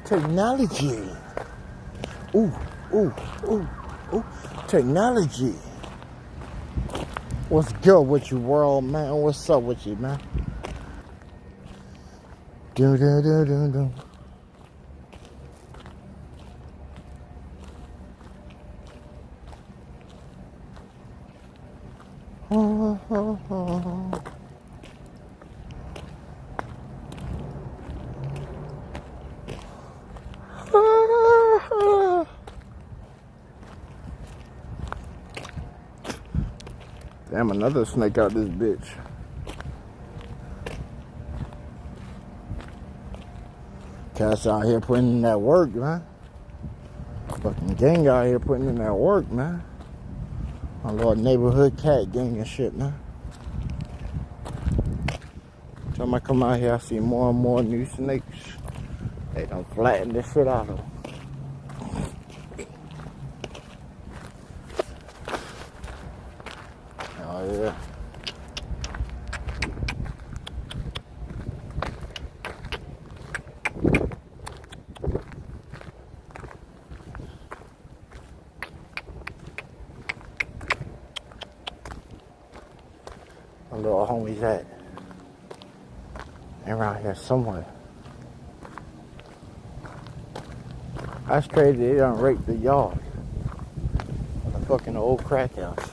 Technology. Ooh, ooh, ooh, ooh. Technology. What's good with you, world, man? What's up with you, man? Do do do do do. Oh, oh, oh. Damn, another snake out this bitch. Cats out here putting in that work, man. Fucking gang out here putting in that work, man. My little neighborhood cat gang and shit, man. Every time I come out here, I see more and more new snakes. They done flatten this shit out of them. Oh, yeah. My little homies at? They're around here somewhere. That's crazy, they done raped the yard of the fucking old crack house.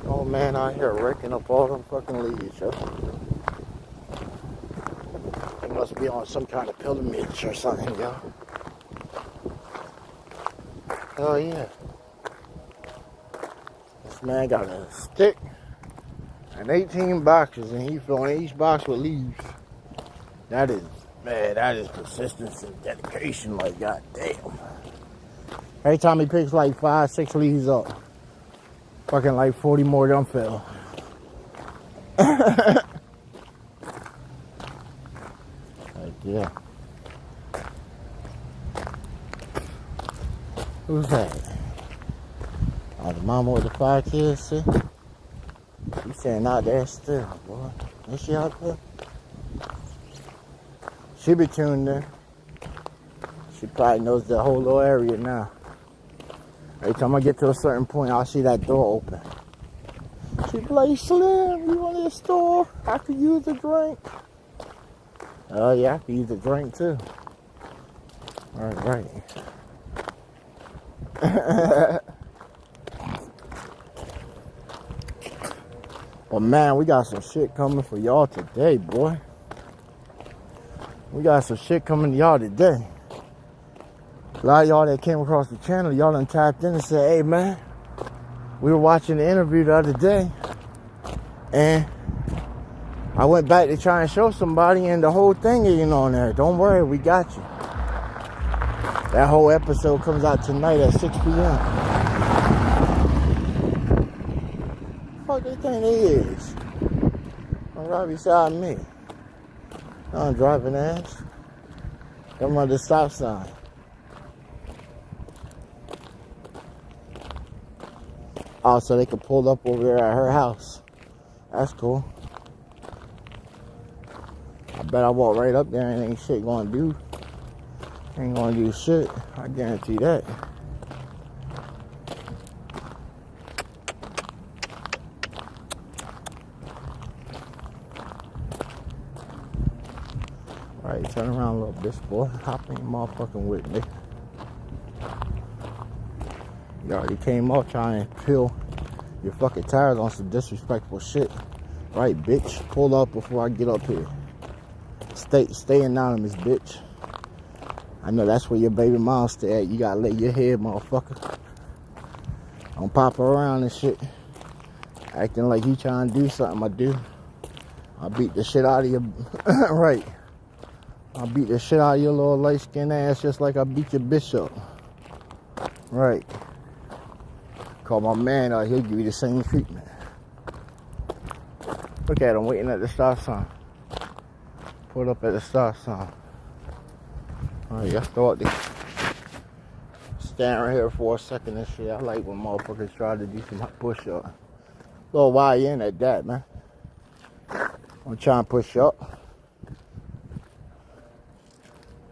Old man out here raking up all them fucking leaves, yo. They must be on some kind of pilgrimage or something, yo. Oh yeah. This man got a stick and 18 boxes, and he filling each box with leaves. That is, man, that is persistence and dedication, like, goddamn. Every time he picks like 5, 6 leaves up, fucking like 40 more done fell. Like, yeah. Who's that? Oh, the mama with the 5 kids, see? She's saying out there still, boy. Is she out there? She be tuned in. She probably knows the whole little area now. Every time I get to a certain point, I'll see that door open. She be like, Slim, you want a store? I could use a drink. Oh, yeah, I could use a drink, too. All right. But, man, we got some shit coming for y'all today, boy. We got some shit coming to y'all today. A lot of y'all that came across the channel, y'all done tapped in and said, hey, man, we were watching the interview the other day, and I went back to try and show somebody, and the whole thing ain't on there. Don't worry, we got you. That whole episode comes out tonight at 6 p.m. What the fuck they think they is? I'm right beside me. I'm driving ass. I'm on the stop sign. Oh, so they could pull up over there at her house. That's cool. I bet I walk right up there and ain't shit gonna do. Ain't gonna do shit. I guarantee that. Alright, turn around a little bitch, boy. Hop in motherfucking with me. You already came off trying to peel your fucking tires on some disrespectful shit. Right, bitch. Pull up before I get up here. Stay anonymous, bitch. I know that's where your baby mom stay at. You gotta lay your head, motherfucker. Don't pop her around and shit. Acting like you trying to do something, I do. I'll beat the shit out of you. Right. I'll beat the shit out of your little light-skinned ass just like I beat your bishop. Right. Call my man out, he'll give you the same treatment. Look at him waiting at the stop sign. Pulled up at the stop sign. Alright, y'all start to stand right here for a second and shit. I like when motherfuckers try to do some push-up. Little YN at that, man. I'm trying to push up.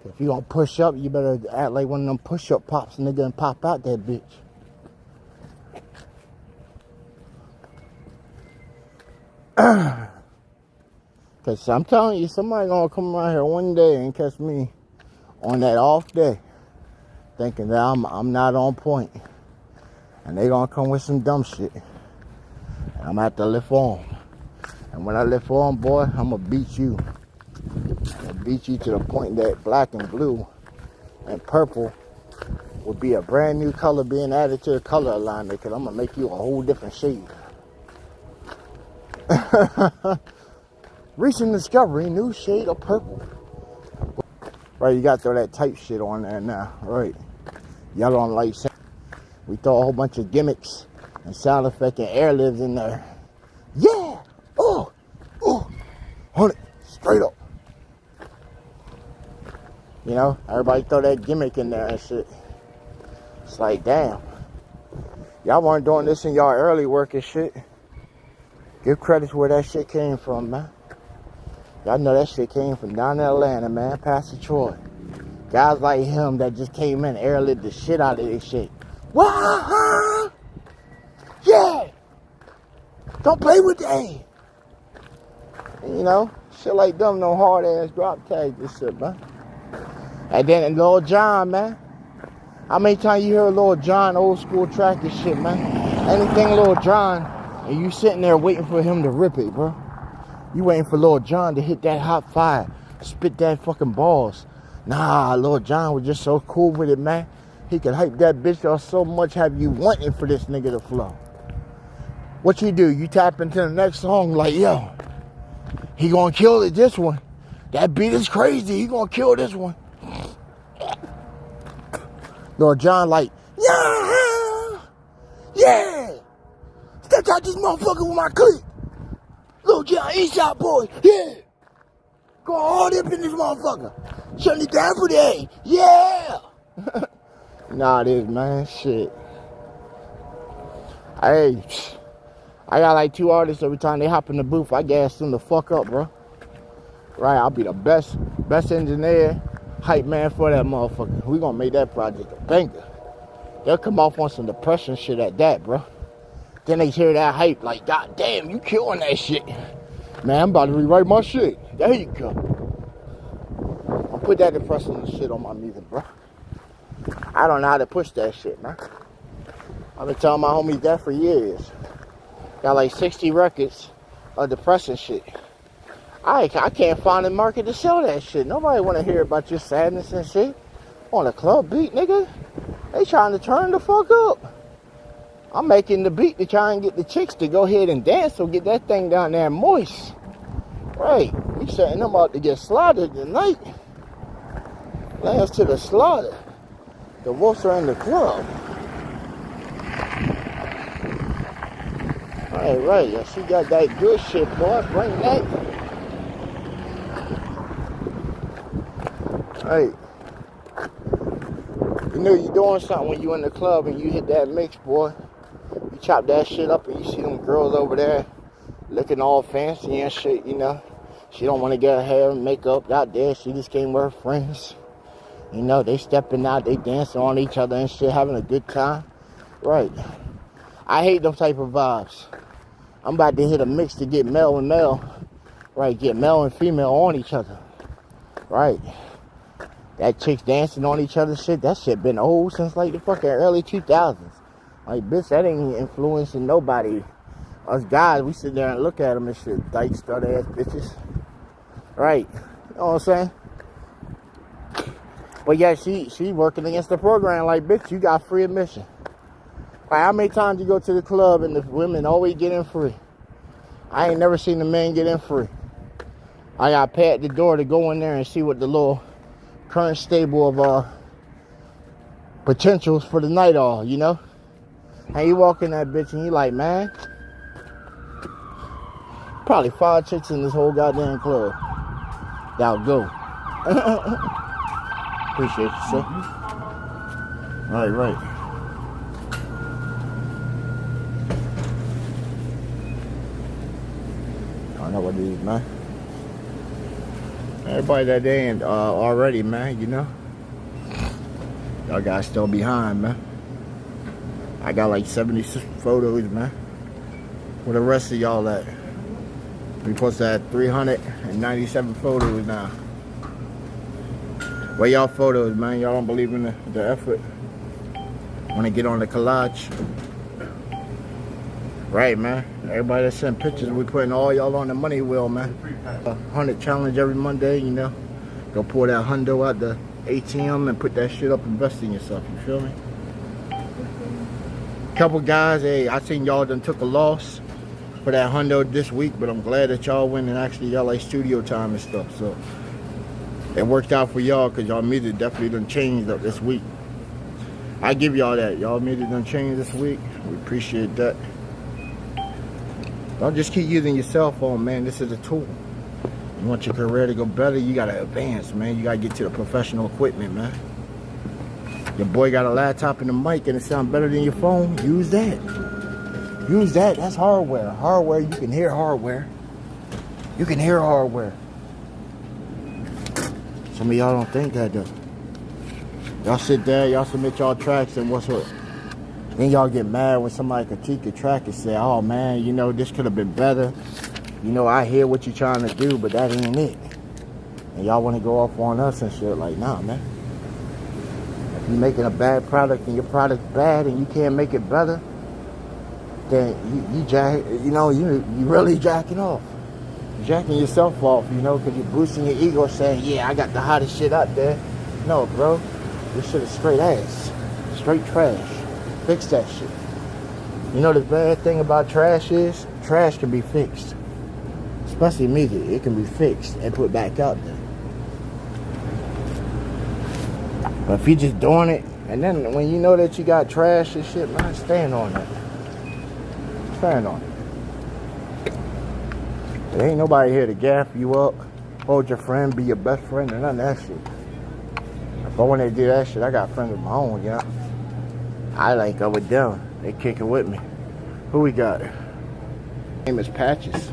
If you gonna push up, you better act like one of them push-up pops, nigga, and pop out that bitch. Cause I'm telling you, somebody gonna come around here one day and catch me on that off day, thinking that I'm not on point, and they gonna come with some dumb shit, and I'm gonna have to live for them. And when I live for them, boy, I'm gonna beat you. I'm gonna beat you to the point that black and blue and purple will be a brand new color being added to the color alignment, because I'm gonna make you a whole different shade. Recent discovery, new shade of purple. Right, you gotta throw that type shit on there now, right? Y'all don't like saying. We throw a whole bunch of gimmicks and sound effect and air libs in there. Yeah! Oh! 100, straight up. You know, everybody throw that gimmick in there and shit. It's like, damn. Y'all weren't doing this in y'all early work and shit. Give credit to where that shit came from, man. Y'all know that shit came from down in Atlanta, man. Pastor Troy. Guys like him that just came in and airlit the shit out of this shit. Wah-ha! Yeah! Don't play with that. You know, shit like them, no hard ass drop tags and shit, man. And then Lil Jon, man. How many times you hear Lil Jon old school track and shit, man? Anything Lil Jon, and you sitting there waiting for him to rip it, bro. You waiting for Lil Jon to hit that hot fire, spit that fucking balls. Nah, Lil Jon was just so cool with it, man. He could hype that bitch up so much, have you wanting for this nigga to flow. What you do? You tap into the next song like, yo, he gonna kill it this one. That beat is crazy. He gonna kill this one. Lil Jon like, yeah. Step out this motherfucker with my clip. Lil Jon, Eastside boy, yeah. Go hard up in this motherfucker. Shutting it down for the A, yeah. Nah, it is, man, shit. Hey, I got like 2 artists every time they hop in the booth. I gas them the fuck up, bro. Right, I'll be the best engineer, hype man for that motherfucker. We gonna make that project a banger. They'll come off on some depression shit at that, bro. Then they hear that hype like, God damn, you killing that shit. Man, I'm about to rewrite my shit. There you go. I'll put that depression shit on my music, bro. I don't know how to push that shit, man. I've been telling my homies that for years. Got like 60 records of depressing shit. I can't find a market to sell that shit. Nobody want to hear about your sadness and shit on a club beat, nigga. They trying to turn the fuck up. I'm making the beat to try and get the chicks to go ahead and dance, so get that thing down there moist. Right, we setting them up to get slaughtered tonight. Lambs to the slaughter. The wolves are in the club. Right, yeah, she got that good shit, boy. Bring that. Hey, you know you doing something when you in the club and you hit that mix, boy. You chop that shit up and you see them girls over there looking all fancy and shit, you know. She don't want to get her hair and makeup out there. She just came with her friends. You know, they stepping out, they dancing on each other and shit, having a good time. Right. I hate them type of vibes. I'm about to hit a mix to get male and male. Right, get male and female on each other. Right. That chicks dancing on each other shit, that shit been old since like the fucking early 2000s. Like, bitch, that ain't influencing nobody. Us guys, we sit there and look at them and shit. Dyke stud ass bitches. Right. You know what I'm saying? But yeah, she working against the program like, bitch, you got free admission. Like, how many times you go to the club and the women always get in free? I ain't never seen the men get in free. I got to pay at the door to go in there and see what the little current stable of potentials for the night are, you know? And you walk in that bitch and you like, man, probably 5 chicks in this whole goddamn club. That'll go. Appreciate you, sir. Right. I don't know what it is, man. Everybody that ain't already, man, you know. Y'all guys still behind, man. I got like 76 photos, man. Where the rest of y'all at? We supposed to have 397 photos now. Where y'all photos, man? Y'all don't believe in the effort. Wanna get on the collage? Right, man. Everybody that sent pictures, we putting all y'all on the money wheel, man. 100 challenge every Monday, you know. Go pull that hundo out the ATM and put that shit up, invest in yourself, you feel me? Couple guys, hey, I seen y'all done took a loss for that hundo this week, but I'm glad that y'all went and actually y'all like studio time and stuff, so it worked out for y'all because y'all music definitely done changed up this week. I give y'all that. Y'all music done changed this week. We appreciate that. Don't just keep using your cell phone, man. This is a tool. You want your career to go better, you gotta advance, man. You gotta get to the professional equipment, man. Your boy got a laptop and a mic and it sounds better than your phone. Use that. Use that. That's hardware. Hardware, you can hear hardware. You can hear hardware. Some of y'all don't think that though. Y'all sit there, y'all submit y'all tracks and what's what? Then y'all get mad when somebody critique your track and say, oh man, you know, this could have been better. You know, I hear what you're trying to do, but that ain't it. And y'all want to go off on us and shit. Like, nah, man. If you're making a bad product and your product's bad and you can't make it better, then you really jacking off. You're jacking yourself off, you know, because you're boosting your ego saying, yeah, I got the hottest shit out there. No, bro. This shit is straight ass. Straight trash. Fix that shit. You know the bad thing about trash is, trash can be fixed. Especially music, it can be fixed and put back out there. But if you're just doing it, and then when you know that you got trash and shit, man, stand on it. Stand on it. There ain't nobody here to gaff you up, hold your friend, be your best friend, and none of that shit. But when they do that shit, I got friends of my own, you know. I link up with them. They kick it with me. Who we got? His name is Patches.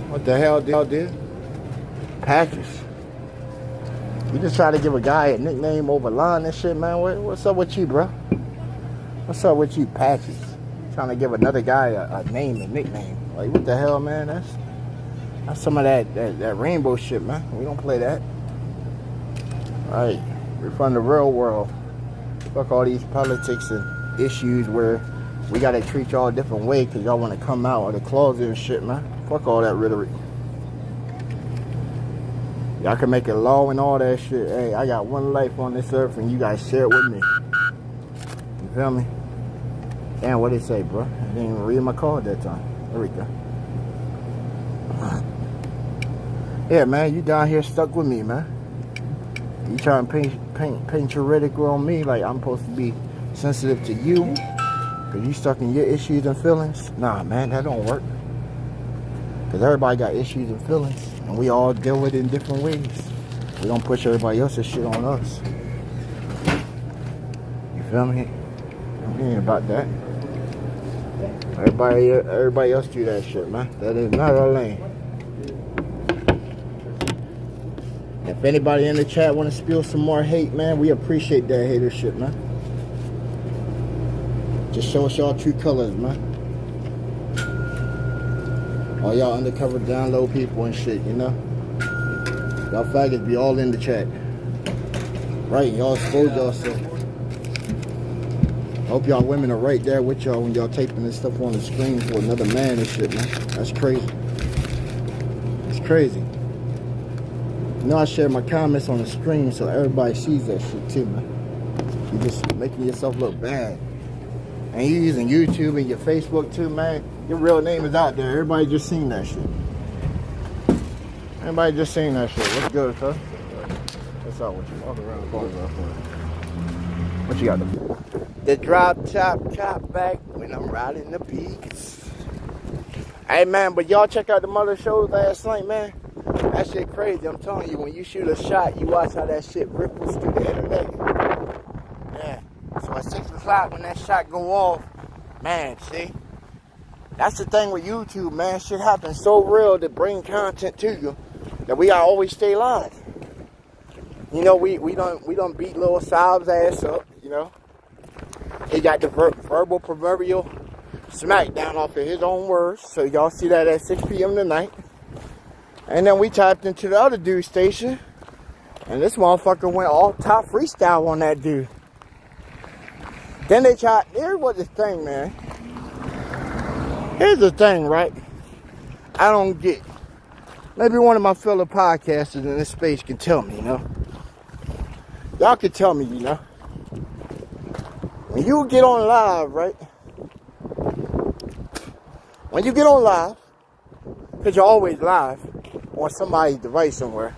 What the hell did y'all do? Patches. You just try to give a guy a nickname over line and shit, man. What's up with you, bro? What's up with you, Patches? Trying to give another guy a name, a nickname. Like, what the hell, man? That's some of that rainbow shit, man. We don't play that. All right. We're from the real world. Fuck all these politics and issues where we gotta treat y'all a different way because y'all want to come out of the closet and shit, man. Fuck all that rhetoric. Y'all can make it law and all that shit. Hey, I got one life on this earth and you guys share it with me. You feel me? Damn, what did it say, bro? I didn't even read my card that time. There we go. Yeah, man, you down here stuck with me, man. You trying to paint your ridicule on me like I'm supposed to be sensitive to you because you stuck in your issues and feelings? Nah, man, that don't work. Because everybody got issues and feelings and we all deal with it in different ways. We don't push everybody else's shit on us. You feel me? I ain't about that. Everybody else do that shit, man. That is not our lane. If anybody in the chat want to spill some more hate, man, we appreciate that hater shit, man. Just show us y'all true colors, man. All y'all undercover download people and shit, you know. Y'all faggots be all in the chat. Right, y'all expose yourself. Hope y'all women are right there with y'all when y'all taping this stuff on the screen for another man and shit, man. That's crazy. It's crazy. You know I share my comments on the stream so everybody sees that shit too, man. You're just making yourself look bad. And you using YouTube and your Facebook too, man. Your real name is out there. Everybody just seen that shit. Everybody just seen that shit. What's good, cuz? What's up with you? Walk around the corner. What you got? The drop top back when I'm riding the peaks. Hey, man, but y'all check out the mother shows last night, man. That shit crazy. I'm telling you, when you shoot a shot, you watch how that shit ripples through the internet. Yeah. So at 6 o'clock when that shot go off, man, see? That's the thing with YouTube, man. Shit happens so real to bring content to you that we gotta always stay live. You know, we don't beat Lil Saab's ass up, you know. He got the verbal proverbial smackdown off of his own words. So y'all see that at 6 p.m. tonight. And then we tapped into the other dude's station. And this motherfucker went all top freestyle on that dude. Then they tried, here's what the thing, man. Here's the thing, right? I don't get. Maybe one of my fellow podcasters in this space can tell me, you know. Y'all can tell me, you know. When you get on live, right? When you get on live, because you're always live on somebody's device somewhere.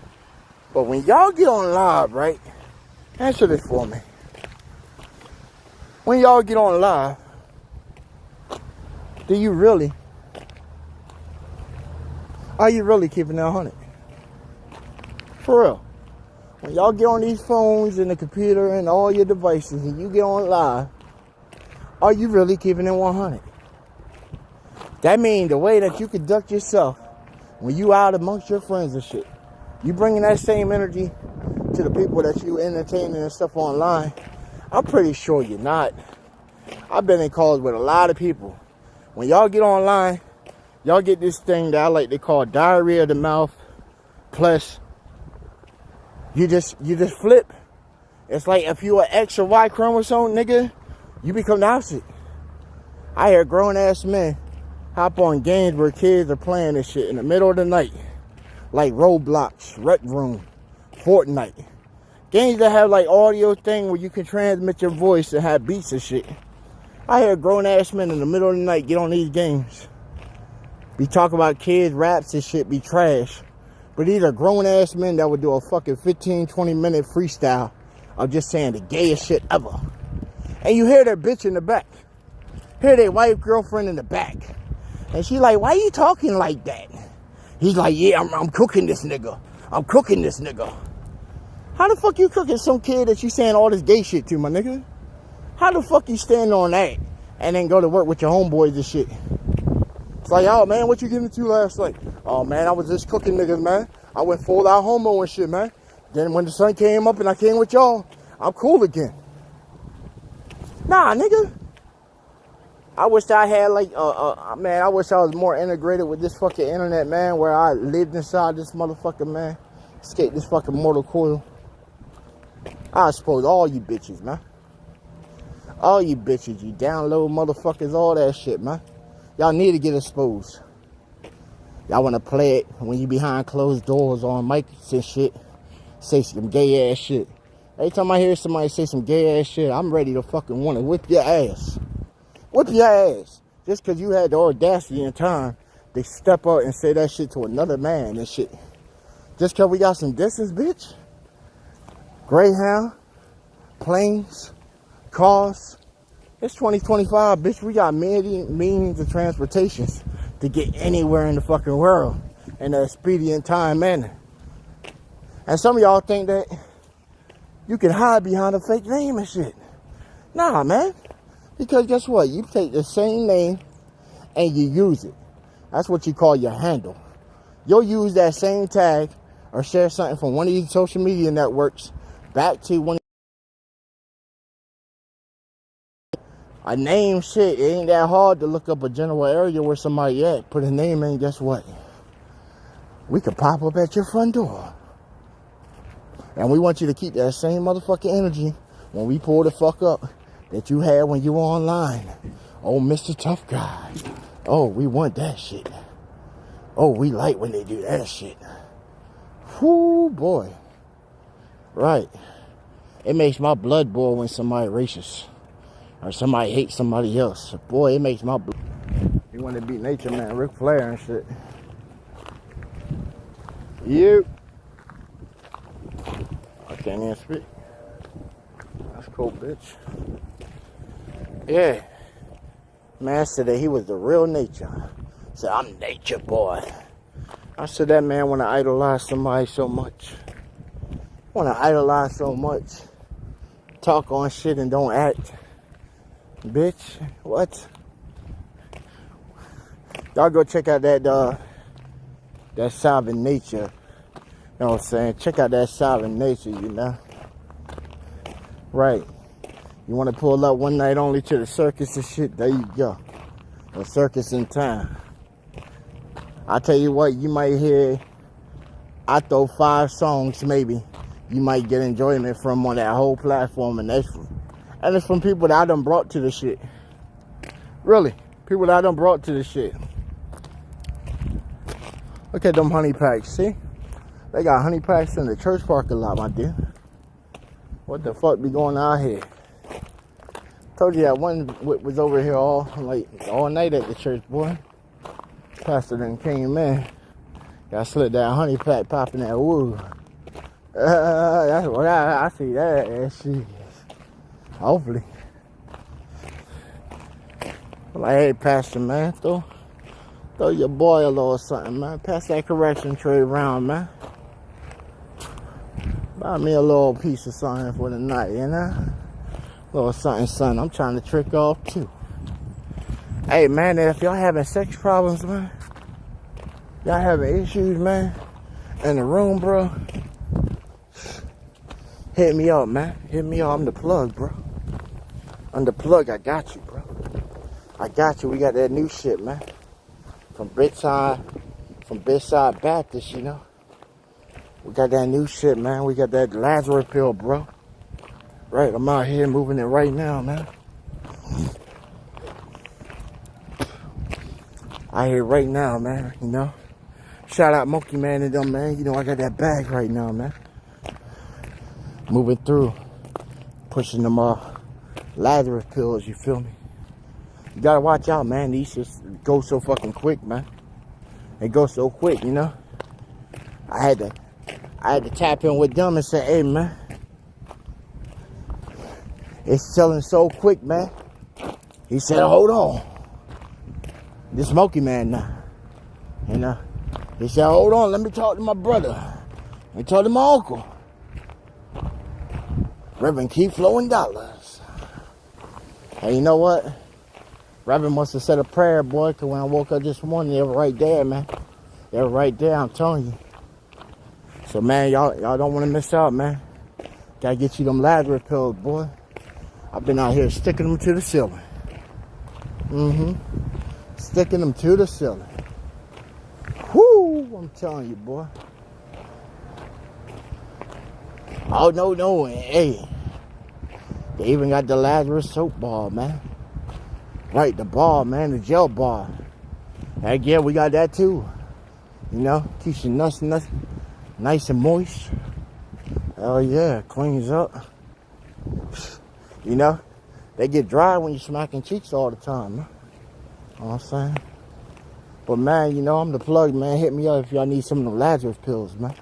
But when y'all get on live, right? Answer this for me. When y'all get on live, are you really keeping it 100? For real. When y'all get on these phones and the computer and all your devices and you get on live, are you really keeping it 100? That means the way that you conduct yourself when you out amongst your friends and shit, you bringing that same energy to the people that you entertaining and stuff online. I'm pretty sure you're not. I've been in calls with a lot of people. When y'all get online, y'all get this thing that I like to call diarrhea of the mouth. Plus, you just flip. It's like if you an X or Y chromosome, nigga, you become the opposite. I hear grown ass men hop on games where kids are playing this shit in the middle of the night. Like Roblox, Rec Room, Fortnite. Games that have like audio thing where you can transmit your voice and have beats and shit. I hear grown ass men in the middle of the night get on these games. Be talking about kids, raps and shit, be trash. But these are grown ass men that would do a fucking 15-20 minute freestyle of just saying the gayest shit ever. And you hear their bitch in the back. Hear their wife, girlfriend in the back. And she like, why you talking like that? He's like, yeah, I'm cooking this nigga. I'm cooking this nigga. How the fuck you cooking some kid that you saying all this gay shit to, my nigga? How the fuck you stand on that and then go to work with your homeboys and shit? It's like, oh man, what you getting into last night? Oh man, I was just cooking niggas, man. I went full out homo and shit, man. Then when the sun came up and I came with y'all, I'm cool again. Nah, nigga. I wish I had like, man, I wish I was more integrated with this fucking internet, man, where I lived inside this motherfucker, man. Escape this fucking mortal coil. I expose all you bitches, man. All you bitches, you download motherfuckers, all that shit, man. Y'all need to get exposed. Y'all want to play it when you behind closed doors on mics and shit. Say some gay ass shit. Every time I hear somebody say some gay ass shit, I'm ready to fucking want to whip your ass. Whip your ass. Just because you had the audacity and time to step up and say that shit to another man and shit. Just because we got some distance, bitch. Greyhound, planes, cars. It's 2025, bitch. We got many means of transportations to get anywhere in the fucking world in an expedient time manner. And some of y'all think that you can hide behind a fake name and shit. Nah, man. Because guess what? You take the same name and you use it. That's what you call your handle. You'll use that same tag or share something from one of these social media networks back to one. A name shit, it ain't that hard to look up a general area where somebody at. Put a name in, guess what? We could pop up at your front door. And we want you to keep that same motherfucking energy when we pull the fuck up that you had when you were online. Oh, Mr. Tough Guy. Oh, we want that shit. Oh, we like when they do that shit. Whoo, boy. Right. It makes my blood boil when somebody racist. Or somebody hates somebody else. Boy, it makes my blood. You want to beat nature, man. Ric Flair and shit. You. I can't even speak. That's cool, bitch. Yeah. Man said that he was the real nature. Said, I'm nature boy. I said that man want to idolize somebody so much. Want to idolize so much. Talk on shit and don't act. Bitch, what? Y'all go check out that Sovereign Nature know what I'm saying? Check out that silent nature, you know? Right. You want to pull up one night only to the circus and shit? There you go. A circus in town. I tell you what, you might hear, I throw 5 songs maybe. You might get enjoyment from on that whole platform, and it's from people that I done brought to the shit. Really, people that I done brought to the shit. Look at them honey packs, see? They got honey packs in the church parking lot, my dude. What the fuck be going on here? Told you that one was over here all night at the church, boy. Pastor then came in. Got slit that honey pack popping that wood. That's what I see that shit. Hopefully. Like, hey, Pastor, man, throw your boy a little something, man. Pass that correction tray around, man. Buy me a little piece of something for the night, you know? A little something. I'm trying to trick off, too. Hey, man, if y'all having sex problems, man, y'all having issues, man, in the room, bro, hit me up, man. Hit me up. I'm the plug, bro. I'm the plug. I got you, bro. I got you. We got that new shit, man. From Bedside Baptist, you know. We got that new shit, man. We got that Lazarus pill, bro. Right, I'm out here moving it right now, man. I hear right now, man, you know. Shout out Monkey Man and them, man. You know, I got that bag right now, man. Moving through. Pushing them Lazarus pills, you feel me? You gotta watch out, man. These just go so fucking quick, man. They go so quick, you know. I had to tap in with them and say, hey, man, it's selling so quick, man. He said, hold on. This Smoky Man now. You know. He said, hold on, let me talk to my brother. Let me talk to my uncle. Reverend Keep Flowing Dollars. Hey, you know what? Reverend must have said a prayer, boy, because when I woke up this morning, they were right there, man. They were right there, I'm telling you. So, man, y'all don't want to miss out, man. Gotta get you them Lazarus pills, boy. I've been out here sticking them to the ceiling. Sticking them to the ceiling. Whoo! I'm telling you, boy. Oh, no. Hey. They even got the Lazarus soap ball, man. Right, the ball, man. The gel ball. Heck yeah, we got that too. You know, keeps your nuts nice and moist. Oh yeah, cleans up. You know, they get dry when you're smacking cheeks all the time, man. You know what I'm saying? But man, you know, I'm the plug, man. Hit me up if y'all need some of the Lazarus pills, man.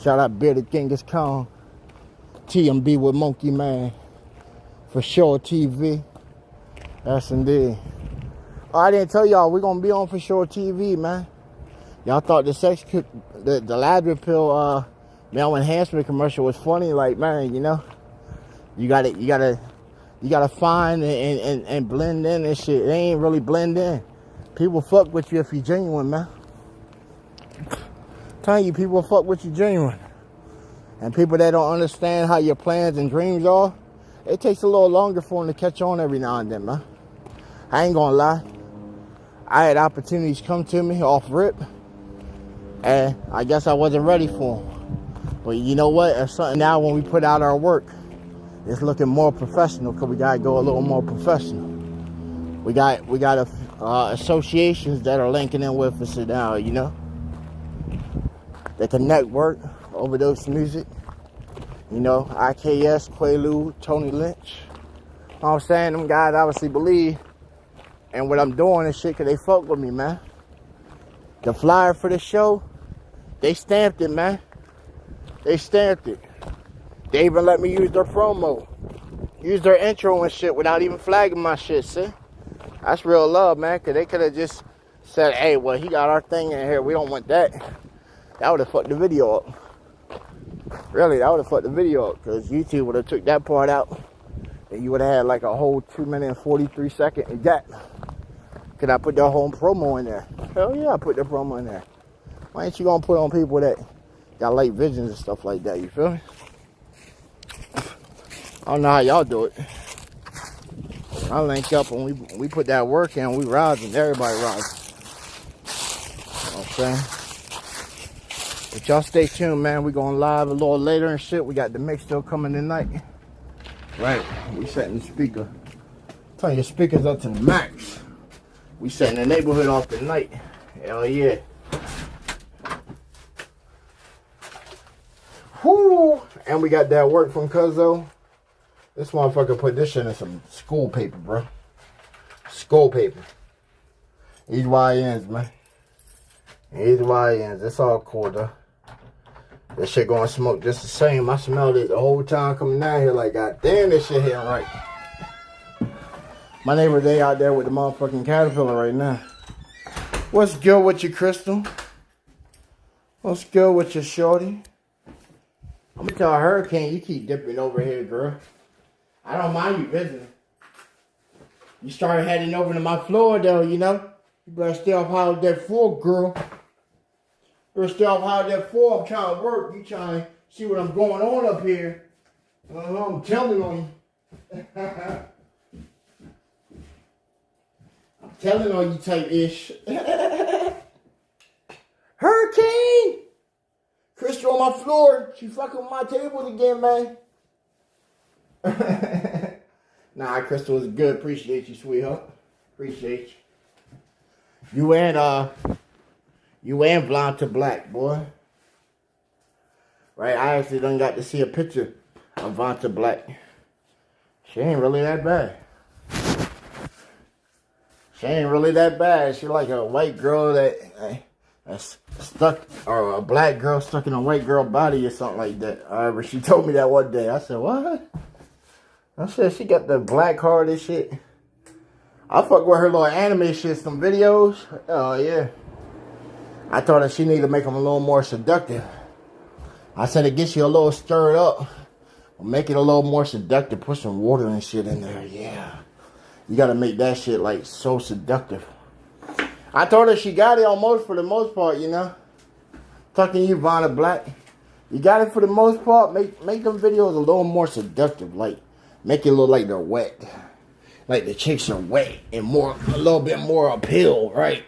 Shout out Bearded Genghis Khan. TMB with Monkey Man. For sure TV. Yes indeed. Oh, I didn't tell y'all we're gonna be on For Sure TV, man. Y'all thought the Lazarus pill male enhancement commercial was funny, like, man, you know, you gotta find and blend in and shit. It ain't really blend in. People fuck with you if you genuine, man. I'm telling you, people fuck with you genuine. And people that don't understand how your plans and dreams are, it takes a little longer for them to catch on every now and then, man. I ain't gonna lie. I had opportunities come to me off rip, and I guess I wasn't ready for them. But you know what? It's something now when we put out our work, it's looking more professional because we gotta go a little more professional. We got associations that are linking in with us now, you know. They can network, Overdose Music, you know, IKS, Quaalude, Tony Lynch. You know what I'm saying? Them guys obviously believe in what I'm doing and shit because they fuck with me, man. The flyer for the show, they stamped it, man. They stamped it. They even let me use their promo. Use their intro and shit without even flagging my shit, see? That's real love, man, because they could have just said, hey, well, he got our thing in here. We don't want that. That would have fucked the video up. Really, that would have fucked the video up because YouTube would have took that part out and you would have had like a whole 2 minute and 43 second gap. Could I put the whole promo in there? Hell yeah, I put the promo in there. Why ain't you gonna put on people that got light visions and stuff like that? You feel me? I don't know how y'all do it. I link up and we put that work in, we rise and everybody rises. You know what I'm saying? But y'all stay tuned, man. We going live a little later and shit. We got the mix still coming tonight. Right. We setting the speaker. Turn your speakers up to the max. We setting the neighborhood off tonight. Hell yeah. Whoo! And we got that work from Cuzzo. This motherfucker put this shit in some school paper, bro. School paper. These YNs, man. These YNs. It's all cool, though. This shit gonna smoke just the same. I smelled it the whole time coming down here like, God damn, this shit here right. My neighbor, they out there with the motherfucking Caterpillar right now. What's good with you, Crystal? What's good with you, shorty? I'm gonna tell Hurricane, you keep dipping over here, girl. I don't mind you visiting. You started heading over to my floor, though, you know? You better stay off holiday 4, girl. You better stay off holiday 4. I'm trying to work. You trying to see what I'm going on up here. I'm telling on you. I'm telling on you type ish. Hurricane! Crystal on my floor. She fucking with my table again, man. Nah, Crystal was good. Appreciate you, sweetheart. Appreciate you. You and Blonde to Black, boy. Right, I actually done got to see a picture of Vonta Black. She ain't really that bad. She ain't really that bad. She like a white girl that's stuck, or a black girl stuck in a white girl body or something like that. However, she told me that one day. I said, what? I said, she got the black heart and shit. I fuck with her little anime shit, some videos. Oh, yeah. I told her she need to make them a little more seductive. I said, it gets you a little stirred up. Make it a little more seductive. Put some water and shit in there. Yeah. You got to make that shit, like, so seductive. I told her she got it almost for the most part, you know. Talking to you, Vonta Black. You got it for the most part. Make them videos a little more seductive. Like, make it look like they're wet. Like the chicks are wet and a little bit more appeal, right?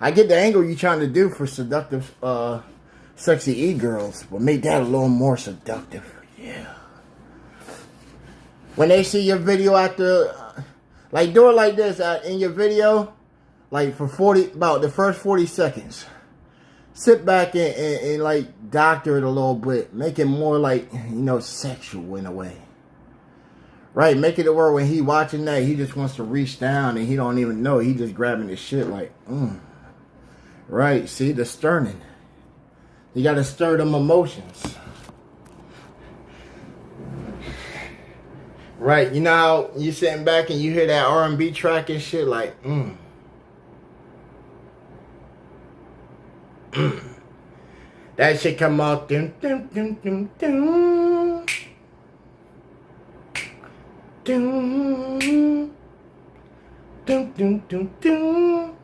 I get the angle you're trying to do for seductive, sexy e-girls. But make that a little more seductive. Yeah. When they see your video after, like, do it like this in your video, like for about the first 40 seconds. Sit back and like doctor it a little bit. Make it more like, you know, sexual in a way. Right, make it to where when he watching that, he just wants to reach down and he don't even know. He just grabbing his shit like, Right, see, the stirring. You got to stir them emotions. Right, you know how you sitting back and you hear that R&B track and shit like, That shit come out, dun, dun, dun, dun, dun. Dun, dun, dun, dun, dun.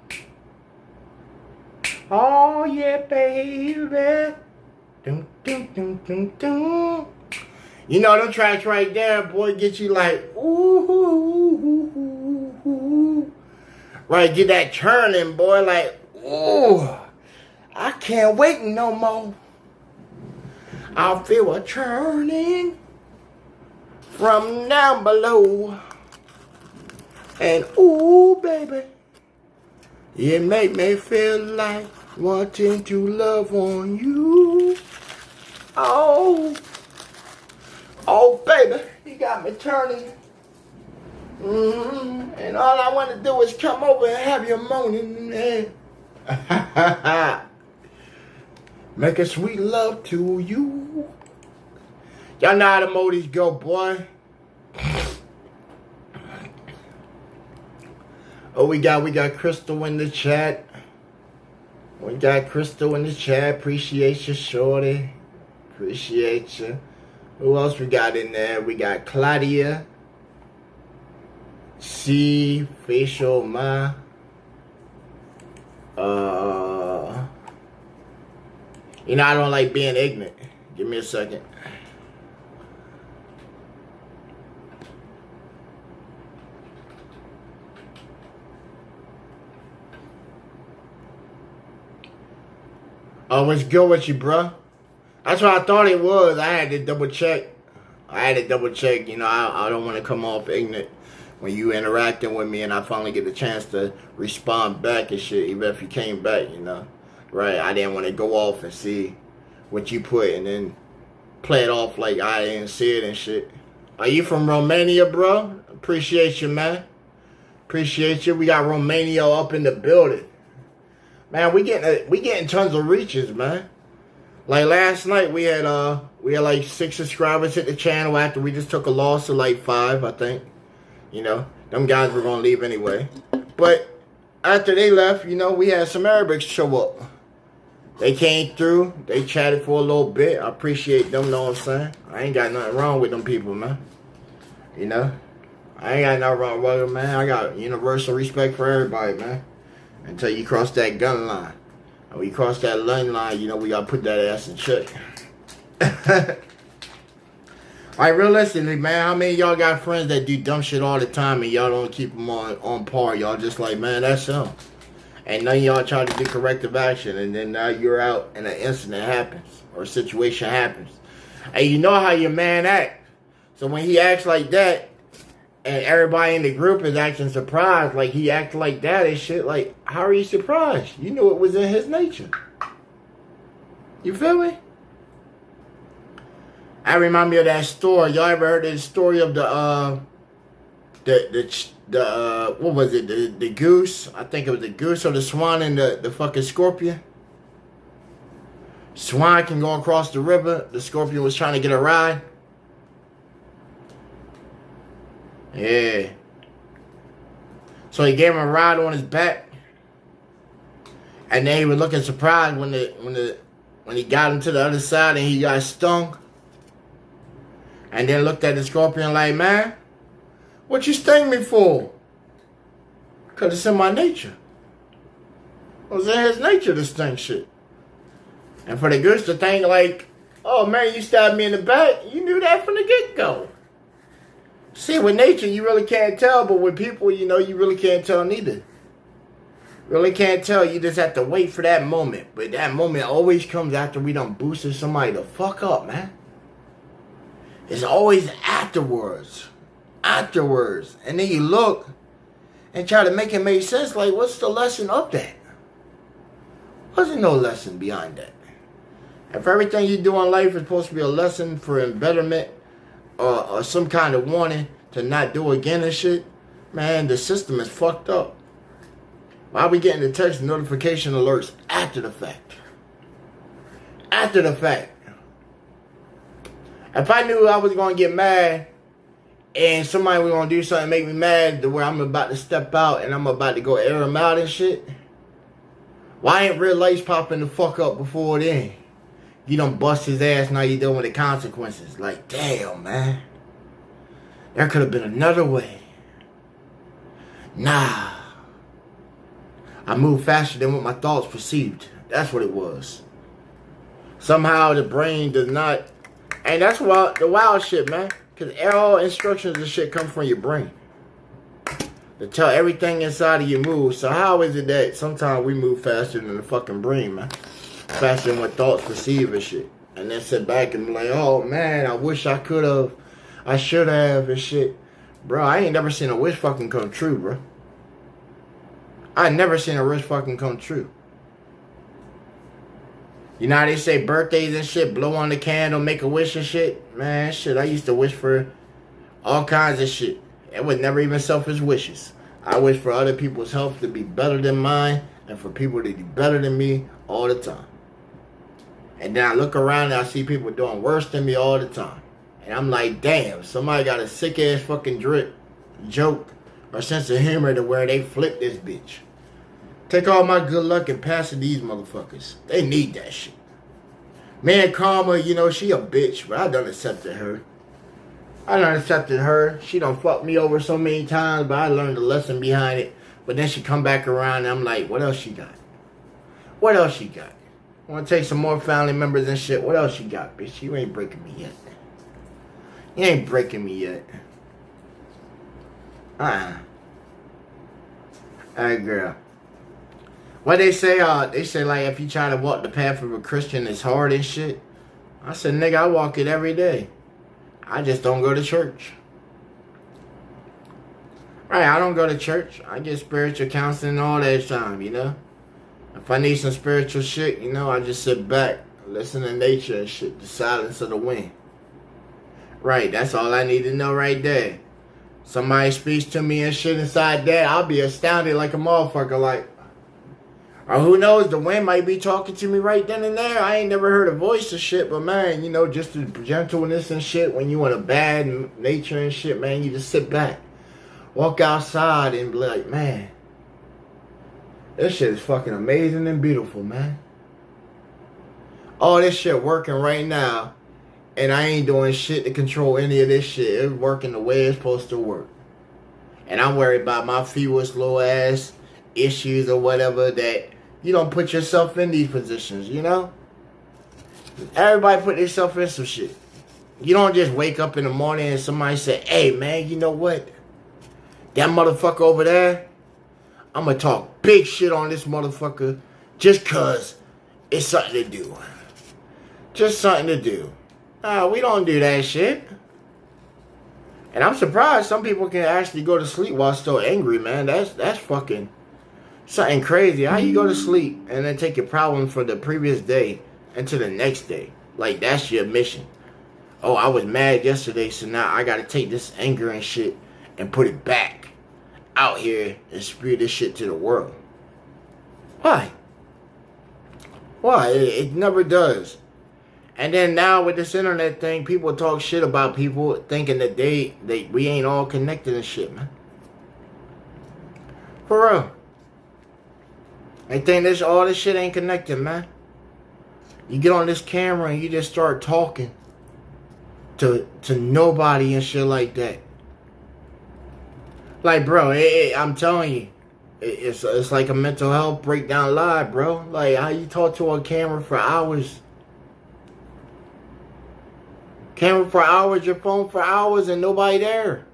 Oh yeah, baby. Dun, dun, dun, dun, dun. You know them tracks right there, boy, get you like, ooh. Right, get that churning, boy, like, ooh. I can't wait no more. I feel a churning from down below. And ooh, baby, it make me feel like wanting to love on you. Oh, baby, you got me turning. And all I want to do is come over and have your moaning. Make a sweet love to you. Y'all know how the Modis go, boy. Oh, we got Crystal in the chat. We got Crystal in the chat. Appreciate you, shorty. Appreciate you. Who else we got in there? We got Claudia. C. Facial Ma. You know, I don't like being ignorant. Give me a second. Oh, what's good with you, bro? That's what I thought it was. I had to double check. You know, I don't want to come off ignorant when you interacting with me and I finally get the chance to respond back and shit, even if you came back, you know. Right? I didn't want to go off and see what you put and then play it off like I didn't see it and shit. Are you from Romania, bro? Appreciate you, man. Appreciate you. We got Romania up in the building. Man, we getting tons of reaches, man. Like last night we had like 6 subscribers hit the channel after we just took a loss of like 5, I think. You know, them guys were gonna leave anyway. But after they left, you know, we had some Arabics show up. They came through, they chatted for a little bit. I appreciate them, know what I'm saying? I ain't got nothing wrong with them people, man. You know? I ain't got nothing wrong with them, man. I got universal respect for everybody, man. Until you cross that gun line. And when you cross that line, you know, we gotta put that ass in check. Like, realistically, man, how many of y'all got friends that do dumb shit all the time and y'all don't keep them on par? Y'all just like, man, that's him. And none of y'all try to do corrective action, and then now you're out and an incident happens or a situation happens. And you know how your man act. So when he acts like that, and everybody in the group is acting surprised, like he acted like that and shit, like, how are you surprised? You knew it was in his nature. You feel me? I remind me of that story. Y'all ever heard of the story of the what was it? The goose? I think it was the goose or the swan and the fucking scorpion. Swan can go across the river. The scorpion was trying to get a ride. Yeah. So he gave him a ride on his back. And then he was looking surprised when he got him to the other side and he got stung. And then looked at the scorpion like, man, what you sting me for? Because it's in my nature. It was in his nature to sting shit. And for the goose to think like, oh man, you stabbed me in the back. You knew that from the get-go. See, with nature, you really can't tell. But with people, you know, you really can't tell neither. Really can't tell. You just have to wait for that moment. But that moment always comes after we done boosted somebody the fuck up, man. It's always afterwards. Afterwards. And then you look and try to make it make sense. Like, what's the lesson of that? Wasn't no lesson behind that. If everything you do in life is supposed to be a lesson for embetterment or some kind of warning to not do again and shit, man, the system is fucked up. Why are we getting the text notification alerts after the fact? After the fact. If I knew I was going to get mad and somebody was going to do something to make me mad to where I'm about to step out and I'm about to go air them out and shit, why ain't red lights popping the fuck up before then? You done bust his ass, now you dealing with the consequences. Like, damn, man. There could have been another way. Nah. I moved faster than what my thoughts perceived. That's what it was. Somehow the brain does not. And that's why the wild shit, man. Because all instructions and shit come from your brain. To tell everything inside of you move. So how is it that sometimes we move faster than the fucking brain, man? Faster than what thoughts perceive and shit. And then sit back and be like, oh man, I wish I could have. I should have and shit. Bro, I ain't never seen a wish fucking come true, bro. I never seen a wish fucking come true. You know how they say birthdays and shit, blow on the candle, make a wish and shit? Man, shit, I used to wish for all kinds of shit. It was never even selfish wishes. I wish for other people's health to be better than mine and for people to be better than me all the time. And then I look around and I see people doing worse than me all the time. And I'm like, damn, somebody got a sick ass fucking joke or sense of humor to where they flip this bitch. Take all my good luck and pass it to these motherfuckers. They need that shit. Man, Karma, you know, she a bitch, but I done accepted her. She done fucked me over so many times, but I learned the lesson behind it. But then she come back around and I'm like, what else she got? What else she got? want to take some more family members and shit. What else you got, bitch? You ain't breaking me yet. You ain't breaking me yet. Alright, girl. What they say, like, if you try to walk the path of a Christian, it's hard and shit. I said, nigga, I walk it every day. I just don't go to church. Right, I don't go to church. I get spiritual counseling all that time, you know? If I need some spiritual shit, you know, I just sit back, listen to nature and shit, the silence of the wind. Right, that's all I need to know right there. Somebody speaks to me and shit inside that, I'll be astounded like a motherfucker, like, or who knows, the wind might be talking to me right then and there. I ain't never heard a voice or shit, but man, you know, just the gentleness and shit, when you in a bad nature and shit, man, you just sit back, walk outside and be like, man, this shit is fucking amazing and beautiful, man. All this shit working right now, and I ain't doing shit to control any of this shit. It's working the way it's supposed to work. And I'm worried about my fewest little ass issues or whatever, that you don't put yourself in these positions, you know? Everybody put themselves in some shit. You don't just wake up in the morning and somebody say, hey man, you know what? That motherfucker over there, I'm gonna talk big shit on this motherfucker just cause it's something to do. Just something to do. Nah, we don't do that shit. And I'm surprised some people can actually go to sleep while still angry, man. That's fucking something crazy. How you go to sleep and then take your problem for the previous day into the next day? Like, that's your mission. Oh, I was mad yesterday, so now I gotta take this anger and shit and put it back out here and spew this shit to the world. Why? Why? It never does. And then now with this internet thing, people talk shit about people thinking that we ain't all connected and shit, man. For real. They think all this shit ain't connected, man. You get on this camera and you just start talking to nobody and shit like that. Like, bro, I'm telling you, it's like a mental health breakdown live, bro. Like, how you talk to a camera for hours. Camera for hours, your phone for hours, and nobody there.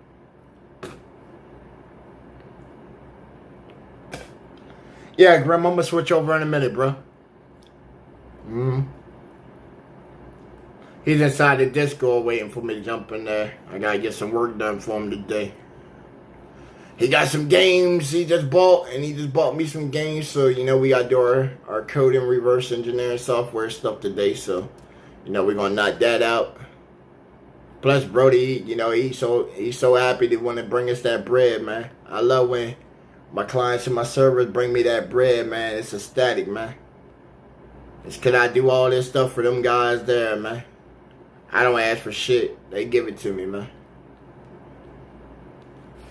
Yeah, Grim, I'm gonna switch over in a minute, bro. He's inside the disco waiting for me to jump in there. I gotta get some work done for him today. He got some games he just bought, and he just bought me some games. So, you know, we got to do our code and reverse engineering software stuff today. So, you know, we're going to knock that out. Plus, Brody, you know, he's so happy to want to bring us that bread, man. I love when my clients and my servers bring me that bread, man. It's ecstatic, man. It's because I do all this stuff for them guys there, man. I don't ask for shit. They give it to me, man.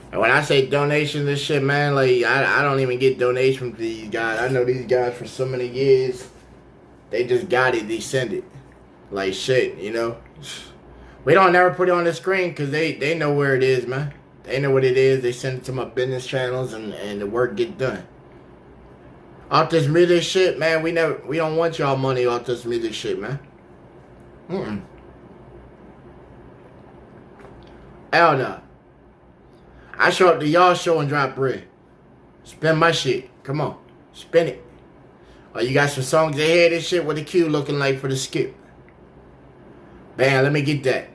And when I say donations and shit, man, like, I don't even get donations from these guys. I know these guys for so many years. They just got it. They send it. Like, shit, you know. We don't never put it on the screen because they know where it is, man. They know what it is. They send it to my business channels and the work get done. Off this music shit, man, we don't want y'all money off this music shit, man. Hell no. I show up to y'all show and drop bread. Spend my shit. Come on. Spend it. Or you got some songs ahead and shit, what the queue looking like for the skip. Bam, let me get that.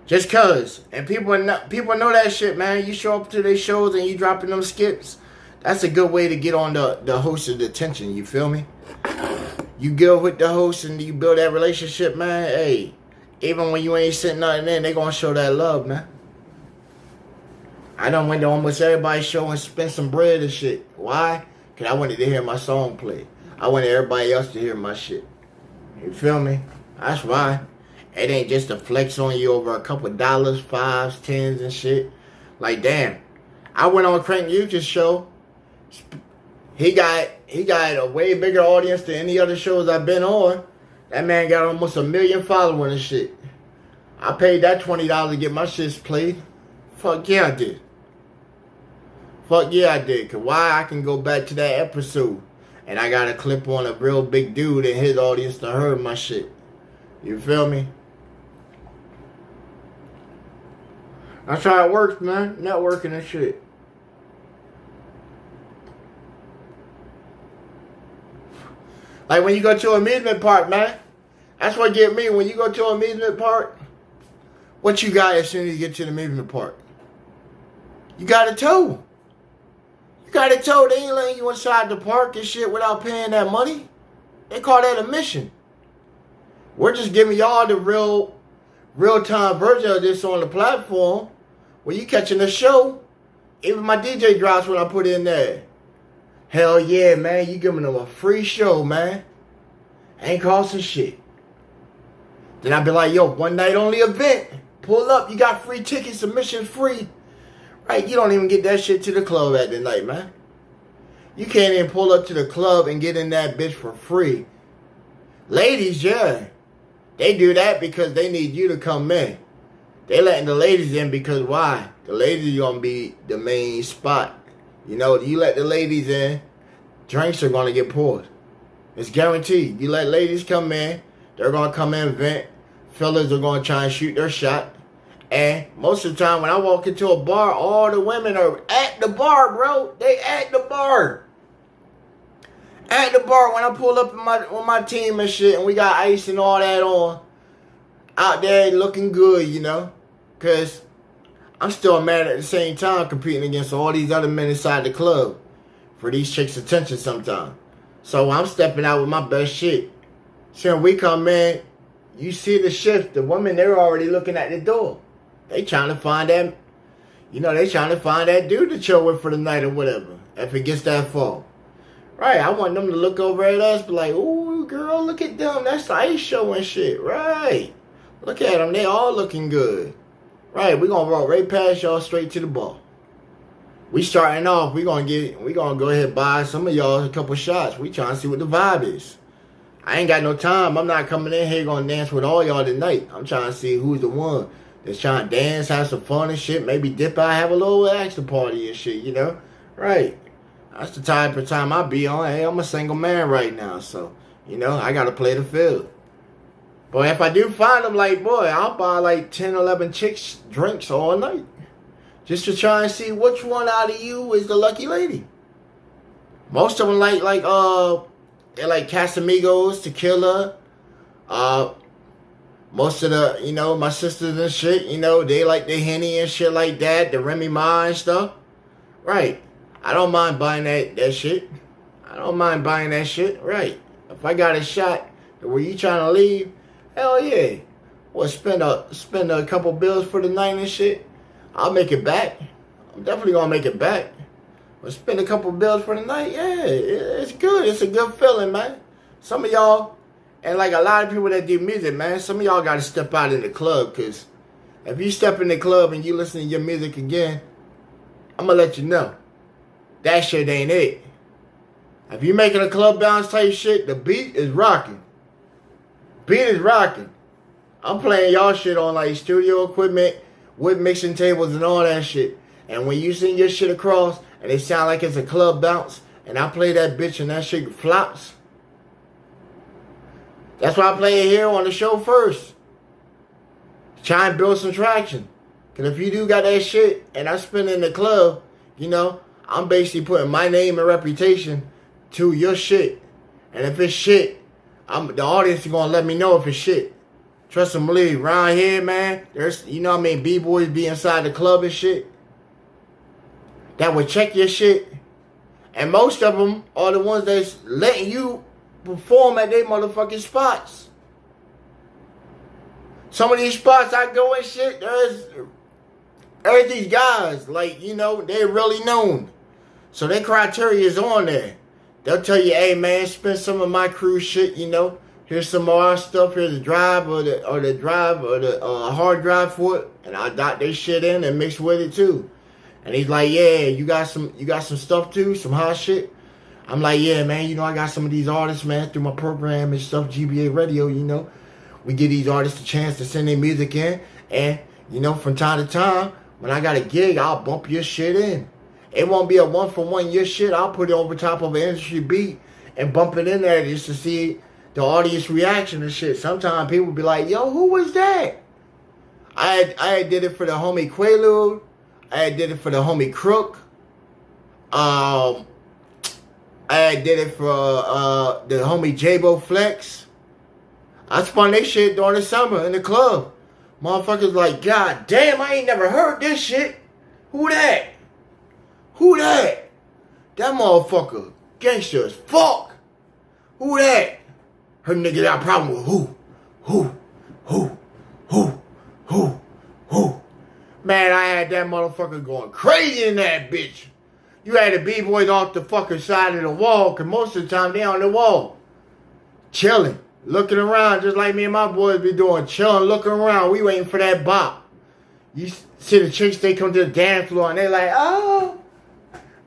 Just cause. And people know that shit, man. You show up to their shows and you dropping them skips. That's a good way to get on the host's attention. You feel me? You go with the host and you build that relationship, man. Hey, even when you ain't sitting nothing in, they gonna show that love, man. I done went to almost everybody's show and spent some bread and shit. Why? Because I wanted to hear my song play. I wanted everybody else to hear my shit. You feel me? That's why. It ain't just a flex on you over a couple dollars, fives, tens and shit. Like, damn. I went on Crank Nugent's show. He got a way bigger audience than any other shows I've been on. That man got almost 1 million followers and shit. I paid that $20 to get my shit played. Fuck yeah, I did. Fuck yeah, I did. Cause why? I can go back to that episode And I got a clip on a real big dude in his audience to heard my shit. You feel me? That's how it works, man. Networking and shit. Like when you go to an amusement park, man. That's what get me. When you go to an amusement park, what you got as soon as you get to the amusement park? You got a tow. You got a tow. They ain't letting you inside the park and shit without paying that money. They call that a mission. We're just giving y'all the real-time version of this on the platform. When you catching the show, even my DJ drops when I put in there. Hell yeah, man. You giving them a free show, man. Ain't costing shit. Then I be like, yo, one night only event. Pull up. You got free tickets, admission free. Right? You don't even get that shit to the club at the night, man. You can't even pull up to the club and get in that bitch for free. Ladies, yeah. They do that because they need you to come in. They letting the ladies in because why? The ladies are going to be the main spot. You know, you let the ladies in, drinks are going to get poured. It's guaranteed. You let ladies come in, they're going to come in, vent. Fellas are going to try and shoot their shot. And most of the time when I walk into a bar, all the women are at the bar, bro. They at the bar. At the bar when I pull up with my team and shit, and we got ice and all that on. Out there looking good, you know. Because I'm still a man at the same time competing against all these other men inside the club for these chicks' attention sometimes. So I'm stepping out with my best shit. So when we come in, you see the shift. The women, they're already looking at the door. They trying to find that, you know, they trying to find that dude to chill with for the night or whatever. If it gets that far. Right, I want them to look over at us, be like, ooh, girl, look at them. That's the ice show and shit. Right. Look at them. They all looking good. Right, we're going to roll right past y'all straight to the bar. We starting off. We're going to go ahead and buy some of y'all a couple shots. We trying to see what the vibe is. I ain't got no time. I'm not coming in here going to dance with all y'all tonight. I'm trying to see who's the one that's trying to dance, have some fun and shit. Maybe dip out, have a little extra party and shit, you know? Right. That's the type of time I be on. Hey, I'm a single man right now, so, you know, I got to play the field. But if I do find them, like, boy, I'll buy like 10, 11 chicks drinks all night. Just to try and see which one out of you is the lucky lady. Most of them they like Casamigos, tequila. Most of the, you know, my sisters and shit, you know, they like the Henny and shit like that, the Remy Ma and stuff. Right. I don't mind buying that shit. I don't mind buying that shit. Right. If I got a shot where you trying to leave, hell yeah. Well, spend a couple bills for the night and shit. I'll make it back. I'm definitely gonna make it back. But spend a couple bills for the night, yeah, it's good. It's a good feeling, man. Some of y'all, and like a lot of people that do music, man, some of y'all gotta step out in the club, cause if you step in the club and you listen to your music again, I'm gonna let you know. That shit ain't it. If you making a club bounce type shit, the beat is rocking. Beat is rocking. I'm playing y'all shit on like studio equipment, with mixing tables and all that shit. And when you sing your shit across and it sound like it's a club bounce, and I play that bitch and that shit flops, that's why I play it here on the show first. Try and build some traction. Because if you do got that shit and I spin in the club, you know, I'm basically putting my name and reputation to your shit. And if it's shit, the audience is going to let me know if it's shit. Trust and believe. Around here, man, there's, you know what I mean, B-boys be inside the club and shit that would check your shit. And most of them are the ones that's letting you perform at their motherfucking spots. Some of these spots I go and shit, there's these guys, like, you know, they're really known. So their criteria is on there. They'll tell you, hey, man, spend some of my crew shit, you know. Here's some of our stuff. Here's the drive or the hard drive for it. And I dot their shit in and mix with it, too. And he's like, yeah, you got some stuff, too? Some hot shit? I'm like, yeah, man, you know, I got some of these artists, man, through my program and stuff, Gba Radio, you know. We give these artists a chance to send their music in. And, you know, from time to time, when I got a gig, I'll bump your shit in. It won't be a one-for-one your shit. I'll put it over top of an industry beat and bump it in there just to see the audience reaction and shit. Sometimes people be like, yo, who was that? I did it for the homie Quaalude. I did it for the homie Crook. I did it for the homie Jabo Flex. I spun this shit during the summer in the club. Motherfuckers like, God damn, I ain't never heard this shit. Who that? Who that? That motherfucker gangster as fuck. Who that? Her nigga got a problem with who? Man, I had that motherfucker going crazy in that bitch. You had the B-boys off the fucking side of the wall, because most of the time they on the wall. Chilling. Looking around, just like me and my boys be doing. Chilling, looking around. We waiting for that bop. You see the chicks, they come to the dance floor, and they like, oh.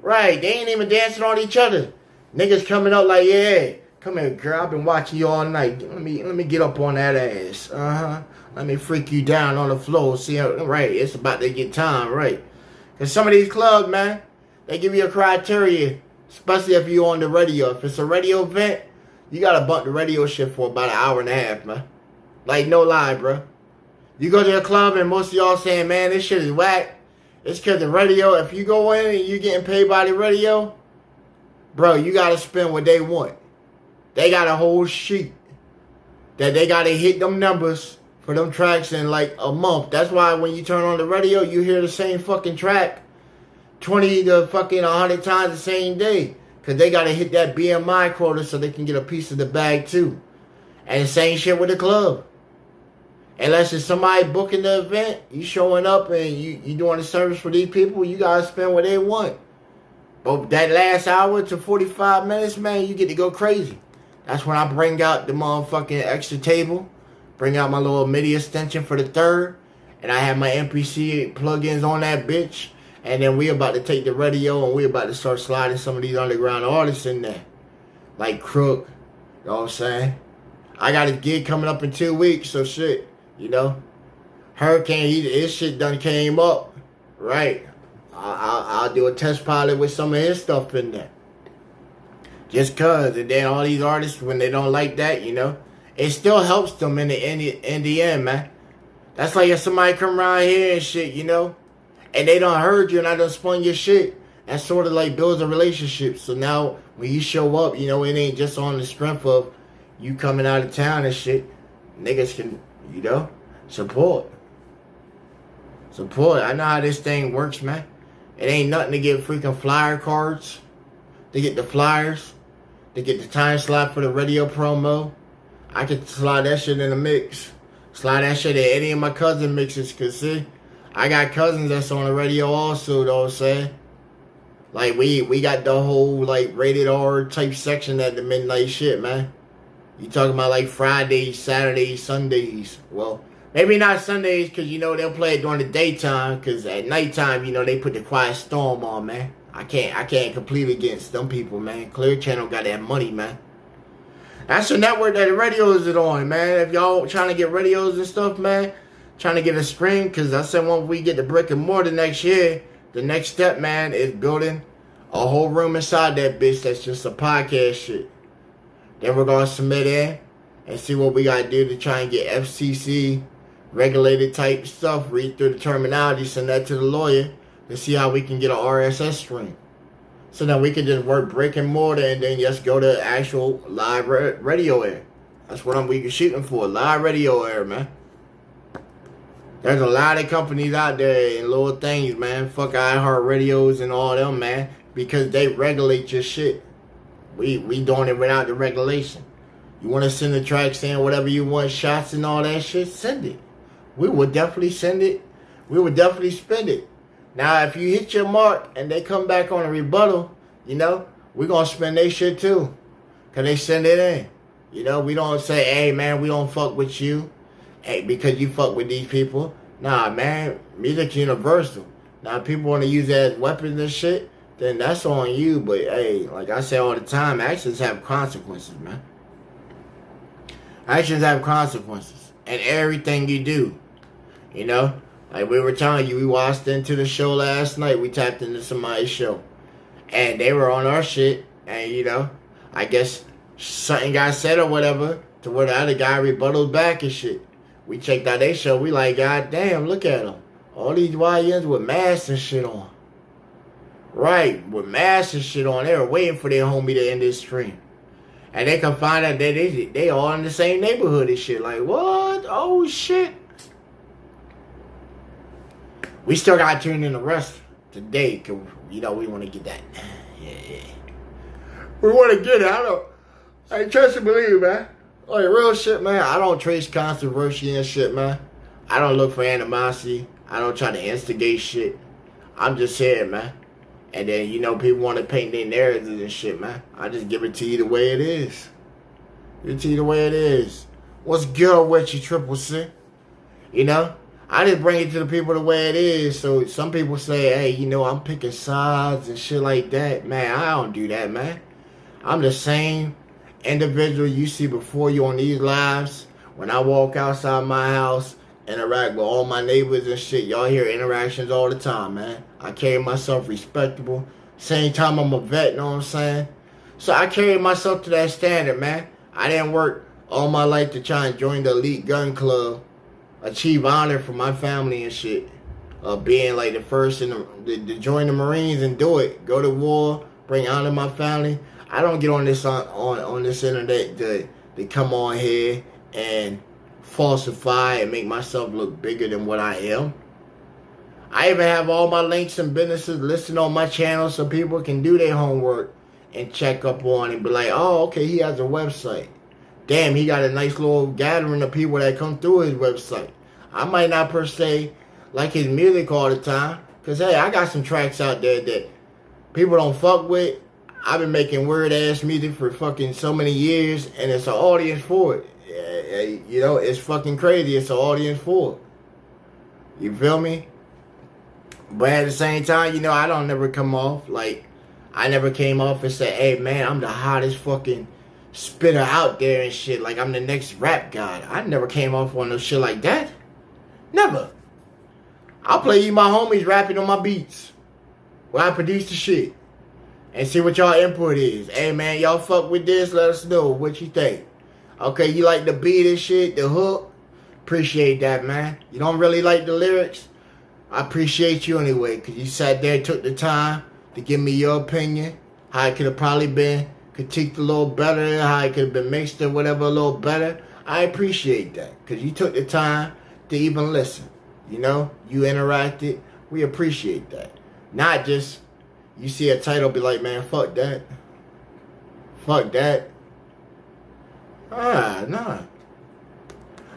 Right, they ain't even dancing on each other. Niggas coming up like, yeah, come here, girl. I've been watching you all night. Let me get up on that ass. Let me freak you down on the floor. See how, right, it's about to get time, right? Because some of these clubs, man, they give you a criteria, especially if you're on the radio. If it's a radio event, you got to bump the radio shit for about an hour and a half, man. Like, no lie, bro. You go to a club and most of y'all saying, man, this shit is whack. It's because the radio, if you go in and you getting paid by the radio, bro, you got to spend what they want. They got a whole sheet that they got to hit them numbers for them tracks in like a month. That's why when you turn on the radio, you hear the same fucking track 20 to fucking 100 times the same day. Because they got to hit that BMI quota so they can get a piece of the bag too. And the same shit with the club. Unless it's somebody booking the event, you showing up and you doing a service for these people, you got to spend what they want. But that last hour to 45 minutes, man, you get to go crazy. That's when I bring out the motherfucking extra table. Bring out my little MIDI extension for the third. And I have my MPC plugins on that bitch. And then we about to take the radio and we about to start sliding some of these underground artists in there. Like Crook. You know what I'm saying? I got a gig coming up in 2 weeks, so shit. You know? Hurricane, his shit done came up. Right. I'll do a test pilot with some of his stuff in there. Just cause. And then all these artists, when they don't like that, you know, it still helps them in the end, man. That's like if somebody come around here and shit, you know, and they done heard you and I done spun your shit. That sort of like builds a relationship. So now when you show up, you know, it ain't just on the strength of you coming out of town and shit. Niggas can, you know, support. I know how this thing works, man. It ain't nothing to get freaking flyer cards. To get the flyers. To get the time slot for the radio promo. I could slide that shit in the mix. Slide that shit in any of my cousin mixes. Cause see, I got cousins that's on the radio also, though, I'm saying. Like, we got the whole, like, rated R type section at the midnight shit, man. You talking about, like, Fridays, Saturdays, Sundays. Well, maybe not Sundays, because, you know, they'll play it during the daytime. Because at nighttime, you know, they put the Quiet Storm on, man. I can't compete against them people, man. Clear Channel got that money, man. That's the network that the radios is on, man. If y'all trying to get radios and stuff, man, trying to get a screen, because I said when we get the brick and mortar next year, the next step, man, is building a whole room inside that bitch that's just a podcast shit. Then we're going to submit in and see what we got to do to try and get FCC regulated type stuff, read through the terminology, send that to the lawyer to see how we can get an RSS stream. So then we can just work brick and mortar and then just go to actual live radio air. That's what we shooting for, live radio air, man. There's a lot of companies out there and little things, man. Fuck iHeartRadios and all them, man. Because they regulate your shit. We doing it without the regulation. You want to send the tracks in, whatever you want, shots and all that shit, send it. We will definitely send it. We will definitely spend it. Now, if you hit your mark and they come back on a rebuttal, you know, we're going to spend their shit too. Because they send it in. You know, we don't say, hey, man, we don't fuck with you. Hey, because you fuck with these people. Nah, man, music's universal. Now, if people want to use that as weapons and shit, then that's on you. But, hey, like I say all the time, actions have consequences, man. Actions have consequences. And everything you do, you know. Like we were telling you, we watched into the show last night. We tapped into somebody's show. And they were on our shit. And, you know, I guess something got said or whatever to where the other guy rebutted back and shit. We checked out their show. We like, God damn, look at them. All these YNs with masks and shit on. Right, with masks and shit on. They were waiting for their homie to end this stream. And they can find out that they all in the same neighborhood and shit. Like, what? Oh, shit. We still got to turn in the rest today. Cause, we want to get that. Yeah. We want to get it. I trust and believe, man. Like, real shit, man. I don't trace controversy and shit, man. I don't look for animosity. I don't try to instigate shit. I'm just saying, man. And then, people want to paint their narratives and shit, man. I just give it to you the way it is. Give it to you the way it is. What's good with you, Triple C? I just bring it to the people the way it is. So some people say, hey, I'm picking sides and shit like that. Man, I don't do that, man. I'm the same individual you see before you on these lives. When I walk outside my house, interact with all my neighbors and shit. Y'all hear interactions all the time, man. I carry myself respectable. Same time I'm a vet, know what I'm saying? So I carry myself to that standard, man. I didn't work all my life to try and join the elite gun club, achieve honor for my family and shit. Being like the first to join the Marines and do it. Go to war, bring honor to my family. I don't get on this on this internet to come on here and falsify and make myself look bigger than what I am. I even have all my links and businesses listed on my channel so people can do their homework and check up on and be like, oh, okay, he has a website. Damn, he got a nice little gathering of people that come through his website. I might not per se like his music all the time, because, hey, I got some tracks out there that people don't fuck with. I've been making weird-ass music for fucking so many years, and it's an audience for it. It's fucking crazy. It's an audience for it. You feel me? But at the same time, I don't never come off. Like, I never came off and said, hey, man, I'm the hottest fucking spitter out there and shit. Like, I'm the next rap god. I never came off on no shit like that. Never. I'll play you my homies rapping on my beats where I produce the shit and see what y'all input is. Hey, man, y'all fuck with this? Let us know what you think. Okay, you like the beat and shit, the hook? Appreciate that, man. You don't really like the lyrics? I appreciate you anyway, because you sat there and took the time to give me your opinion, how it could have probably been critiqued a little better, how it could have been mixed or whatever a little better. I appreciate that, because you took the time to even listen. You interacted. We appreciate that. Not just, you see a title, be like, man, fuck that. Fuck that. Nah.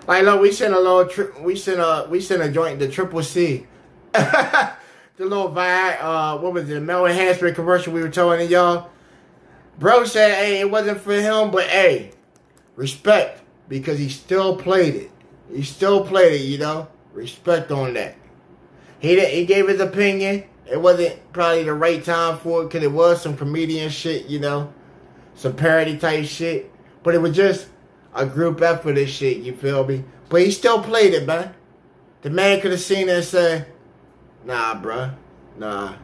Like, look, we sent a little we sent a joint to Triple C. The little what was it, Mel enhancement commercial we were telling y'all. Bro said, hey, it wasn't for him, but hey, respect, because he still played it. He still played it, Respect on that. He gave his opinion. It wasn't probably the right time for it, because it was some comedian shit, some parody type shit. But it was just a group effort and shit, you feel me? But he still played it, man. The man could have seen it and said, nah, bruh. Nah.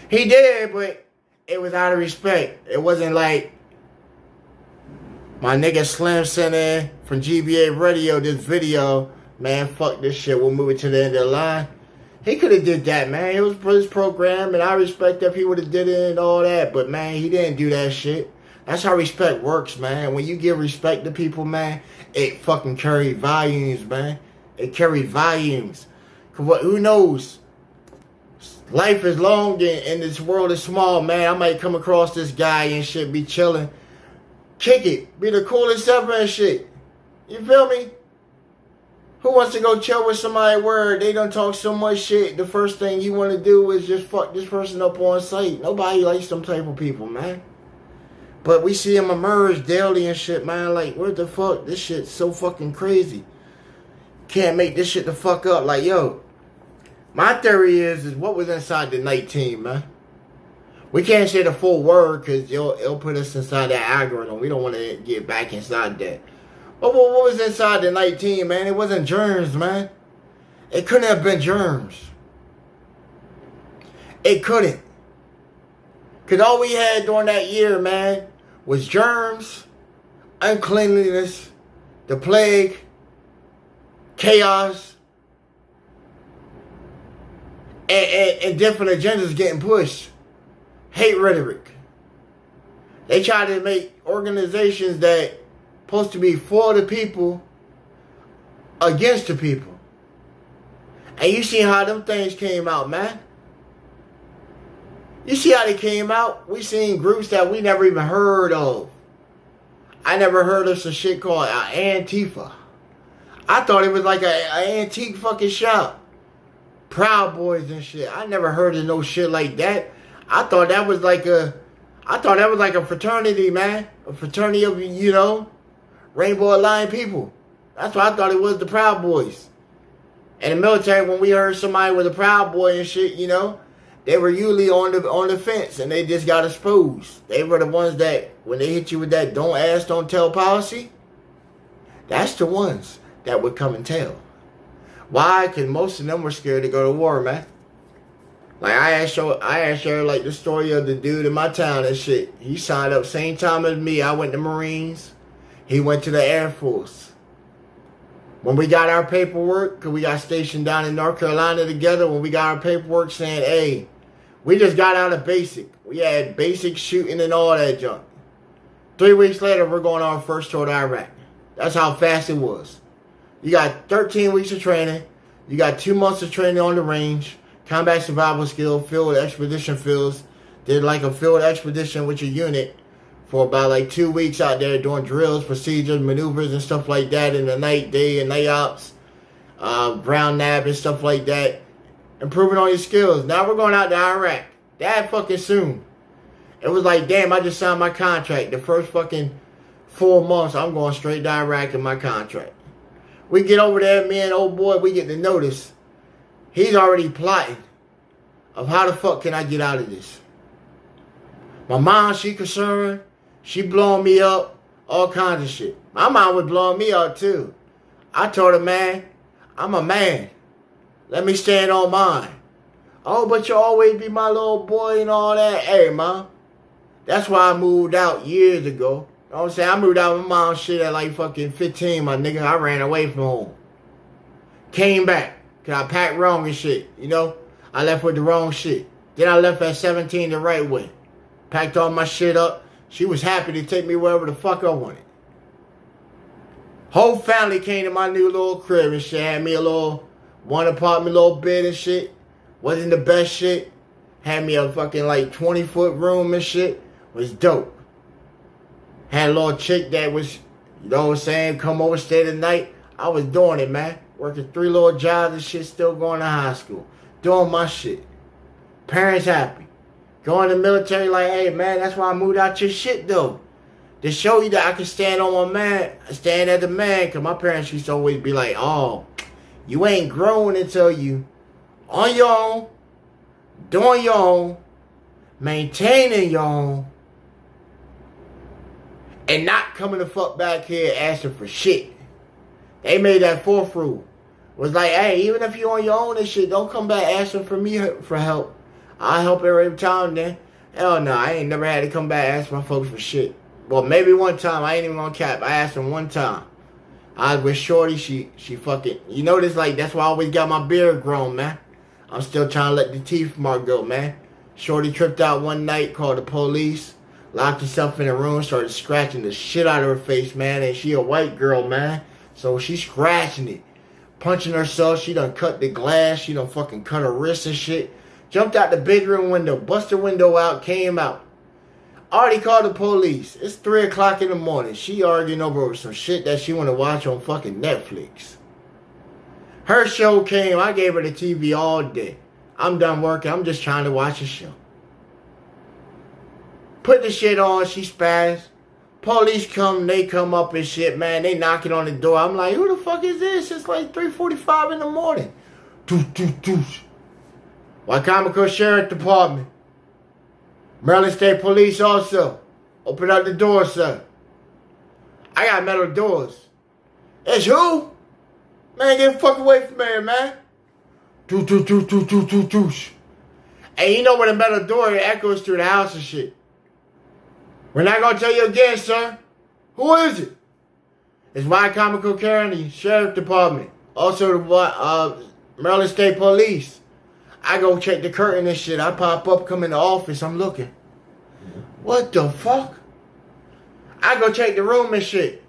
He did, but it was out of respect. It wasn't like my nigga Slim sent in from Gba Radio this video. Man, fuck this shit. We'll move it to the end of the line. He could have did that, man. It was for his program, and I respect that he would have did it and all that. But, man, he didn't do that shit. That's how respect works, man. When you give respect to people, man, it fucking carries volumes, man. It carries volumes. Who knows? Life is long and this world is small, man. I might come across this guy and shit, be chilling. Kick it. Be the coolest ever and shit. You feel me? Who wants to go chill with somebody where they done talk so much shit, the first thing you want to do is just fuck this person up on sight? Nobody likes them type of people, man. But we see him emerge daily and shit, man. Like, what the fuck? This shit's so fucking crazy. Can't make this shit the fuck up. Like, yo, my theory is what was inside the night team, man. We can't say the full word because it'll put us inside that algorithm. We don't want to get back inside that. But what was inside the night team, man? It wasn't germs, man. It couldn't have been germs. It couldn't. Because all we had during that year, man, was germs, uncleanliness, the plague, chaos, and different agendas getting pushed. Hate rhetoric. They try to make organizations that supposed to be for the people against the people. And you see how them things came out, man. You see how they came out? We seen groups that we never even heard of. I never heard of some shit called Antifa. I thought it was like an antique fucking shop. Proud Boys and shit. I never heard of no shit like that. I thought that was like a fraternity, man. A fraternity of, Rainbow Alliance people. That's what I thought it was, the Proud Boys. In the military, when we heard somebody was a Proud Boy and shit, they were usually on the fence and they just got exposed. They were the ones that, when they hit you with that don't ask, don't tell policy, that's the ones that would come and tell. Why? Because most of them were scared to go to war, man. Like, I asked her, like, the story of the dude in my town and shit. He signed up same time as me. I went to Marines. He went to the Air Force. When we got our paperwork, because we got stationed down in North Carolina together, when we got our paperwork saying, hey, we just got out of basic. We had basic shooting and all that junk. 3 weeks later, we're going on our first tour to Iraq. That's how fast it was. You got 13 weeks of training. You got 2 months of training on the range. Combat survival skill, field expedition fields. Did like a field expedition with your unit for about like 2 weeks out there doing drills, procedures, maneuvers and stuff like that in the night, day and night ops. Ground nav and stuff like that. Improving on your skills. Now we're going out to Iraq. That fucking soon. It was like, damn, I just signed my contract. The first fucking 4 months, I'm going straight to Iraq in my contract. We get over there, me and old boy, we get the notice. He's already plotting of how the fuck can I get out of this. My mom, she concerned. She blowing me up. All kinds of shit. My mom was blowing me up too. I told her, man, I'm a man. Let me stand on mine. Oh, but you always be my little boy and all that. Hey, mom. That's why I moved out years ago. You know what I'm saying? I moved out with my mom's shit at like fucking 15, my nigga. I ran away from home. Came back. Because I packed wrong and shit. I left with the wrong shit. Then I left at 17 the right way. Packed all my shit up. She was happy to take me wherever the fuck I wanted. Whole family came to my new little crib and shit. Had me a little one apartment, little bed and shit. Wasn't the best shit. Had me a fucking like 20-foot room and shit. Was dope. Had a little chick that was, come over, stay the night. I was doing it, man. Working 3 little jobs and shit, still going to high school. Doing my shit. Parents happy. Going to the military like, hey, man, that's why I moved out your shit, though. To show you that I can stand on my man, stand as a man. Because my parents used to always be like, oh, you ain't grown until you on your own, doing your own, maintaining your own, and not coming the fuck back here asking for shit. They made that 4th rule. It was like, hey, even if you're on your own and shit, don't come back asking for me for help. I'll help every time then. Hell no, I ain't never had to come back ask my folks for shit. Well, maybe one time. I ain't even gonna cap. I asked them one time. I was with Shorty. She fucking... this like, that's why I always got my beard grown, man. I'm still trying to let the teeth mark go, man. Shorty tripped out one night, called the police. Locked herself in a room, started scratching the shit out of her face, man. And she a white girl, man. So she's scratching it. Punching herself. She done cut the glass. She done fucking cut her wrist and shit. Jumped out the bedroom window. Bust the window out. Came out. Already called the police. It's 3 o'clock in the morning. She arguing over some shit that she want to watch on fucking Netflix. Her show came. I gave her the TV all day. I'm done working. I'm just trying to watch a show. Put the shit on. She spazzed. Police come. They come up and shit, man. They knocking on the door. I'm like, who the fuck is this? It's like 3:45 in the morning. Doosh, doosh, doosh. Wycomico Sheriff Department. Maryland State Police also. Open up the door, sir. I got metal doors. It's who? Man, get the fuck away from me, man. Doosh, doosh, doosh, doosh, doosh, doosh, doosh. And you know when a metal door, it echoes through the house and shit. We're not going to tell you again, sir. Who is it? It's Wycomico County Sheriff Department. Also the Maryland State Police. I go check the curtain and shit. I pop up, come in the office. I'm looking. What the fuck? I go check the room and shit.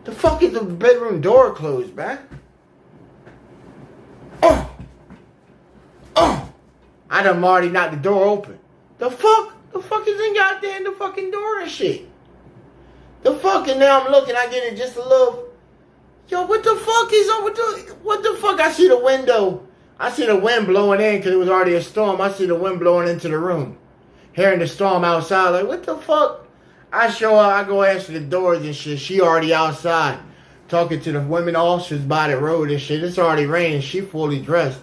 The fuck is the bedroom door closed, man? Oh! I done already knocked the door open. The fuck? The fuck is in goddamn the fucking door and shit? The fuck? And now I'm looking, I get it just a little... Yo, what the fuck is up with the... What the fuck? I see the window. I see the wind blowing in because it was already a storm. I see the wind blowing into the room. Hearing the storm outside, like, what the fuck? I show up, I go answer the doors and shit. She already outside. Talking to the women officers by the road and shit. It's already raining. She fully dressed.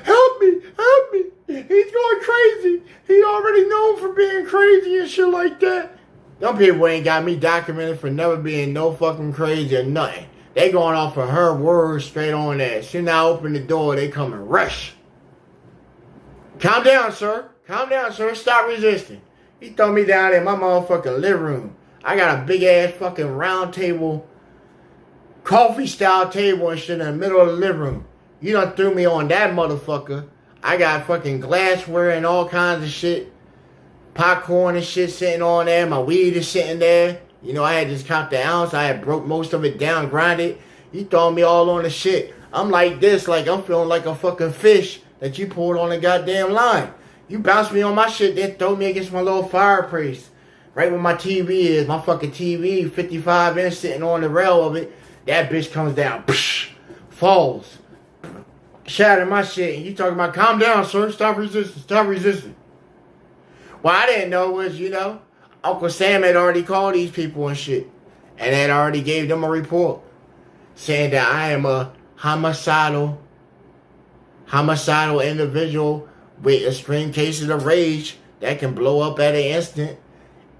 Help me! Help me! He's going crazy. He already known for being crazy and shit like that. Them people ain't got me documented for never being no fucking crazy or nothing. They going off of her words straight on that. She now open the door, they come and rush. Calm down, sir. Calm down, sir. Stop resisting. He throw me down in my motherfucking living room. I got a big ass fucking round table, coffee style table and shit in the middle of the living room. You done threw me on that motherfucker. I got fucking glassware and all kinds of shit. Popcorn and shit sitting on there. My weed is sitting there. You know, I had just count the ounce. I had broke most of it down, grinded. You throwing me all on the shit. I'm like this, like I'm feeling like a fucking fish that you pulled on a goddamn line. You bounced me on my shit, then throw me against my little fireplace. Right where my TV is. My fucking TV, 55 inch sitting on the rail of it. That bitch comes down. Psh, falls. Shatter my shit. And you talking about, calm down, sir. Stop resisting. Stop resisting. What I didn't know was, you know, Uncle Sam had already called these people and shit. And had already gave them a report. Saying that I am a homicidal individual with extreme cases of rage that can blow up at an instant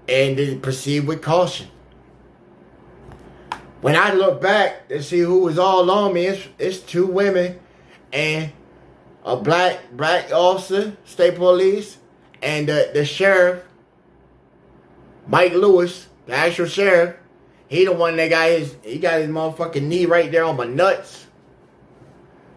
and then proceed with caution. When I look back to see who was all on me, it's two women and a black officer, state police, and the sheriff, Mike Lewis, the actual sheriff. He the one that got his motherfucking knee right there on my nuts.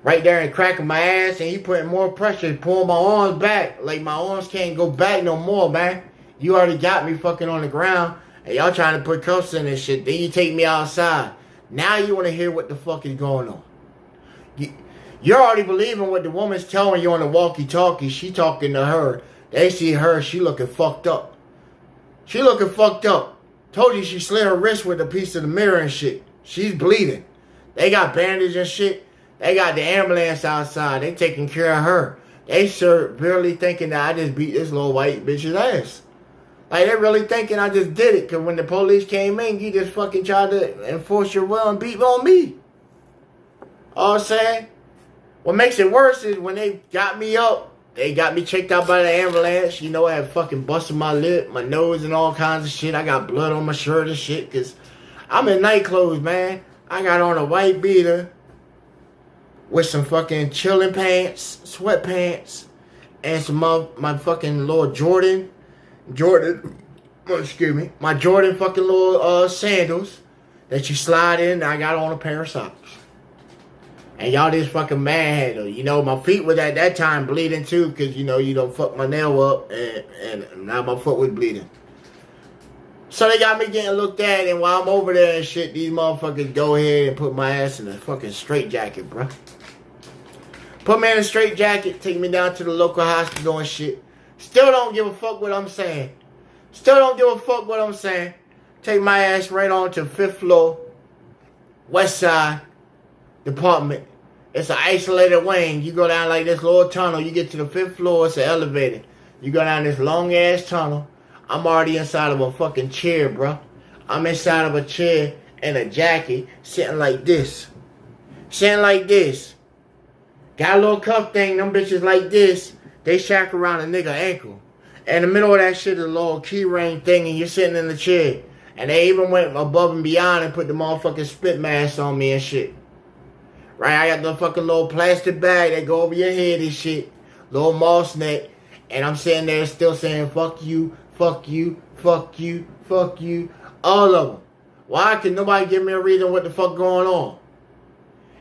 Right there and cracking my ass, and he putting more pressure, pulling my arms back. Like my arms can't go back no more, man. You already got me fucking on the ground, and y'all trying to put cuffs in and shit. Then you take me outside. Now you want to hear what the fuck is going on. You're already believing what the woman's telling you on the walkie-talkie. She talking to her. They see her, she looking fucked up. She looking fucked up. Told you she slit her wrist with a piece of the mirror and shit. She's bleeding. They got bandage and shit. They got the ambulance outside. They taking care of her. They really thinking that I just beat this little white bitch's ass. Like, they really thinking I just did it. Because when the police came in, you just fucking tried to enforce your will and beat on me. All I'm saying? What makes it worse is when they got me up, they got me checked out by the ambulance. You know, I had fucking busted my lip, my nose, and all kinds of shit. I got blood on my shirt and shit. Because I'm in night clothes, man. I got on a white beater with some fucking chilling pants, sweatpants, and some of my fucking little my Jordan fucking little sandals that you slide in. And I got on a pair of socks. And y'all just fucking manhandle. You know, my feet was at that time bleeding too, because, you know, you done fucked my nail up, and now my foot was bleeding. So they got me getting looked at, and while I'm over there and shit, these motherfuckers go ahead and put my ass in a fucking straitjacket, bro. Put me in a straitjacket, take me down to the local hospital and shit. Still don't give a fuck what I'm saying. Still don't give a fuck what I'm saying. Take my ass right on to 5th floor, west side department. It's an isolated wing. You go down like this little tunnel. You get to the 5th floor, it's an elevator. You go down this long ass tunnel. I'm already inside of a fucking chair, bro. I'm inside of a chair and a jacket, sitting like this. Sitting like this. Got a little cuff thing, them bitches like this. They shack around a nigga ankle. In the middle of that shit is a little key ring thing, and you're sitting in the chair. And they even went above and beyond and put the motherfucking spit mask on me and shit. Right, I got the fucking little plastic bag that go over your head and shit. Little mouse net. And I'm sitting there still saying, fuck you, fuck you, fuck you, fuck you. All of them. Why? Because nobody give me a reason what the fuck going on.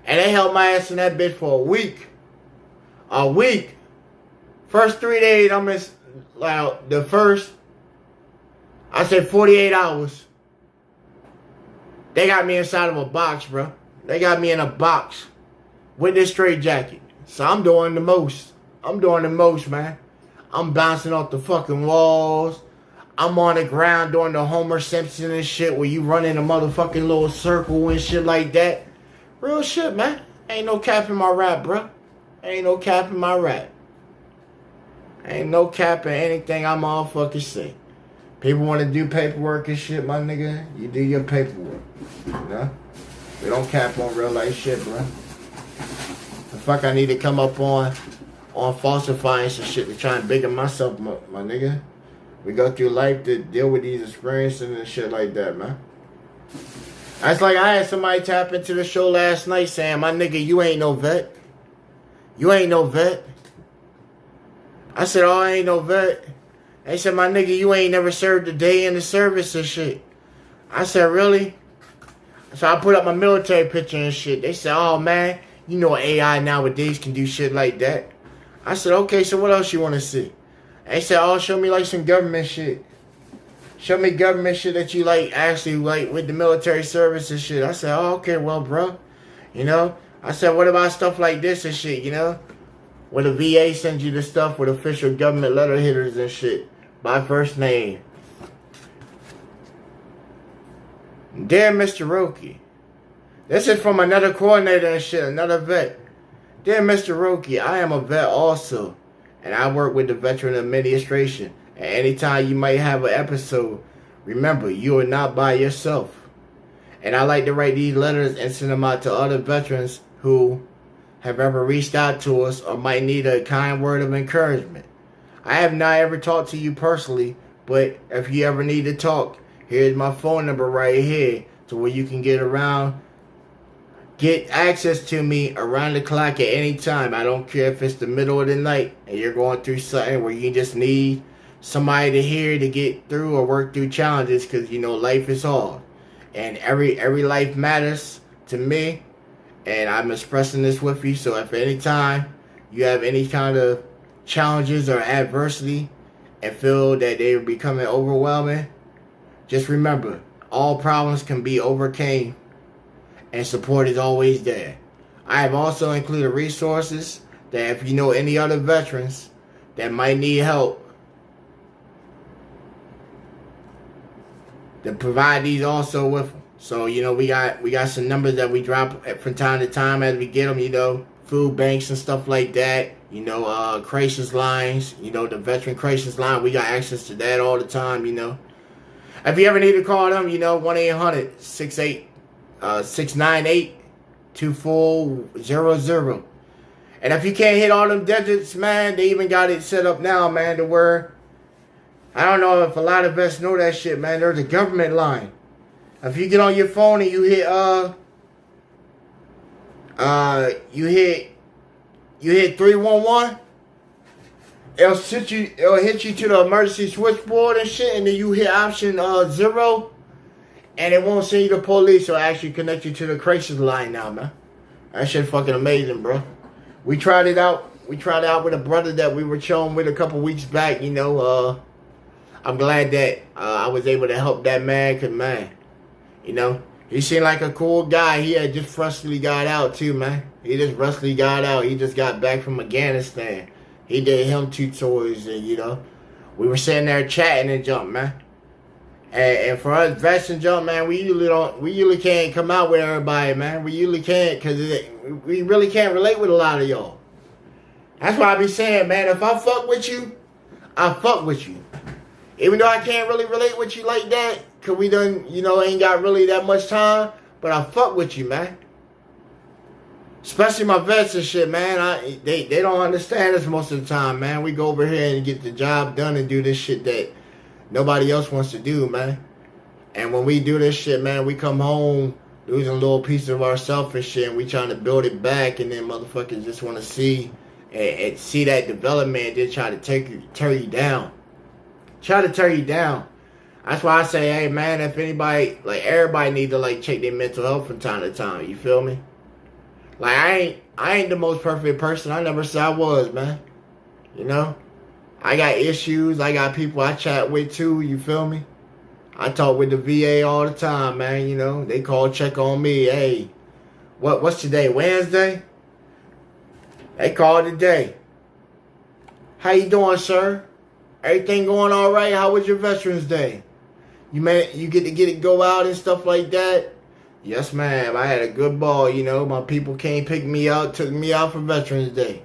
And they held my ass in that bitch for a week. A week. First 3 days, the first, I said 48 hours. They got me inside of a box, bro. They got me in a box with this straight jacket. So I'm doing the most. I'm doing the most, man. I'm bouncing off the fucking walls. I'm on the ground doing the Homer Simpson and shit where you run in a motherfucking little circle and shit like that. Real shit, man. Ain't no cap in my rap, bro. Ain't no cap in my rap. Ain't no cap in anything I motherfucking say. People want to do paperwork and shit, my nigga. You do your paperwork. You know? We don't cap on real life shit, bro. The fuck I need to come up on falsifying some shit to try and bigger myself, my nigga. We go through life to deal with these experiences and shit like that, man. That's like I had somebody tap into the show last night saying, my nigga, you ain't no vet. You ain't no vet. I said, oh, I ain't no vet. They said, my nigga, you ain't never served a day in the service and shit. I said, really? So I put up my military picture and shit. They said, oh, man, you know AI nowadays can do shit like that. I said, okay, so what else you want to see? They said, oh, show me like some government shit. Show me government shit that you like, actually like with the military service and shit. I said, oh, okay, well, bro. You know? I said, what about stuff like this and shit, you know? Where the VA sends you the stuff with official government letter hitters and shit. By first name. Dear Mr. Roki. This is from another coordinator and shit, another vet. Dear Mr. Roki, I am a vet also. And I work with the Veteran Administration. And anytime you might have an episode, remember, you are not by yourself. And I like to write these letters and send them out to other veterans who have ever reached out to us or might need a kind word of encouragement. I have not ever talked to you personally, but if you ever need to talk, here's my phone number right here to where you can get access to me around the clock at any time. I don't care if it's the middle of the night and you're going through something where you just need somebody to hear to get through or work through challenges, because you know life is hard and every life matters to me, and I'm expressing this with you. So if any time you have any kind of challenges or adversity and feel that they are becoming overwhelming, just remember, all problems can be overcame and support is always there. I have also included resources that if you know any other veterans that might need help, to provide these also with them. So, you know, we got some numbers that we drop from time to time as we get them, you know, food banks and stuff like that, you know, crisis lines, you know, the veteran crisis line, we got access to that all the time, you know. If you ever need to call them, you know, 1-800-698-2400. And if you can't hit all them digits, man, they even got it set up now, man, to where, I don't know if a lot of vets know that shit, man. There's a government line. If you get on your phone and you hit you hit 311, it'll hit you to the emergency switchboard and shit, and then you hit option 0, and it won't send you to police. It'll actually connect you to the crisis line now, man. That shit fucking amazing, bro. We tried it out. We tried it out with a brother that we were chilling with a couple weeks back, you know. I'm glad that I was able to help that man, because, man, you know, he seemed like a cool guy. He had just freshly got out, too, man. He just freshly got out. He just got back from Afghanistan. He did him 2 tours, and, you know, we were sitting there chatting and jump, man. And for us vets and jump, man, we usually can't come out with everybody, man. We usually can't, because we really can't relate with a lot of y'all. That's why I be saying, man, if I fuck with you, I fuck with you. Even though I can't really relate with you like that, because we done, you know, ain't got really that much time, but I fuck with you, man. Especially my vets and shit, man. They don't understand us most of the time, man. We go over here and get the job done and do this shit that nobody else wants to do, man. And when we do this shit, man, we come home losing a little piece of ourselves and shit, and we trying to build it back, and then motherfuckers just want to see and see that development and then try to tear you down. Try to tear you down. That's why I say, hey man, if anybody, like everybody need to like check their mental health from time to time. You feel me? Like I ain't the most perfect person. I never said I was, man. You know? I got issues. I got people I chat with too. You feel me? I talk with the VA all the time, man. You know? They call check on me. Hey, what's today? Wednesday? They call today. How you doing, sir? Everything going all right? How was your Veterans Day? You get to go out and stuff like that? Yes, ma'am. I had a good ball, you know. My people came pick me up, took me out for Veterans Day.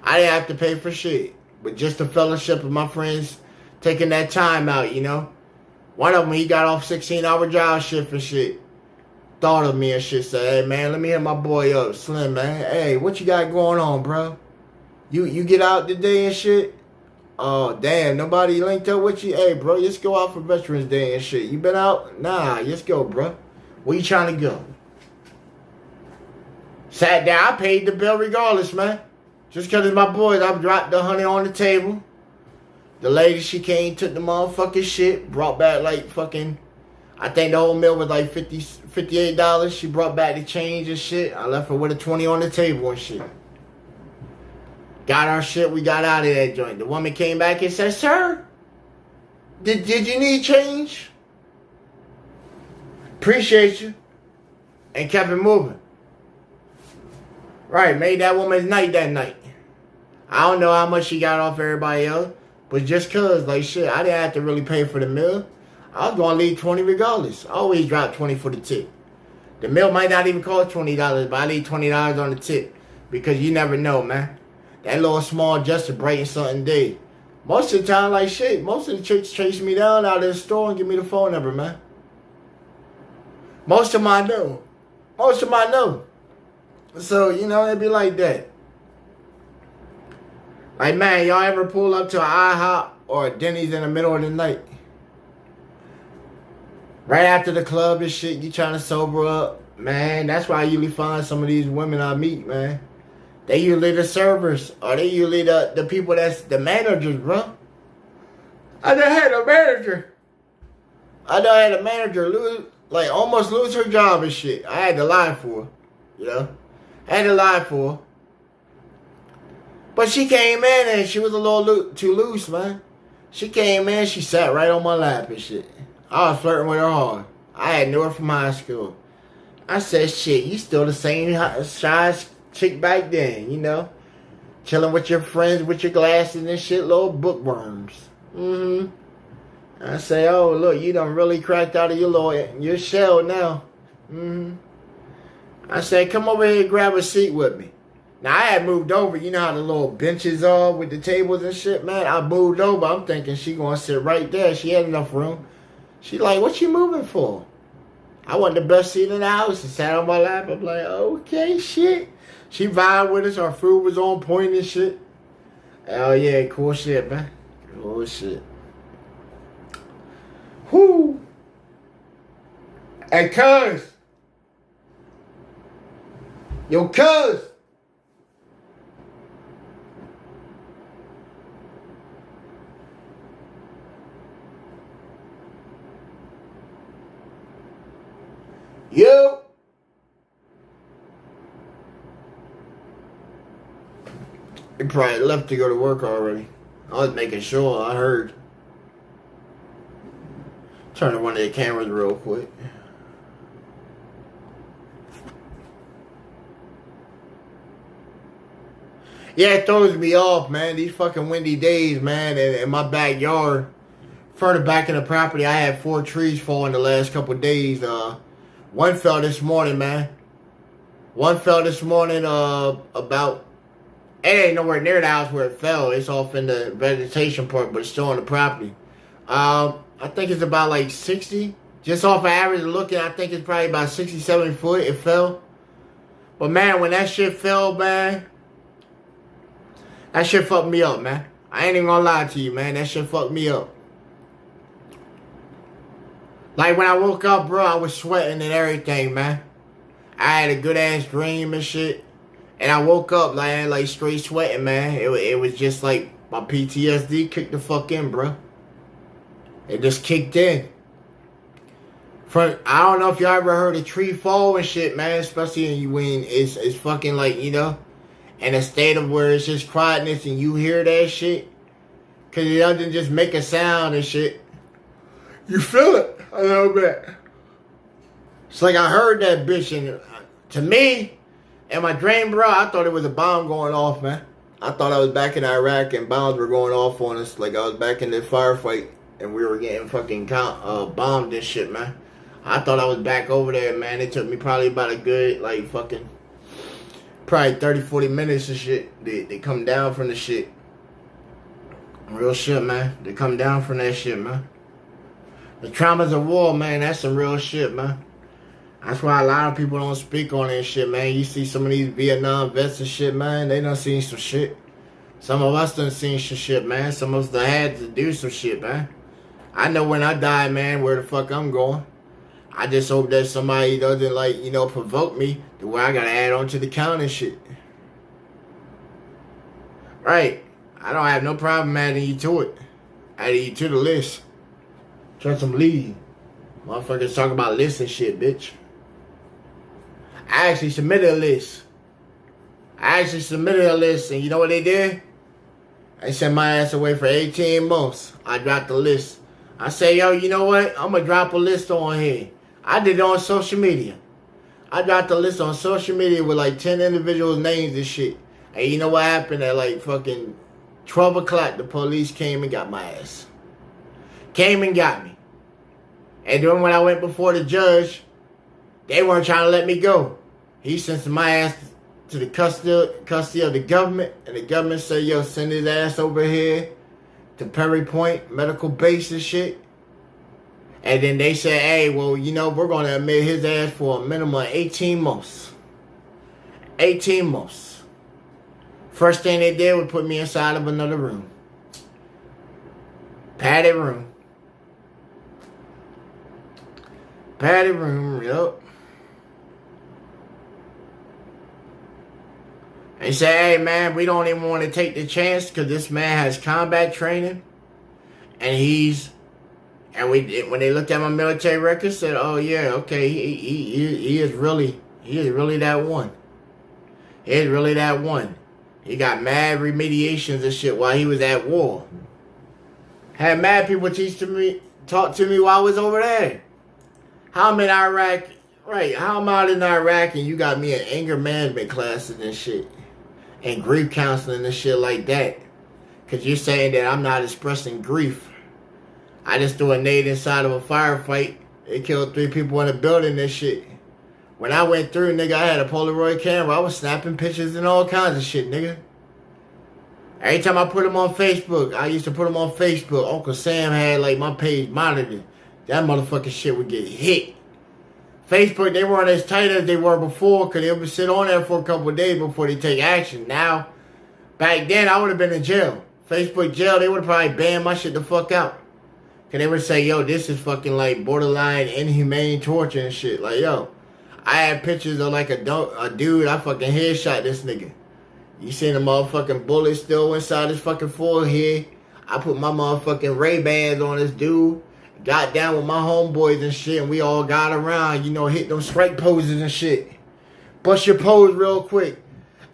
I didn't have to pay for shit. But just the fellowship of my friends taking that time out, you know. One of them, he got off 16-hour job shift and shit. Thought of me and shit. Said, hey, man, let me hit my boy up. Slim, man. Hey, what you got going on, bro? You get out today and shit? Oh, damn, nobody linked up with you? Hey, bro, let's go out for Veterans Day and shit. You been out? Nah, let's go, bro. Where you trying to go? Sat down, I paid the bill regardless, man. Just because it's my boys, I dropped the honey on the table. The lady, she came, took the motherfucking shit, brought back like fucking, I think the whole meal was like $58. She brought back the change and shit. I left her with a 20 on the table and shit. Got our shit, we got out of that joint. The woman came back and said, sir, did you need change? Appreciate you. And kept it moving. Right, made that woman's night that night. I don't know how much she got off everybody else, but just cause, like shit, I didn't have to really pay for the meal. I was gonna leave 20 regardless. I always drop 20 for the tip. The meal might not even cost $20, but I leave $20 on the tip. Because you never know, man. That little small gesture brighten something day. Most of the time, like shit, most of the chicks chase me down out of the store and give me the phone number, man. Most of them I know. Most of them I know. So, you know, it'd be like that. Like, man, y'all ever pull up to an IHOP or a Denny's in the middle of the night? Right after the club and shit, you trying to sober up. Man, that's why I usually find some of these women I meet, man. They usually the servers, or they usually the people that's the managers, bro. I done had a manager. Almost lose her job and shit. I had to lie for her, you know. I had to lie for her. But she came in and she was a little too loose, man. She came in, she sat right on my lap and shit. I was flirting with her hard. I had knew her from high school. I said, shit, you still the same shy chick back then, you know? Chilling with your friends with your glasses and shit, little bookworms. I say, oh, look, you done really cracked out of your shell now. I say, come over here and grab a seat with me. Now, I had moved over. You know how the little benches are with the tables and shit, man? I moved over. I'm thinking she gonna sit right there. She had enough room. She like, what you moving for? I want the best seat in the house. She sat on my lap. I'm like, okay, shit. She vibed with us. Our food was on point and shit. Oh, yeah, cool shit, man. Cool shit. Whoo. Hey, cuz. Yo, cuz. Yo. He probably left to go to work already. I was making sure. I heard. Turn to one of the cameras real quick. Yeah, it throws me off, man. These fucking windy days, man. In my backyard, further back in the property, I had 4 trees fall in the last couple of days. One fell this morning, man. One fell this morning about... It ain't nowhere near the house where it fell. It's off in the vegetation part, but it's still on the property. I think it's about like 60. Just off of average looking, I think it's probably about 60, 70 foot. It fell. But man, when that shit fell, man, that shit fucked me up, man. I ain't even gonna lie to you, man. That shit fucked me up. Like when I woke up, bro, I was sweating and everything, man. I had a good ass dream and shit. And I woke up like straight sweating, man. It was just like my PTSD kicked the fuck in, bro. It just kicked in. I don't know if y'all ever heard a tree fall and shit, man. Especially when it's fucking like, you know, in a state of where it's just quietness and you hear that shit. Because it doesn't just make a sound and shit. You feel it a little bit. It's like I heard that bitch, and to me, in my dream, bro, I thought it was a bomb going off, man. I thought I was back in Iraq and bombs were going off on us. Like I was back in the firefight and we were getting fucking bombed and shit, man. I thought I was back over there, man. It took me probably about a good, like, fucking, probably 30, 40 minutes and shit. They come down from the shit. Real shit, man. They come down from that shit, man. The traumas of war, man, that's some real shit, man. That's why a lot of people don't speak on that shit, man. You see some of these Vietnam vets and shit, man. They done seen some shit. Some of us done seen some shit, man. Some of us done had to do some shit, man. I know when I die, man, where the fuck I'm going. I just hope that somebody doesn't, like, you know, provoke me to where I gotta add on to the count and shit. Right. I don't have no problem adding you to it. Adding you to the list. Try some lead. Motherfuckers talk about lists and shit, bitch. I actually submitted a list. And you know what they did? They sent my ass away for 18 months. I dropped the list. I say, yo, you know what? I'm gonna drop a list on here. I did it on social media. I dropped the list on social media with like 10 individuals' names and shit. And you know what happened? At like fucking 12 o'clock, the police came and got my ass. Came and got me. And then when I went before the judge, they weren't trying to let me go. He sent my ass to the custody of the government. And the government said, yo, send his ass over here to Perry Point medical base and shit. And then they said, hey, well, you know, we're going to admit his ass for a minimum of 18 months. 18 months. First thing they did was put me inside of another room. Padded room. Yup. They say, hey, man, we don't even want to take the chance because this man has combat training. And when they looked at my military record, said, oh, yeah, okay, he is really that one. He is really that one. He got mad remediations and shit while he was at war. Had mad people talk to me while I was over there. How I'm in Iraq, right, how I'm out in Iraq and you got me in anger management classes and shit. And grief counseling and shit like that. Because you're saying that I'm not expressing grief. I just threw a nade inside of a firefight. It killed 3 people in a building and shit. When I went through, nigga, I had a Polaroid camera. I was snapping pictures and all kinds of shit, nigga. Every time I put them on Facebook, I used to put them on Facebook. Uncle Sam had, like, my page monitored. That motherfucking shit would get hit. Facebook, they weren't as tight as they were before because they would sit on there for a couple of days before they take action. Now, back then, I would have been in jail. Facebook jail, they would have probably banned my shit the fuck out. Because they would say, yo, this is fucking, like, borderline inhumane torture and shit. Like, yo, I had pictures of, like, a dude, I fucking headshot this nigga. You seen the motherfucking bullet still inside his fucking forehead. I put my motherfucking Ray-Bans on this dude. Got down with my homeboys and shit, and we all got around, you know, hit them strike poses and shit. Bust your pose real quick.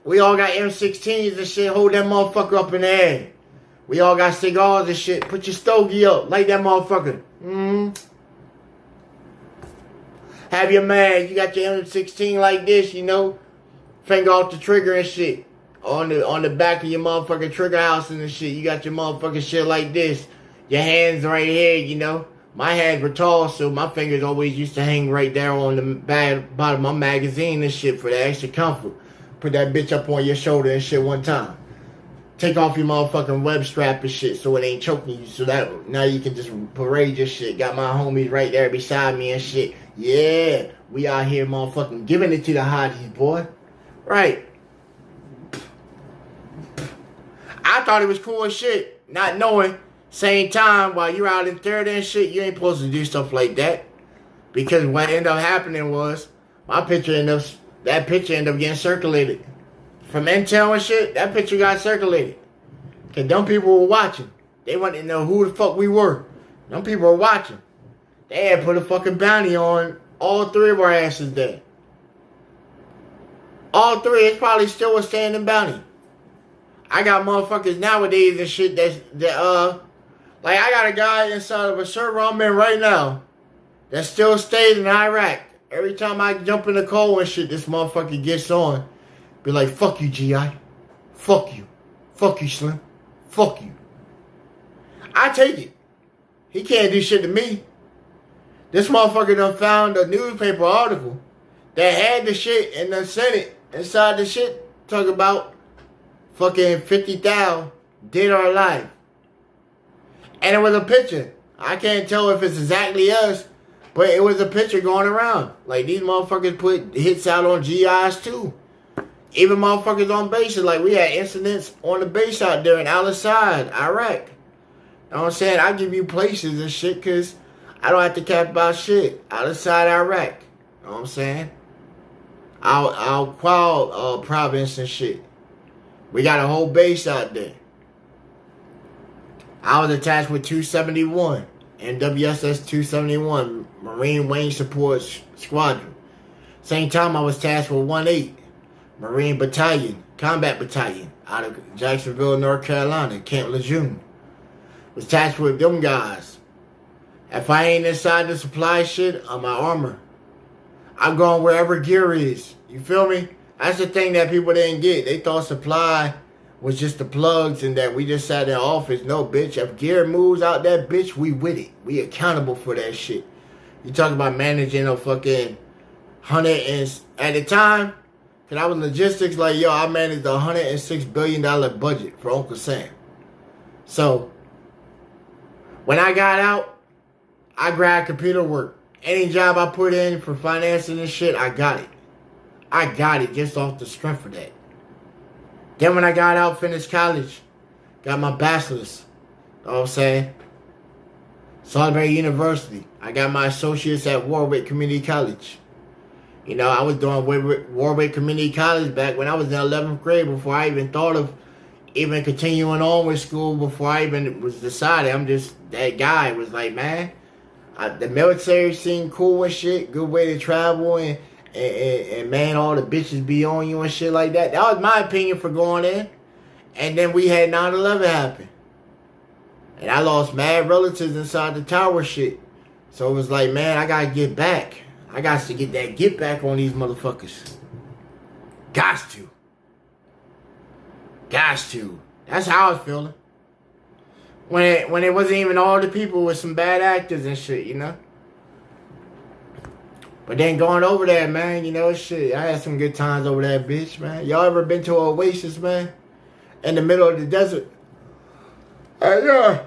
We all got M16s and shit, hold that motherfucker up in the air. We all got cigars and shit. Put your stogie up, light that motherfucker. Have your man, you got your M16 like this, you know, finger off the trigger and shit. On the back of your motherfucking trigger house and shit, you got your motherfucking shit like this. Your hands right here, you know. My hands were tall, so my fingers always used to hang right there on the bottom of my magazine and shit for the extra comfort. Put that bitch up on your shoulder and shit one time. Take off your motherfucking web strap and shit so it ain't choking you. So that now you can just parade your shit. Got my homies right there beside me and shit. Yeah, we out here motherfucking giving it to the hotties, boy. Right. I thought it was cool as shit. Not knowing. Same time, while you're out in third and shit, you ain't supposed to do stuff like that. Because what ended up happening was, that picture ended up getting circulated. from Intel and shit, that picture got circulated. Cause them people were watching. They wanted to know who the fuck we were. Them people were watching. They had put a fucking bounty on all three of our asses there. All three. It's probably still a standing bounty. I got motherfuckers nowadays and shit like I got a guy inside of a server I'm in right now that still stays in Iraq. Every time I jump in the call and shit, this motherfucker gets on. Be like, fuck you, G.I. Fuck you. Fuck you, Slim. Fuck you. I take it. He can't do shit to me. This motherfucker done found a newspaper article that had the shit and done sent it inside the shit. Talk about fucking 50,000 dead or alive. And it was a picture. I can't tell if it's exactly us, but it was a picture going around. Like, these motherfuckers put hits out on GIs too. Even motherfuckers on bases. Like, we had incidents on the base out there in Al-Assad, Iraq. You know what I'm saying? I give you places and shit because I don't have to cap about shit. Al-Assad, Iraq. You know what I'm saying? Al-Qual province and shit. We got a whole base out there. I was attached with 271. NWSS 271. Marine Wing Support Squadron. Same time I was tasked with 18. Marine Battalion. Combat Battalion. Out of Jacksonville, North Carolina. Camp Lejeune. Was tasked with them guys. If I ain't inside the supply shit, I'm my armor. I'm going wherever gear is. You feel me? That's the thing that people didn't get. They thought supply was just the plugs and that we just sat in the office. No, bitch. If gear moves out that bitch, we with it. We accountable for that shit. You talking about managing a fucking 100 and... At the time, because I was logistics, like, yo, I managed a $106 billion budget for Uncle Sam. So, when I got out, I grabbed computer work. Any job I put in for financing and shit, I got it. I got it just off the strength of that. Then when I got out, finished college, got my bachelor's. You know what I'm saying? Salisbury University. I got my associates at Warwick Community College. You know, I was doing Warwick Community College back when I was in 11th grade before I even thought of even continuing on with school, before I even was decided. I'm just, that guy was like, man, the military seemed cool and shit, good way to travel and man, all the bitches be on you and shit like that. That was my opinion for going in. And then we had 9/11 happen. And I lost mad relatives inside the tower shit. So it was like, man, I gotta get back. I got to get that get back on these motherfuckers. Gots to. That's how I was feeling. When it wasn't even all the people with some bad actors and shit, you know? But then going over there, man, you know, shit, I had some good times over there, bitch, man. Y'all ever been to an oasis, man? In the middle of the desert? Yeah.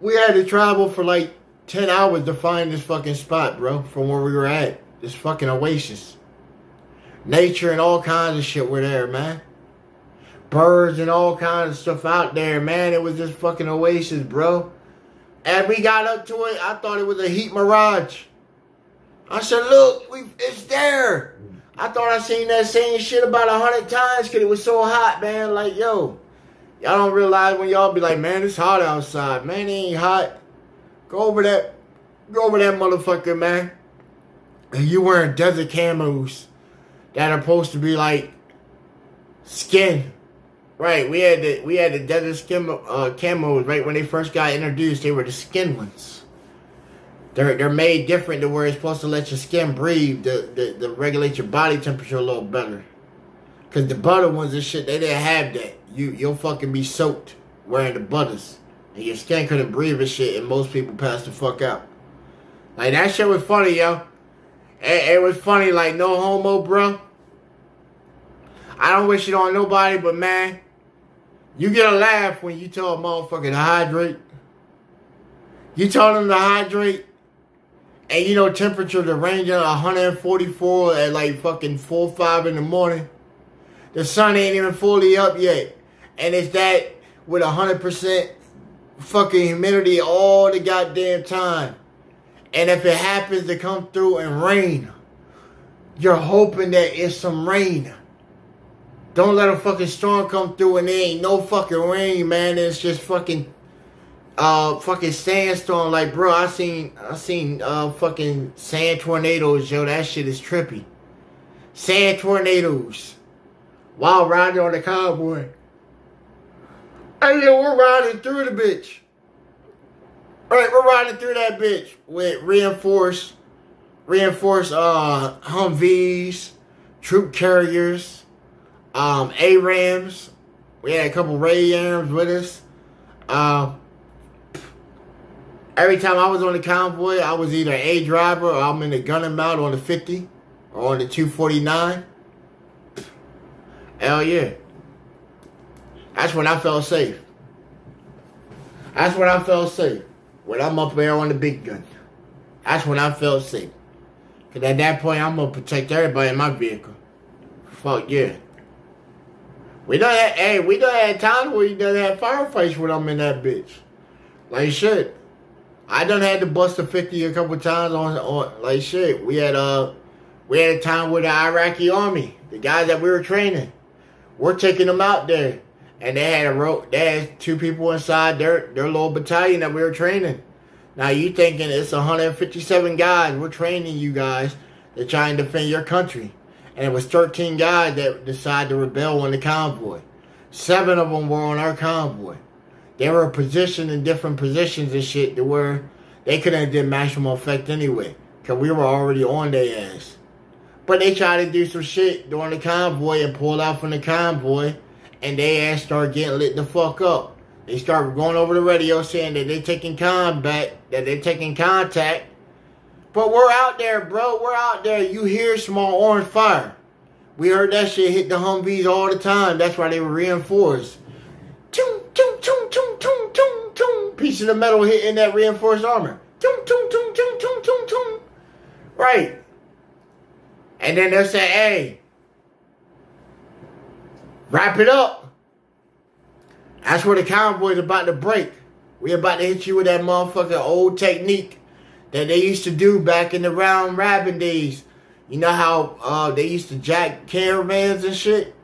We had to travel for like 10 hours to find this fucking spot, bro, from where we were at. This fucking oasis. Nature and all kinds of shit were there, man. Birds and all kinds of stuff out there, man. It was this fucking oasis, bro. And we got up to it, I thought it was a heat mirage. I said, look, it's there. I thought I seen that same shit about 100 times because it was so hot, man. Like, yo, y'all don't realize when y'all be like, man, it's hot outside. Man, it ain't hot. Go over that motherfucker, man. And you wearing desert camos that are supposed to be like skin. Right, we had the desert skin camos, right? When they first got introduced, they were the skin ones. They're made different to where it's supposed to let your skin breathe, to regulate your body temperature a little better. Cause the butter ones and shit, they didn't have that. You'll fucking be soaked wearing the butters. And your skin couldn't breathe and shit, and most people passed the fuck out. Like, that shit was funny, yo. It was funny, like, no homo, bro. I don't wish it on nobody, but man, you get a laugh when you tell a motherfucker to hydrate. You tell them to hydrate, and you know temperature to range at 144 at like fucking 4 or 5 in the morning. The sun ain't even fully up yet. And it's that with 100% fucking humidity all the goddamn time. And if it happens to come through and rain, you're hoping that it's some rain. Don't let a fucking storm come through and there ain't no fucking rain, man. It's just fucking sandstorm. Like, bro, I seen fucking sand tornadoes, yo. That shit is trippy. Sand tornadoes. While riding on the convoy. Hey, yo, we're riding through the bitch. Alright, we're riding through that bitch with reinforced Humvees, troop carriers, ARAMs. We had a couple Ray-Arms with us. Every time I was on the convoy, I was either a driver or I'm in the gunning mount on the 50 or on the 249. Hell yeah. That's when I felt safe. That's when I felt safe. When I'm up there on the big gun. That's when I felt safe. Because at that point, I'm going to protect everybody in my vehicle. Fuck yeah. We done had times where you done had firefights when I'm in that bitch. Like shit. I done had to bust a 50 a couple times on like shit. We had a time with the Iraqi army. The guys that we were training. We're taking them out there. And they had 2 people inside their little battalion that we were training. Now you thinking it's 157 guys. We're training you guys to try and defend your country. And it was 13 guys that decided to rebel on the convoy. 7 of them were on our convoy. They were positioned in different positions and shit to where they couldn't have did maximum effect anyway. Because we were already on their ass. But they tried to do some shit during the convoy and pulled out from the convoy. And they ass started getting lit the fuck up. They started going over the radio saying that they're taking combat, that they're taking contact. But we're out there, bro. We're out there. You hear small orange fire. We heard that shit hit the Humvees all the time. That's why they were reinforced. Toom, toom, toom, toom, toom, toom, toom. Piece of the metal hitting that reinforced armor. Toom, toom, toom, toom, toom, toom, toom. Right. And then they'll say, hey, wrap it up. That's where the convoy's about to break. We about to hit you with that motherfucking old technique that they used to do back in the round robin days. You know how they used to jack caravans and shit?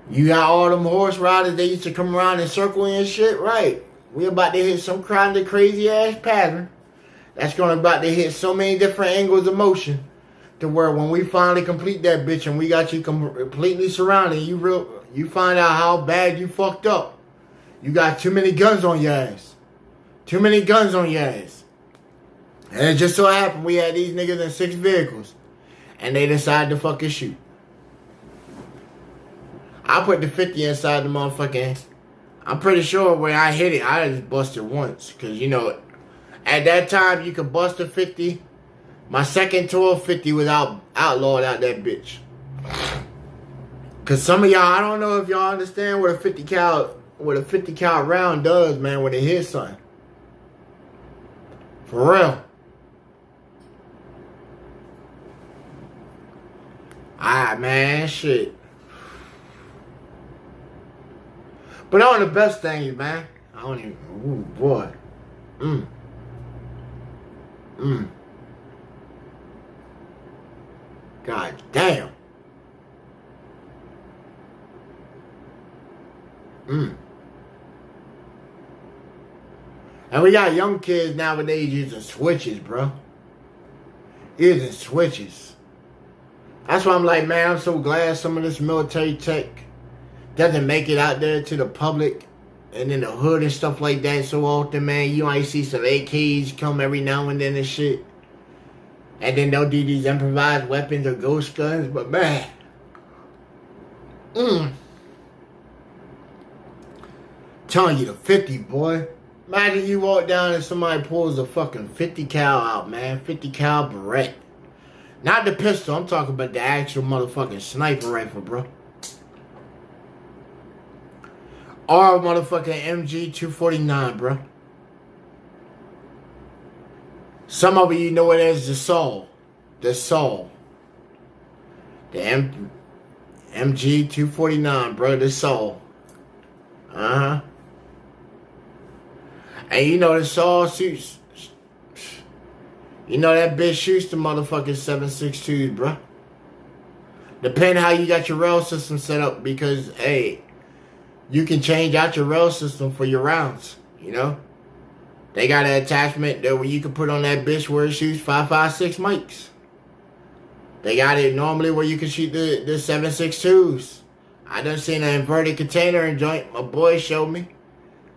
You got all them horse riders, they used to come around in circle and shit, right? We about to hit some kind of crazy ass pattern that's about to hit so many different angles of motion to where when we finally complete that bitch and we got you completely surrounded, you find out how bad you fucked up. You got too many guns on your ass. Too many guns on your ass. And it just so happened we had these niggas in 6 vehicles. And they decided to fucking shoot. I put the 50 inside the motherfucking... I'm pretty sure when I hit it, I just busted once. Because, you know, at that time, you could bust a 50. My second 1250 was outlawed out that bitch. Cause some of y'all, I don't know if y'all understand what a 50 cal round does, man, when it hits something. For real. Alright, man, shit. But on the best things, man. I don't even, ooh, boy. God damn. And we got young kids nowadays using switches, bro. Using switches. That's why I'm like, man, I'm so glad some of this military tech doesn't make it out there to the public and in the hood and stuff like that so often, man. You might see some AKs come every now and then and shit. And then they'll do these improvised weapons or ghost guns. But man. Telling you the 50, boy. Imagine you walk down and somebody pulls a fucking 50 cal out, man. 50 cal Barrett. Not the pistol. I'm talking about the actual motherfucking sniper rifle, bro. Or motherfucking MG 249, bro. Some of you know it as the Saul. The Saul. The MG 249, bro. The Saul. Uh-huh. And you know the Saul shoots. You know that bitch shoots the motherfucking 7.62s, bro. Depending how you got your rail system set up, because hey, you can change out your rail system for your rounds. You know, they got an attachment that where you can put on that bitch where it shoots 5.56 mics. They got it normally where you can shoot the 7.62s. I done seen an inverted container and joint. My boy showed me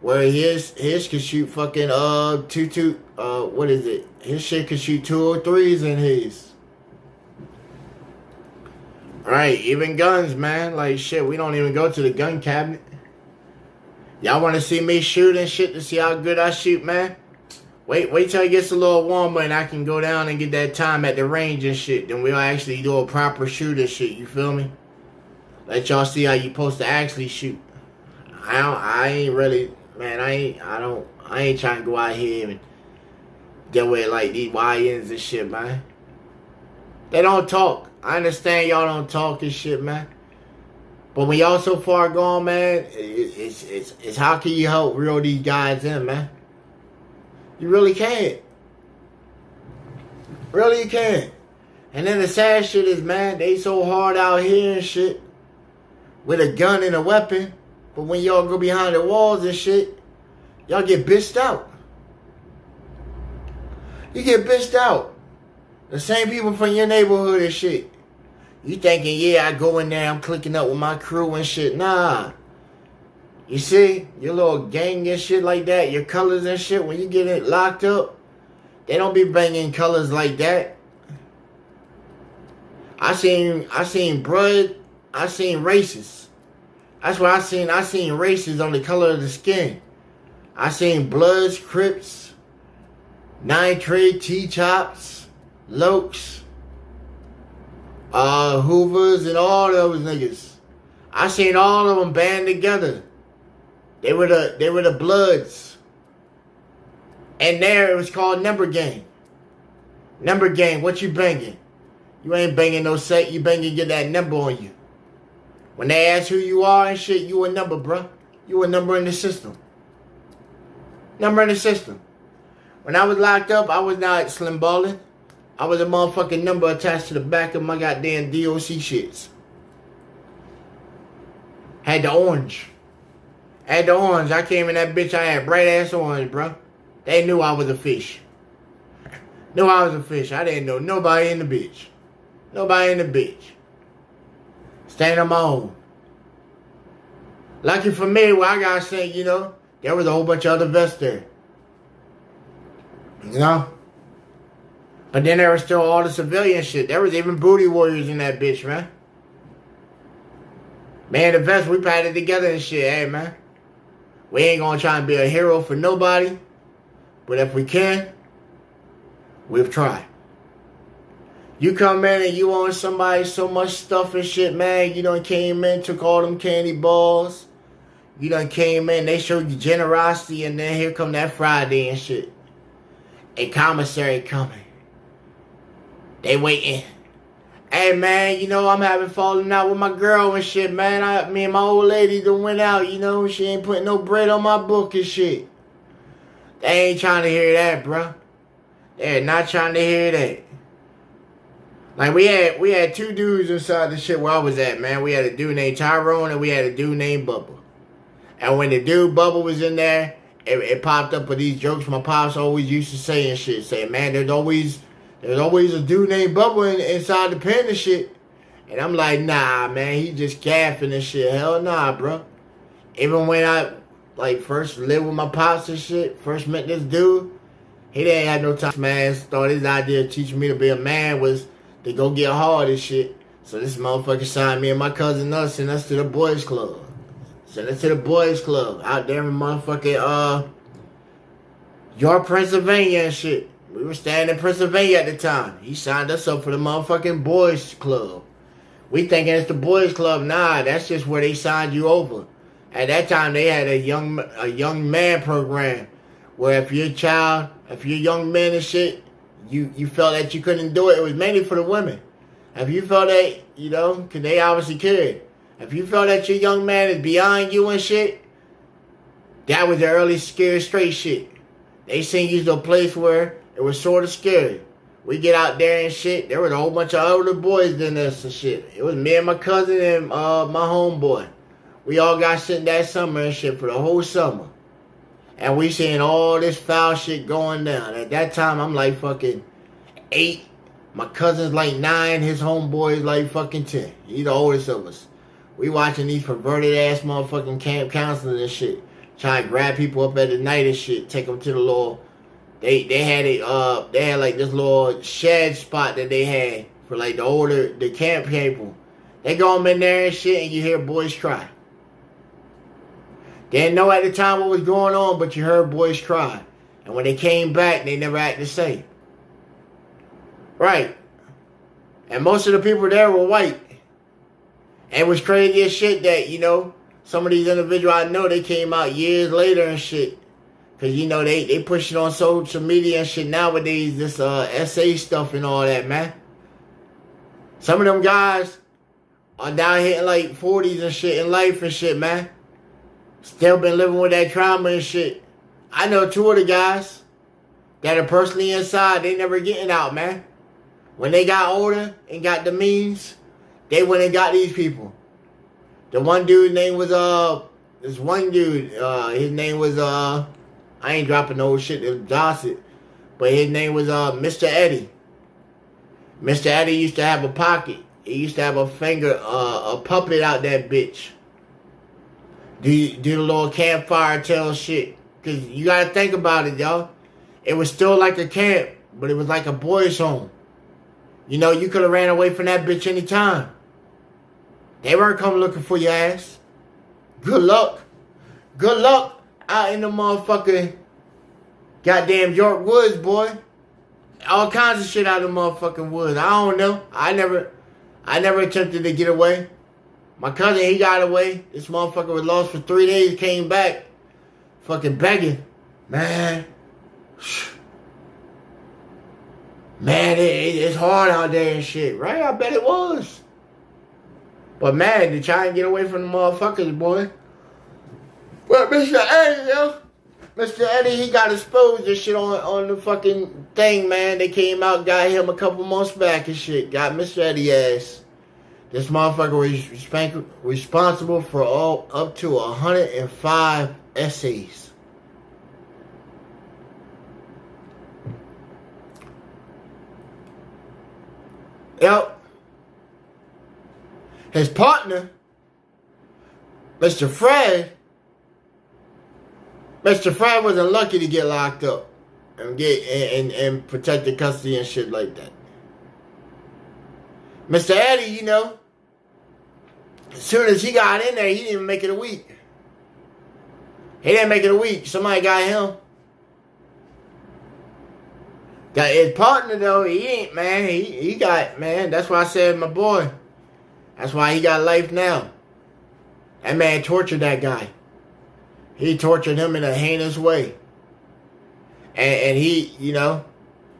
where his can shoot fucking what is it? His shit can shoot 203s in his. Right, even guns, man. Like shit, we don't even go to the gun cabinet. Y'all want to see me shoot and shit to see how good I shoot, man? Wait till it gets a little warmer and I can go down and get that time at the range and shit. Then we'll actually do a proper shoot and shit. You feel me? Let y'all see how you supposed to actually shoot. I ain't really, man. I ain't trying to go out here and deal with like these YNs and shit, man. They don't talk. I understand y'all don't talk and shit, man. But when y'all so far gone, man, it's how can you help reel these guys in, man? You really can't. Really you can't. And then the sad shit is, man, they so hard out here and shit with a gun and a weapon. But when y'all go behind the walls and shit, y'all get bitched out. You get bitched out. The same people from your neighborhood and shit. You thinking, yeah, I go in there, I'm clicking up with my crew and shit. Nah. You see, your little gang and shit like that, your colors and shit, when you get it locked up, they don't be banging colors like that. I seen blood, I seen races. That's what I seen races on the color of the skin. I seen Bloods, Crips, 9 Trade, T-Chops, Lokes, Hoovers, and all those niggas. I seen all of them band together. They were the Bloods. And there it was called number game. Number game, what you banging? You ain't banging no set, you banging get that number on you. When they ask who you are and shit, you a number, bruh. You a number in the system. Number in the system. When I was locked up, I was not slim balling. I was a motherfucking number attached to the back of my goddamn DOC shits. Had the orange. I came in that bitch, I had bright ass orange, bro. They knew I was a fish. Knew I was a fish. I didn't know nobody in the bitch. Nobody in the bitch. Staying on my own. Lucky for me, well, I gotta say, you know, there was a whole bunch of other vests there. You know? But then there was still all the civilian shit. There was even booty warriors in that bitch, man. Man, the vest, we padded together and shit. Hey, man. We ain't gonna try and be a hero for nobody. But if we can, we've tried. You come in and you owe somebody so much stuff and shit, man. You done came in, took all them candy balls. You done came in, they showed you generosity, and then here come that Friday and shit. A commissary coming. They waiting. Hey, man, you know, I'm having falling out with my girl and shit, man. Me and my old lady done went out, you know. She ain't putting no bread on my book and shit. They ain't trying to hear that, bro. They're not trying to hear that. Like, we had two dudes inside the shit where I was at, man. We had a dude named Tyrone and we had a dude named Bubba. And when the dude Bubba was in there, it popped up with these jokes my pops always used to say and shit. Saying, man, there's always a dude named Bubba inside the pen and shit. And I'm like, nah, man, he just gaffing and shit. Hell nah, bro. Even when I, like, first lived with my pops and shit, first met this dude, he didn't have no time, man. Thought his idea of teaching me to be a man was to go get hard and shit. So this motherfucker signed me and my cousin sent us to the boys club. Sent us to the boys club out there in motherfucking, York, Pennsylvania and shit. We were staying in Pennsylvania at the time. He signed us up for the motherfucking boys club. We thinking it's the boys club. Nah, that's just where they signed you over. At that time, they had a young man program where if you're young men and shit, you felt that you couldn't do it. It was mainly for the women. If you felt that, you know, because they obviously cared. If you felt that your young man is beyond you and shit, that was the early scared straight shit. They sent you to a place where it was sort of scary. We get out there and shit. There was a whole bunch of older boys than us and shit. It was me and my cousin and my homeboy. We all got sent that summer and shit for the whole summer. And we seeing all this foul shit going down. At that time, I'm like fucking 8. My cousin's like 9. His homeboy is like fucking 10. He's the oldest of us. We watching these perverted ass motherfucking camp counselors and shit. Trying to grab people up at the night and shit. Take them to the little... They had like this little shed spot that they had for like the camp people. They go in there and shit and you hear boys cry. They didn't know at the time what was going on, but you heard boys cry. And when they came back, they never acted the same. Right. And most of the people there were white. And it was crazy as shit that, you know, some of these individuals I know, they came out years later and shit. Because, you know, they push it on social media and shit nowadays, this SA stuff and all that, man. Some of them guys are down hitting like 40s and shit in life and shit, man. Still been living with that trauma and shit. I know 2 of the guys that are personally inside, they never getting out, man. When they got older and got the means, they went and got these people. The one dude's name was, this one dude, his name was, I ain't dropping no shit to gossip, but his name was Mr. Eddie. Mr. Eddie used to have a pocket. He used to have a finger, a puppet out that bitch. Do the little campfire tell shit. Because you got to think about it, y'all. It was still like a camp, but it was like a boys' home. You know, you could have ran away from that bitch anytime. They weren't coming looking for your ass. Good luck. Good luck. Out in the motherfucking goddamn York woods, boy. All kinds of shit out of the motherfucking woods. I don't know. I never attempted to get away. My cousin, he got away. This motherfucker was lost for 3 days, came back. Fucking begging. Man. Man, it's hard out there and shit, right? I bet it was. But man, to try and get away from the motherfuckers, boy. Well, Mr. Eddie, yo. Mr. Eddie, he got exposed and shit on the fucking thing, man. They came out, got him a couple months back and shit. Got Mr. Eddie ass. This motherfucker was responsible for up to 105 essays. Yep. His partner, Mr. Fred wasn't lucky to get locked up and get and protected custody and shit like that. Mr. Eddie, you know, as soon as he got in there, he didn't even make it a week. He didn't make it a week. Somebody got him. Got his partner though. He ain't, man. He got, man. That's why I said my boy. That's why he got life now. That man tortured that guy. He tortured him in a heinous way. And he, you know,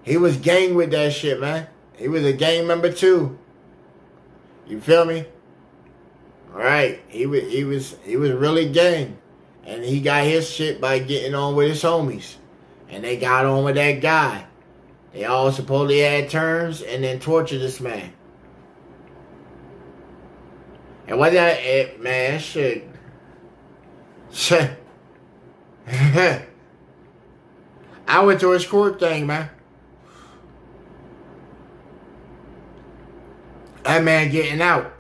he was gang with that shit, man. He was a gang member too. You feel me? All right. He was really gang. And he got his shit by getting on with his homies. And they got on with that guy. They all supposedly had terms and then tortured this man. And what that, man, shit. I went to his court thing, man. That man getting out.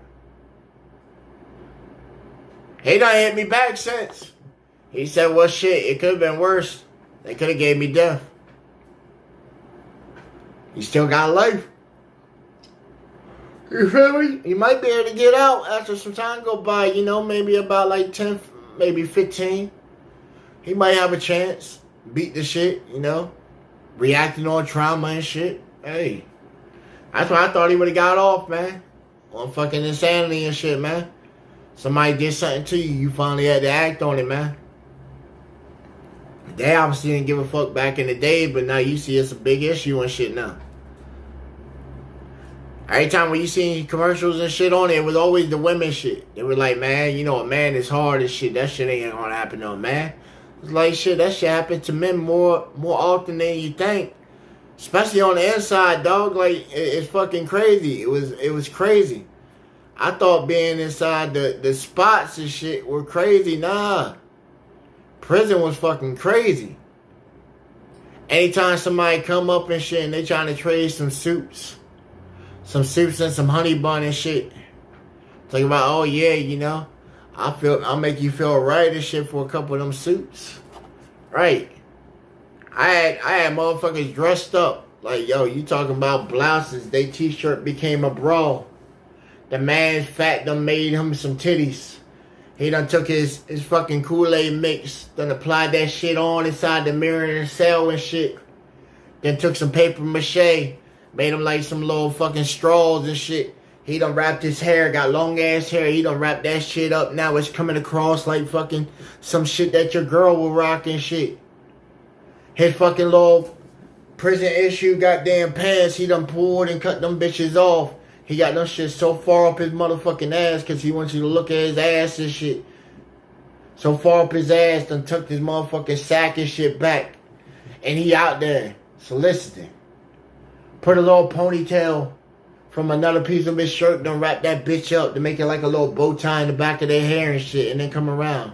He done hit me back since. He said, well, shit, it could have been worse. They could have gave me death. He still got life. You feel me? He might be able to get out after some time go by, you know, maybe about like 10, maybe 15. He might have a chance. Beat the shit, you know. Reacting on trauma and shit. Hey. That's why I thought he would have got off, man. On fucking insanity and shit, man. Somebody did something to you. You finally had to act on it, man. They obviously didn't give a fuck back in the day, but now you see it's a big issue and shit now. Every time when you see commercials and shit on it, it was always the women shit. They were like, man, you know, a man is hard and shit. That shit ain't gonna happen to a man. It's like, shit, that shit happens to men more often than you think. Especially on the inside, dog. Like, it's fucking crazy. It was crazy. I thought being inside the spots and shit were crazy. Nah. Prison was fucking crazy. Anytime somebody come up and shit and they trying to trade some soups and some honey bun and shit. Talking about, oh yeah, you know, I'll make you feel right and shit for a couple of them suits. Right. I had motherfuckers dressed up. Like, yo, you talking about blouses. They t-shirt became a bra. The man's fat done made him some titties. He done took his fucking Kool-Aid mix, done applied that shit on inside the mirror in the cell and shit. Then took some paper mache, made him like some little fucking straws and shit. He done wrapped his hair, got long ass hair. He done wrapped that shit up. Now it's coming across like fucking some shit that your girl will rock and shit. His fucking little prison issue goddamn pants, he done pulled and cut them bitches off. He got them shit so far up his motherfucking ass because he wants you to look at his ass and shit. So far up his ass, done tucked his motherfucking sack and shit back. And he out there soliciting. Put a little ponytail from another piece of his shirt, done wrap that bitch up to make it like a little bow tie in the back of their hair and shit, and then come around.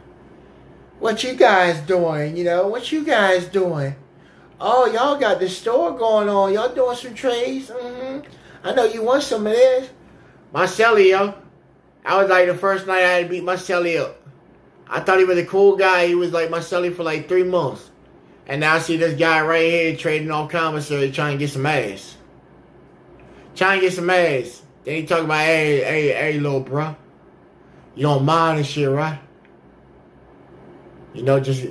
What you guys doing? You know, what you guys doing? Oh, y'all got the store going on. Y'all doing some trades? Mm-hmm. I know you want some of this. My celly, yo. I was like the first night I had to beat my celly up. I thought he was a cool guy. He was like my celly for like 3 months. And now I see this guy right here trading off commissary trying to get some ass. Trying to get some ass. Then he talking about, hey, little bro. You don't mind and shit, right? Just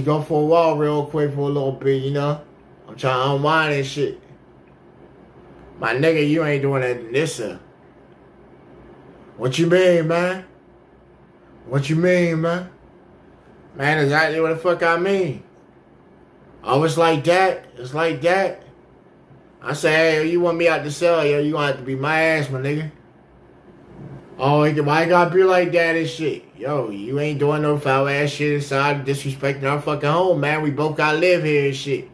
go for a walk real quick for a little bit, you know? I'm trying to unwind and shit. My nigga, you ain't doing that this. What you mean, man? What you mean, man? Man, exactly what the fuck I mean. Oh, it's like that? It's like that? I say, hey, you want me out the cell, yo, you gonna have to be my ass, my nigga. Oh, why you gotta be like that and shit? Yo, you ain't doing no foul ass shit inside disrespecting our fucking home, man. We both gotta live here and shit.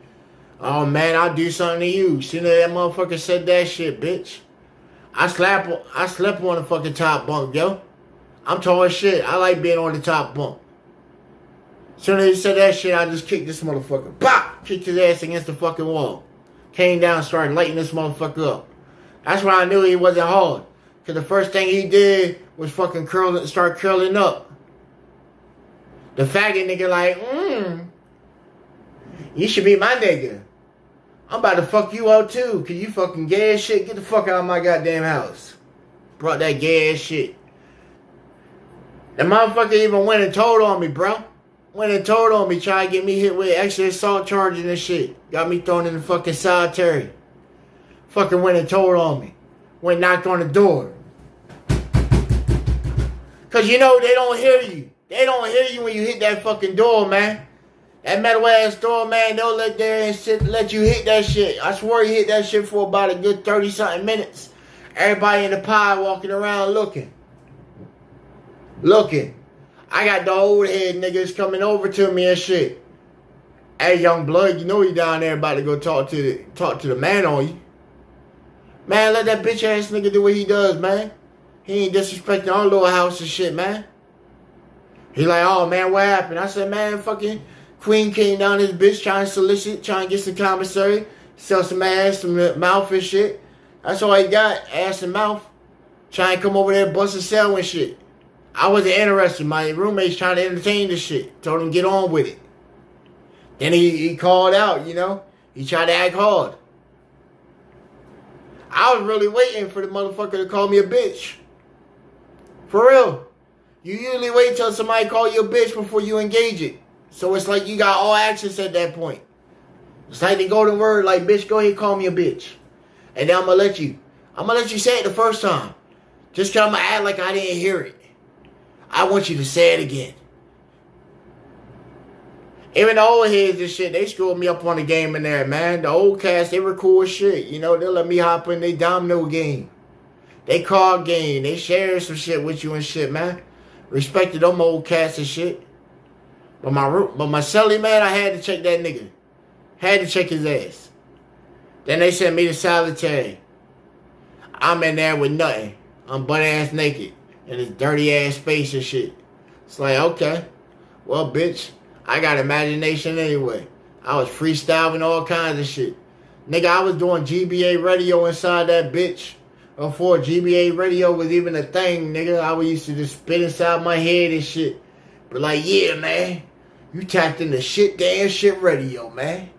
Oh, man, I'll do something to you. Soon as that motherfucker said that shit, bitch. I slept on the fucking top bunk, yo. I'm tall as shit. I like being on the top bunk. Soon as he said that shit, I just kicked this motherfucker. Bop! Kicked his ass against the fucking wall. Came down and started lighting this motherfucker up. That's when I knew he wasn't hard. Because the first thing he did was fucking start curling up. The faggot nigga like, you should be my nigga. I'm about to fuck you out too. Cause you fucking gay as shit. Get the fuck out of my goddamn house. Brought that gay ass shit. The motherfucker even went and told on me, bro. Went and told on me, trying to get me hit with extra assault charges and shit. Got me thrown in the fucking solitary. Fucking went and told on me. Went and knocked on the door. Cause you know they don't hear you. They don't hear you when you hit that fucking door, man. That metal ass door, man, they'll let there and sit, let you hit that shit. I swear he hit that shit for about a good 30-something minutes. Everybody in the pod walking around looking. I got the old head niggas coming over to me and shit. Hey, young blood, you know he down there about to go talk to the man on you. Man, let that bitch ass nigga do what he does, man. He ain't disrespecting our little house and shit, man. He like, oh, man, what happened? I said, man, fucking Queen came down this bitch trying to solicit, trying to get some commissary, sell some ass, some mouth and shit. That's all he got, ass and mouth. Trying to come over there, bust a cell and shit. I wasn't interested. My roommate's trying to entertain this shit. Told him get on with it. Then he called out, you know. He tried to act hard. I was really waiting for the motherfucker to call me a bitch. For real. You usually wait till somebody call you a bitch before you engage it. So it's like you got all access at that point. It's like the golden word, like, bitch, go ahead and call me a bitch. And then I'm going to let you say it the first time. Just because I'm going to act like I didn't hear it. I want you to say it again. Even the old heads and shit, they screwed me up on the game in there, man. The old cats, they were cool as shit. You know, they let me hop in their domino game. They card game. They share some shit with you and shit, man. Respected them old cats and shit. But my celly, man, I had to check that nigga. Had to check his ass. Then they sent me to solitary. I'm in there with nothing. I'm butt ass naked in this dirty ass space and shit. It's like, okay, well, bitch, I got imagination anyway. I was freestyling all kinds of shit. Nigga, I was doing Gba Radio inside that bitch. Before Gba Radio was even a thing, nigga. I used to just spit inside my head and shit. But like, yeah, man, you tapped into damn shit radio, man.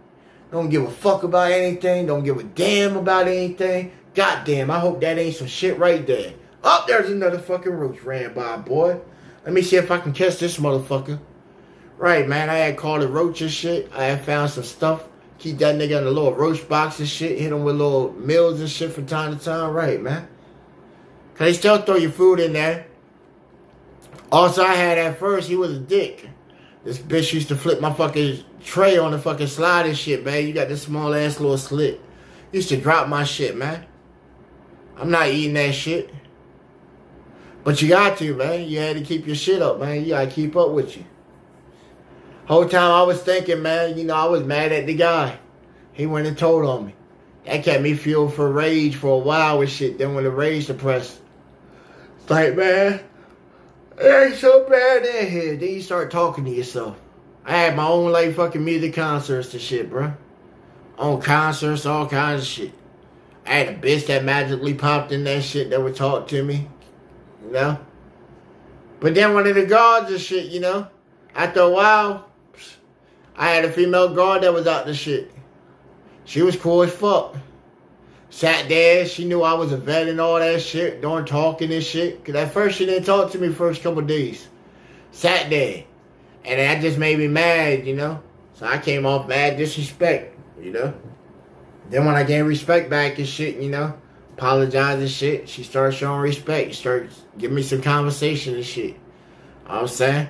Don't give a fuck about anything. Don't give a damn about anything. Goddamn, I hope that ain't some shit right there. Oh, there's another fucking roach ran by, boy. Let me see if I can catch this motherfucker. Right, man, I had called it roach and shit. I had found some stuff. Keep that nigga in a little roach box and shit. Hit him with little meals and shit from time to time. Right, man. Cause they still throw your food in there. Also, I had at first, he was a dick. This bitch used to flip my fucking tray on the fucking slide and shit, man. You got this small ass little slit. Used to drop my shit, man. I'm not eating that shit. But you got to, man. You had to keep your shit up, man. You gotta keep up with you. Whole time I was thinking, man, you know, I was mad at the guy. He went and told on me. That kept me fueled for rage for a while with shit. Then when the rage suppressed, it's like, man, it ain't so bad in here. Then you start talking to yourself. I had my own like fucking music concerts and shit, bro. On concerts, all kinds of shit. I had a bitch that magically popped in that shit that would talk to me. You know? But then one of the guards and shit, you know? After a while, I had a female guard that was out the shit. She was cool as fuck. Sat there, she knew I was a vet and all that shit, doing talking and shit. Cause at first she didn't talk to me first couple days. Sat there. And that just made me mad, you know? So I came off mad disrespect, you know? Then when I gained respect back and shit, you know, apologize and shit, she started showing respect. She started giving me some conversation and shit. You know what I'm saying?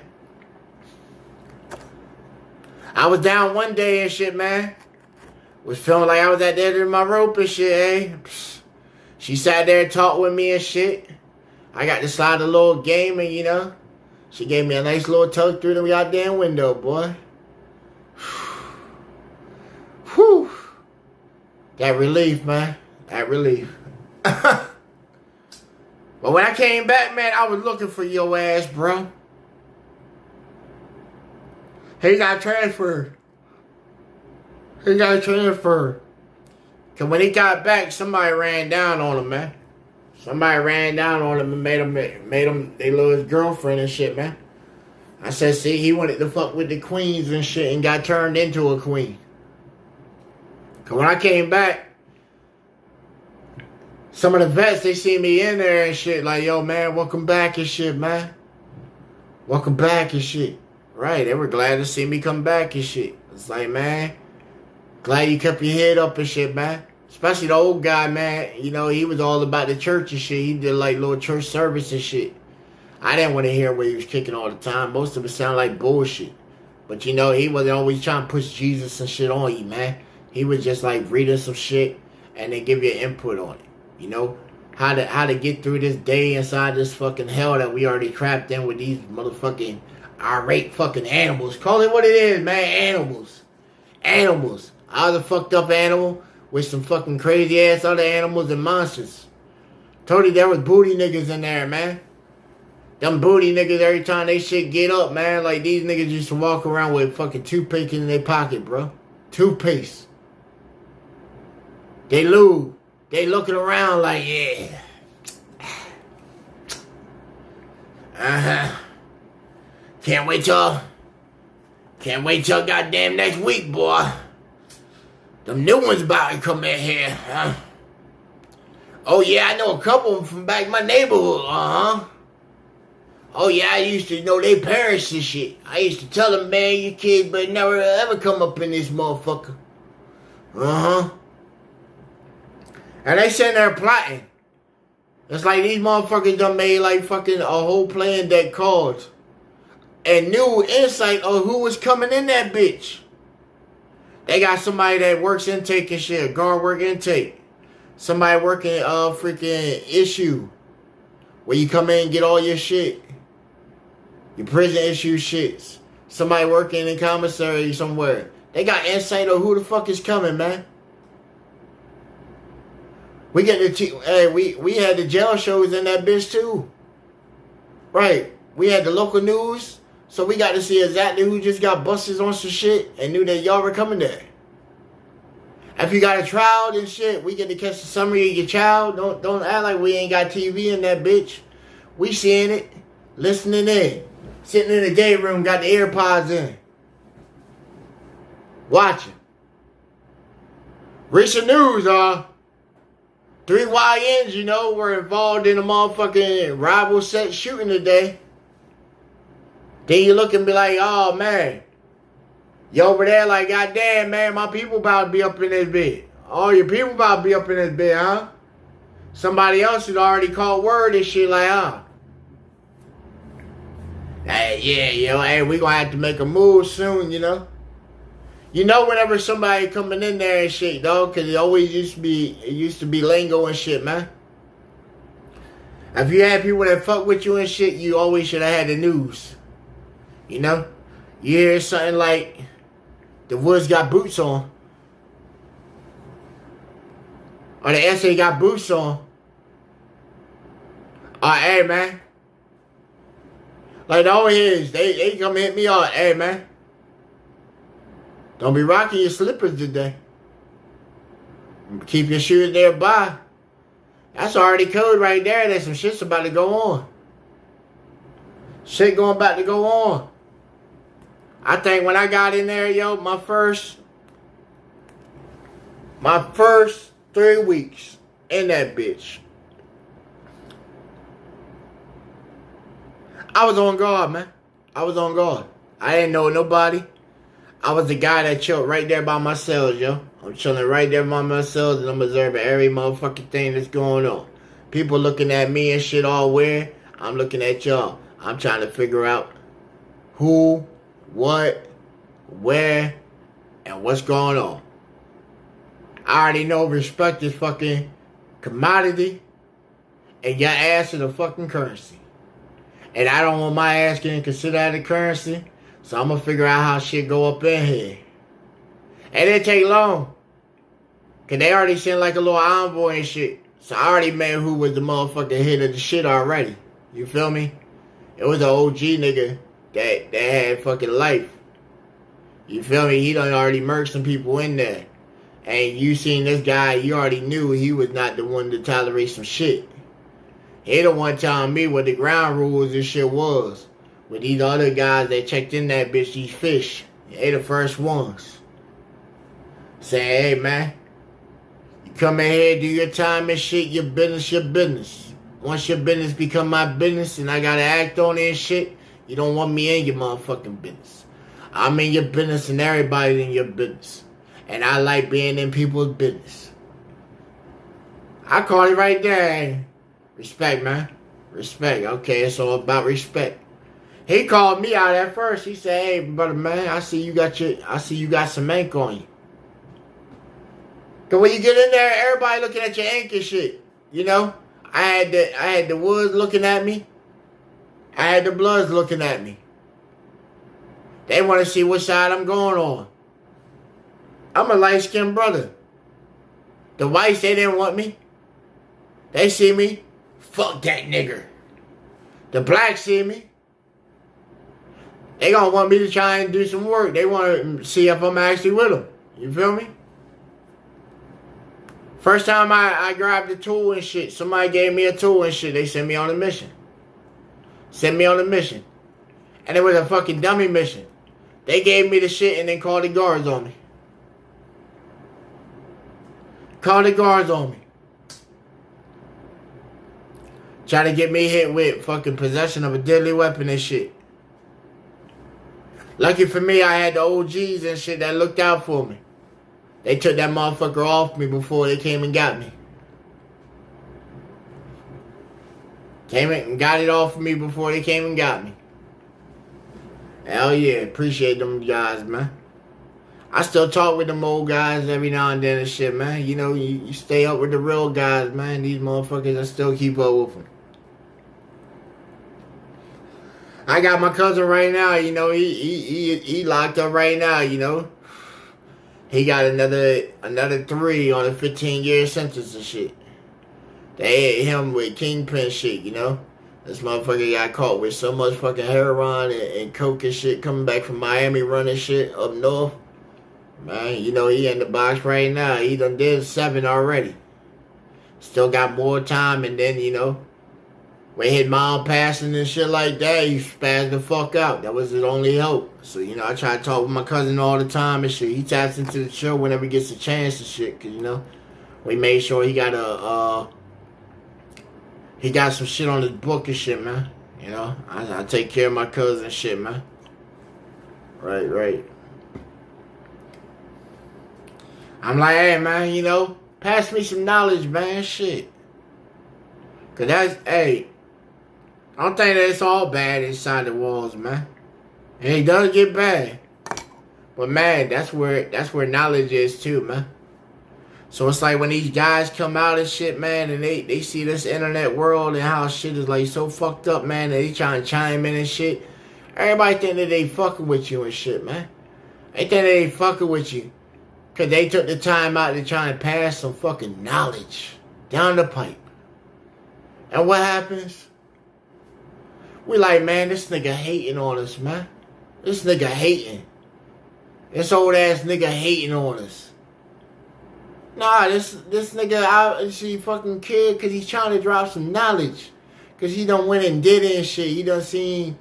I was down one day and shit, man. Was feeling like I was at the end of my rope and shit, eh? She sat there and talked with me and shit. I got to slide a little game and, you know, she gave me a nice little tug through the goddamn window, boy. Whew. That relief, man. That relief. But when I came back, man, I was looking for your ass, bro. He got transferred. He got transferred. Cause when he got back, somebody ran down on him, man. Somebody ran down on him and made him they love his girlfriend and shit, man. I said, see, he wanted to fuck with the queens and shit and got turned into a queen. Cause when I came back, some of the vets, they see me in there and shit, like, yo, man, welcome back and shit, man. Welcome back and shit. Right, they were glad to see me come back and shit. It's like, man, glad you kept your head up and shit, man. Especially the old guy, man. You know, he was all about the church and shit. He did like little church service and shit. I didn't want to hear what he was kicking all the time. Most of it sounded like bullshit. But you know, he wasn't always trying to push Jesus and shit on you, man. He was just like reading some shit and then give you input on it. You know, how to get through this day inside this fucking hell that we already trapped in with these motherfucking irate fucking animals. Call it what it is, man. Animals. Animals. I was a fucked up animal with some fucking crazy ass other animals and monsters. Told you there was booty niggas in there, man. Them booty niggas, every time they shit get up, man, like these niggas used to walk around with fucking toothpaste in their pocket, bro. Toothpaste. They lube. They looking around like, yeah. Uh-huh. Can't wait till goddamn next week, boy. Them new ones about to come in here, huh? Oh yeah, I know a couple of them from back in my neighborhood, uh-huh. Oh yeah, I used to know their parents and shit. I used to tell them, man, you kids better never ever come up in this motherfucker. Uh-huh. And they sitting there plotting. It's like these motherfuckers done made like fucking a whole plan deck cards. And new insight on who was coming in that bitch. They got somebody that works intake and shit. Guard work intake. Somebody working freaking issue. Where you come in and get all your shit. Your prison issue shits. Somebody working in commissary somewhere. They got insight on who the fuck is coming, man. We get we had the jail shows in that bitch too. Right. We had the local news, so we got to see exactly who just got busted on some shit and knew that y'all were coming there. If you got a trial and shit, we get to catch the summary of your child. Don't act like we ain't got TV in that bitch. We seeing it, listening in, sitting in the day room, got the AirPods in, watching. Recent news, 3 YNs, you know, were involved in a motherfucking rival set shooting today. Then you look and be like, oh man, you over there like, goddamn man, my people about to be up in this bed. Oh, your people about to be up in this bed, huh? Somebody else had already called word and shit like, hey, yeah, yo, hey, we gonna have to make a move soon, you know? You know, whenever somebody coming in there and shit, dog, because it used to be lingo and shit, man. If you had people that fuck with you and shit, you always should have had the news. You know? You hear something like, the Woods got boots on. Or the SA got boots on. Hey, man. Like, the old heads, they come hit me up. Hey, man. Don't be rocking your slippers today. Keep your shoes nearby. That's already code right there. There's some shit's about to go on. Shit about to go on. I think when I got in there, yo, my first 3 weeks in that bitch, I was on guard, man. I was on guard. I didn't know nobody. I was the guy that chilled right there by myself, yo. I'm chilling right there by myself and I'm observing every motherfucking thing that's going on. People looking at me and shit all weird. I'm looking at y'all. I'm trying to figure out who, what, where, and what's going on. I already know respect is fucking commodity and your ass is a fucking currency. And I don't want my ass getting considered a currency. So I'm going to figure out how shit go up in here. And it take long. Because they already sent like a little envoy and shit. So I already met who was the motherfucking head of the shit already. You feel me? It was an OG nigga that had fucking life. You feel me? He done already murked some people in there. And you seen this guy, you already knew he was not the one to tolerate some shit. He the one telling me what the ground rules and shit was. With these other guys that checked in that bitch, these fish, they the first ones. Saying, hey man, you come in here, do your time and shit, your business, your business. Once your business become my business and I gotta act on it and shit, you don't want me in your motherfucking business. I'm in your business and everybody in your business. And I like being in people's business. I call it right there. Respect, man. Respect. Okay, it's all about respect. He called me out at first. He said, hey, brother, man, I see you got some ink on you. Cause when you get in there, everybody looking at your ink and shit. You know? I had the Woods looking at me. I had the Bloods looking at me. They want to see what side I'm going on. I'm a light-skinned brother. The whites, they didn't want me. They see me. Fuck that nigger. The blacks see me. They gonna want me to try and do some work. They want to see if I'm actually with them. You feel me? First time I grabbed a tool and shit, somebody gave me a tool and shit. They sent me on a mission. Sent me on a mission. And it was a fucking dummy mission. They gave me the shit and then called the guards on me. Called the guards on me. Trying to get me hit with fucking possession of a deadly weapon and shit. Lucky for me, I had the OGs and shit that looked out for me. They took that motherfucker off me before they came and got me. Came and got it off of me before they came and got me. Hell yeah, appreciate them guys, man. I still talk with them old guys every now and then and shit, man. You know, you stay up with the real guys, man. These motherfuckers, I still keep up with them. I got my cousin right now, you know, he locked up right now, you know. He got another 3 on a 15-year sentence and shit. They hit him with kingpin shit, you know? This motherfucker got caught with so much fucking heroin and coke and shit coming back from Miami running shit up north. Man, you know, he in the box right now. He done did 7 already. Still got more time, and then, you know, when his mom passing and shit like that, he spazzed the fuck out. That was his only hope. So, you know, I try to talk with my cousin all the time and shit. He taps into the show whenever he gets a chance and shit. Because, you know, we made sure he got he got some shit on his book and shit, man. You know, I take care of my cousin and shit, man. Right. I'm like, hey, man, you know, pass me some knowledge, man, shit. Because that's, hey, I don't think that it's all bad inside the walls, man. And it does get bad. But, man, that's where knowledge is, too, man. So it's like when these guys come out and shit, man, and they see this internet world and how shit is like so fucked up, man, and they try and chime in and shit. Everybody think that they fucking with you and shit, man. They think that they fucking with you. Because they took the time out to try and pass some fucking knowledge down the pipe. And what happens? We like, man, this nigga hating on us, man. This nigga hating. This old ass nigga hating on us. Nah, this nigga out, she fucking kid because he's trying to drop some knowledge. Because he done went and did it and shit. He done seen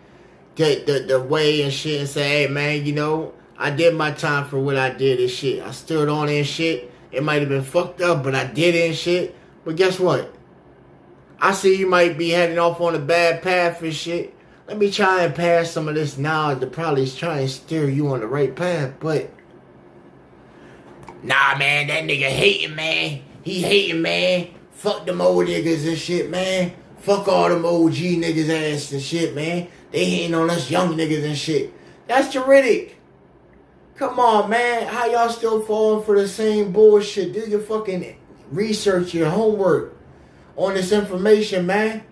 the way and shit and say, hey, man, you know, I did my time for what I did and shit. I stood on it and shit. It might have been fucked up, but I did it and shit. But guess what? I see you might be heading off on a bad path and shit. Let me try and pass some of this knowledge to probably try and steer you on the right path, but nah, man, that nigga hating, man. He hating, man. Fuck them old niggas and shit, man. Fuck all them OG niggas ass and shit, man. They hating on us young niggas and shit. That's juridic. Come on, man. How y'all still falling for the same bullshit? Do your fucking research, your homework on this information, man.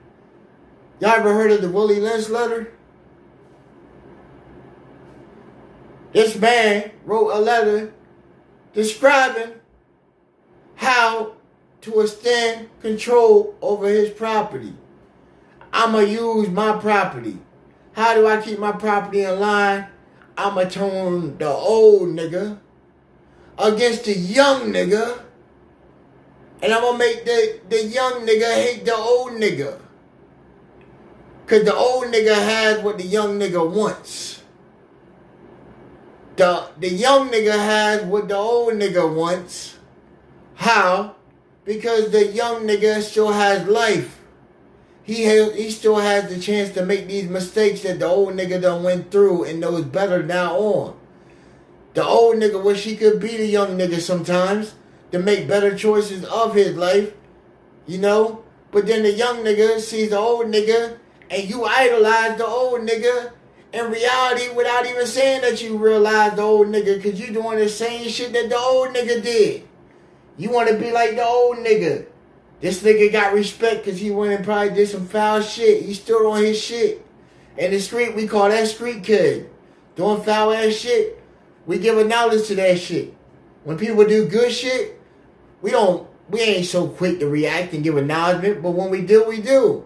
Y'all ever heard of the Willie Lynch letter? This man wrote a letter describing how to extend control over his property. I'ma use my property. How do I keep my property in line? I'ma turn the old nigga against the young nigga, and I'ma make the young nigga hate the old nigga. Cause the old nigga has what the young nigga wants. The young nigga has what the old nigga wants. How? Because the young nigga still has life. He still has the chance to make these mistakes that the old nigga done went through and knows better now on. The old nigga wish he could be the young nigga sometimes to make better choices of his life, you know? But then the young nigga sees the old nigga and you idolize the old nigga in reality without even saying that you realize the old nigga, because you doing the same shit that the old nigga did. You want to be like the old nigga. This nigga got respect because he went and probably did some foul shit. He stood on his shit. In the street, we call that street kid. Doing foul ass shit, we give a knowledge to that shit. When people do good shit, we ain't so quick to react and give acknowledgement, but when we do, we do.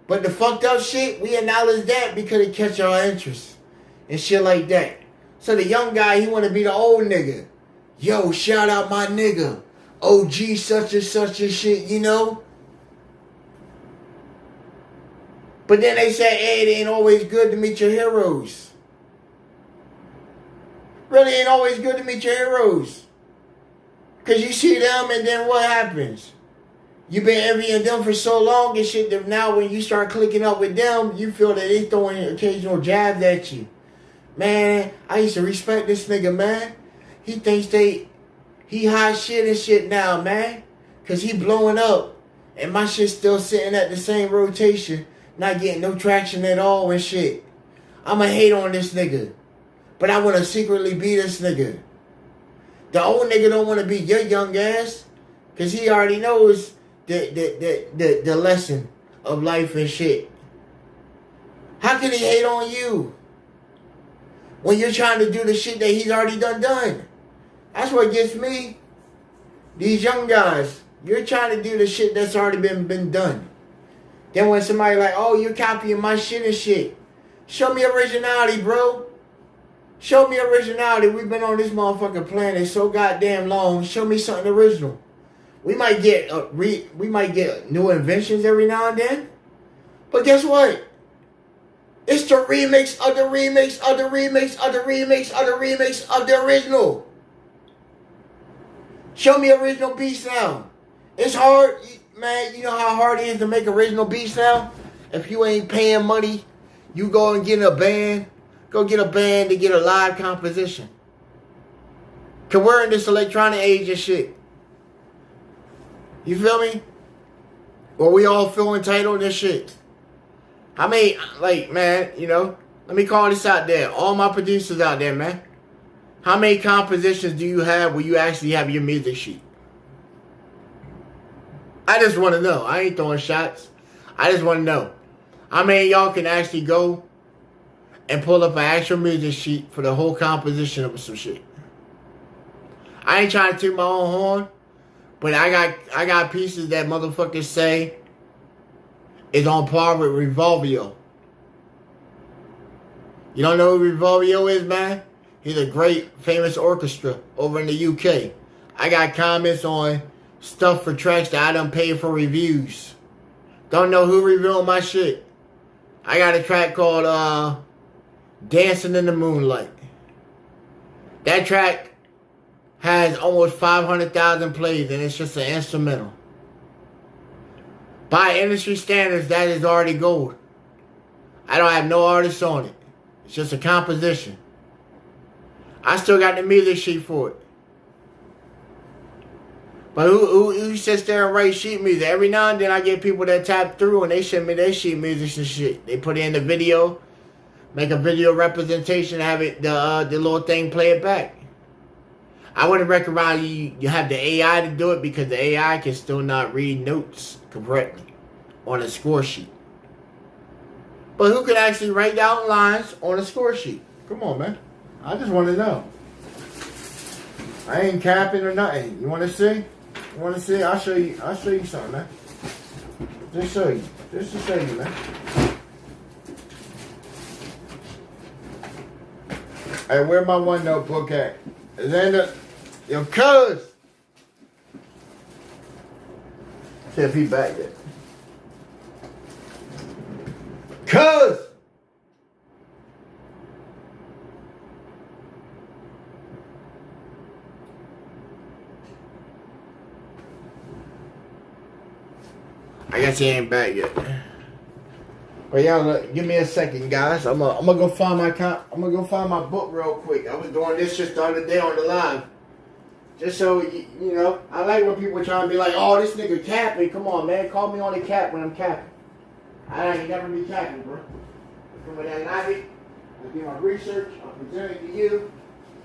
But the fucked up shit, we acknowledge that because it catch our interest and shit like that. So the young guy, he want to be the old nigga. Yo, shout out my nigga. OG such and shit, you know? But then they say, hey, it ain't always good to meet your heroes. Really ain't always good to meet your heroes. Because you see them and then what happens? You've been envying them for so long and shit that now when you start clicking up with them, you feel that they throwing occasional jabs at you. Man, I used to respect this nigga, man. He thinks he hot shit and shit now, man. Because he blowing up. And my shit's still sitting at the same rotation. Not getting no traction at all and shit. I'ma hate on this nigga. But I want to secretly be this nigga. The old nigga don't want to be your young ass. Because he already knows the lesson of life and shit. How can he hate on you when you're trying to do the shit that he's already done? That's what gets me. These young guys, You're trying to do the shit that's already been done. Then when somebody like, oh, you're copying my shit and shit. Show me originality, bro. Show me originality. We've been on this motherfucking planet so goddamn long. Show me something original. We might get new inventions every now and then. But guess what? It's the remix of the remix of the remix of the remix of the remix of the original. Show me original beats now. It's hard, man. You know how hard it is to make original beats now? If you ain't paying money, you go and get a band. Go get a band to get a live composition. Cause we're in this electronic age and shit. You feel me? Well, we all feel entitled and shit. I mean, like, man, you know, let me call this out there. All my producers out there, man. How many compositions do you have where you actually have your music sheet? I just want to know. I ain't throwing shots. I just want to know. How many of y'all can actually go and pull up an actual music sheet for the whole composition of some shit? I ain't trying to toot my own horn, but I got pieces that motherfuckers say is on par with Revolvio. You don't know who Revolvio is, man? He's a great, famous orchestra over in the UK. I got comments on stuff for tracks that I done paid for reviews. Don't know who reviewing my shit. I got a track called Dancing in the Moonlight. That track has almost 500,000 plays and it's just an instrumental. By industry standards, that is already gold. I don't have no artists on it. It's just a composition. I still got the music sheet for it. But who sits there and writes sheet music? Every now and then I get people that tap through and they send me their sheet music and shit. They put it in the video, make a video representation, have it the little thing play it back. I wouldn't recommend you have the AI to do it because the AI can still not read notes correctly on a score sheet. But who can actually write down lines on a score sheet? Come on, man. I just want to know. I ain't capping or nothing. You want to see? You want to see? I'll show you something, man. Just show you. Just to show you, man. Hey, where my one notebook at? Is that in the... Yo, cuz! See if he back yet. Cuz! I guess he ain't back yet. But y'all, look, give me a second, guys. I'm gonna go find my book real quick. I was doing this just the other day on the live. Just so, you know, I like when people try to be like, oh, this nigga capping. Come on, man. Call me on the cap when I'm capping. I ain't never be capping, bro. Come with that logic. I do my research. I present it to you.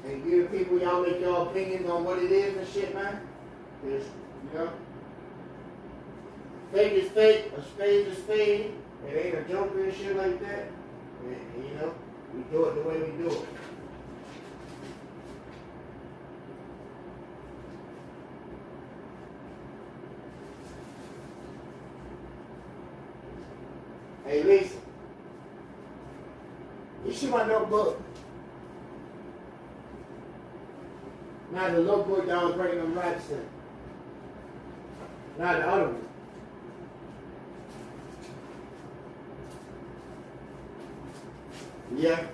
And give the people, y'all make your opinions on what it is and shit, man. Just, you know. Fake is fake. A spade is spade. It ain't a joker and shit like that. And, you know, we do it the way we do it. Hey, Lisa. You see my notebook? Now the notebook that I was writing them raps in. Not the other one. Yeah.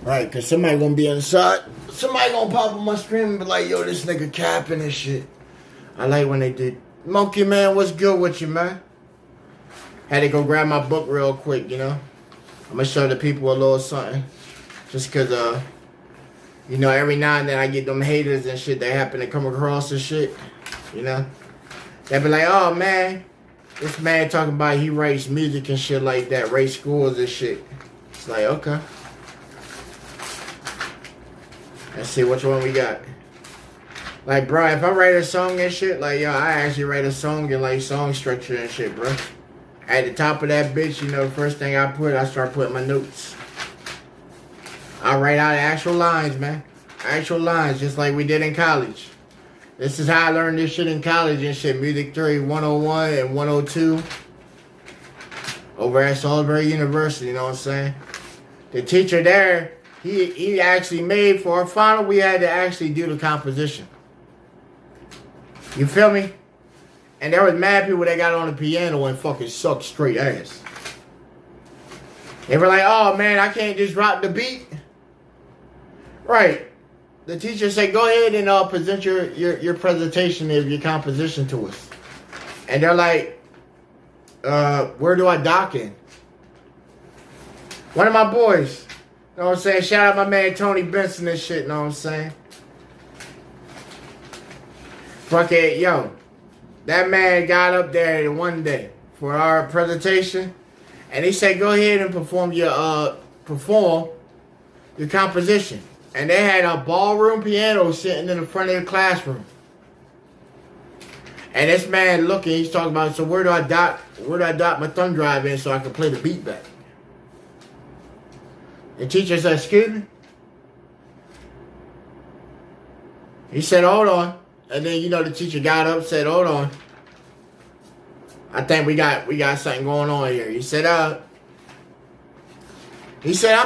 Right, cause somebody gonna be inside. Somebody gonna pop on my screen and be like, yo, this nigga capping and shit. I like when they did. Monkey man, what's good with you, man? Had to go grab my book real quick, you know. I'm gonna show the people a little something. Just cause, you know, every now and then I get them haters and shit that happen to come across and shit, you know. They be like, oh, man, this man talking about he writes music and shit like that, writes scores and shit. It's like, okay. Let's see which one we got. Like, bro, if I write a song and shit, like, yo, I actually write a song and, like, song structure and shit, bro. At the top of that bitch, you know, the first thing I start putting my notes. I write out actual lines, man. Actual lines, just like we did in college. This is how I learned this shit in college and shit. Music Theory 101 and 102. Over at Salisbury University, you know what I'm saying? The teacher there, he actually made, for our final, we had to actually do the composition. You feel me? And there was mad people that got on the piano and fucking sucked straight ass. They were like, oh man, I can't just rock the beat. Right. The teacher said, go ahead and present your presentation of your composition to us. And they're like, where do I dock in? One of my boys, you know what I'm saying? Shout out my man Tony Benson and shit, you know what I'm saying? Fuck it, yo. That man got up there one day for our presentation, and he said, go ahead and perform your composition. And they had a ballroom piano sitting in the front of the classroom. And this man looking, he's talking about, so where do I dock my thumb drive in so I can play the beat back? The teacher said, excuse me? He said, hold on. And then, you know, the teacher got up, said, hold on. I think we got something going on here. He said, how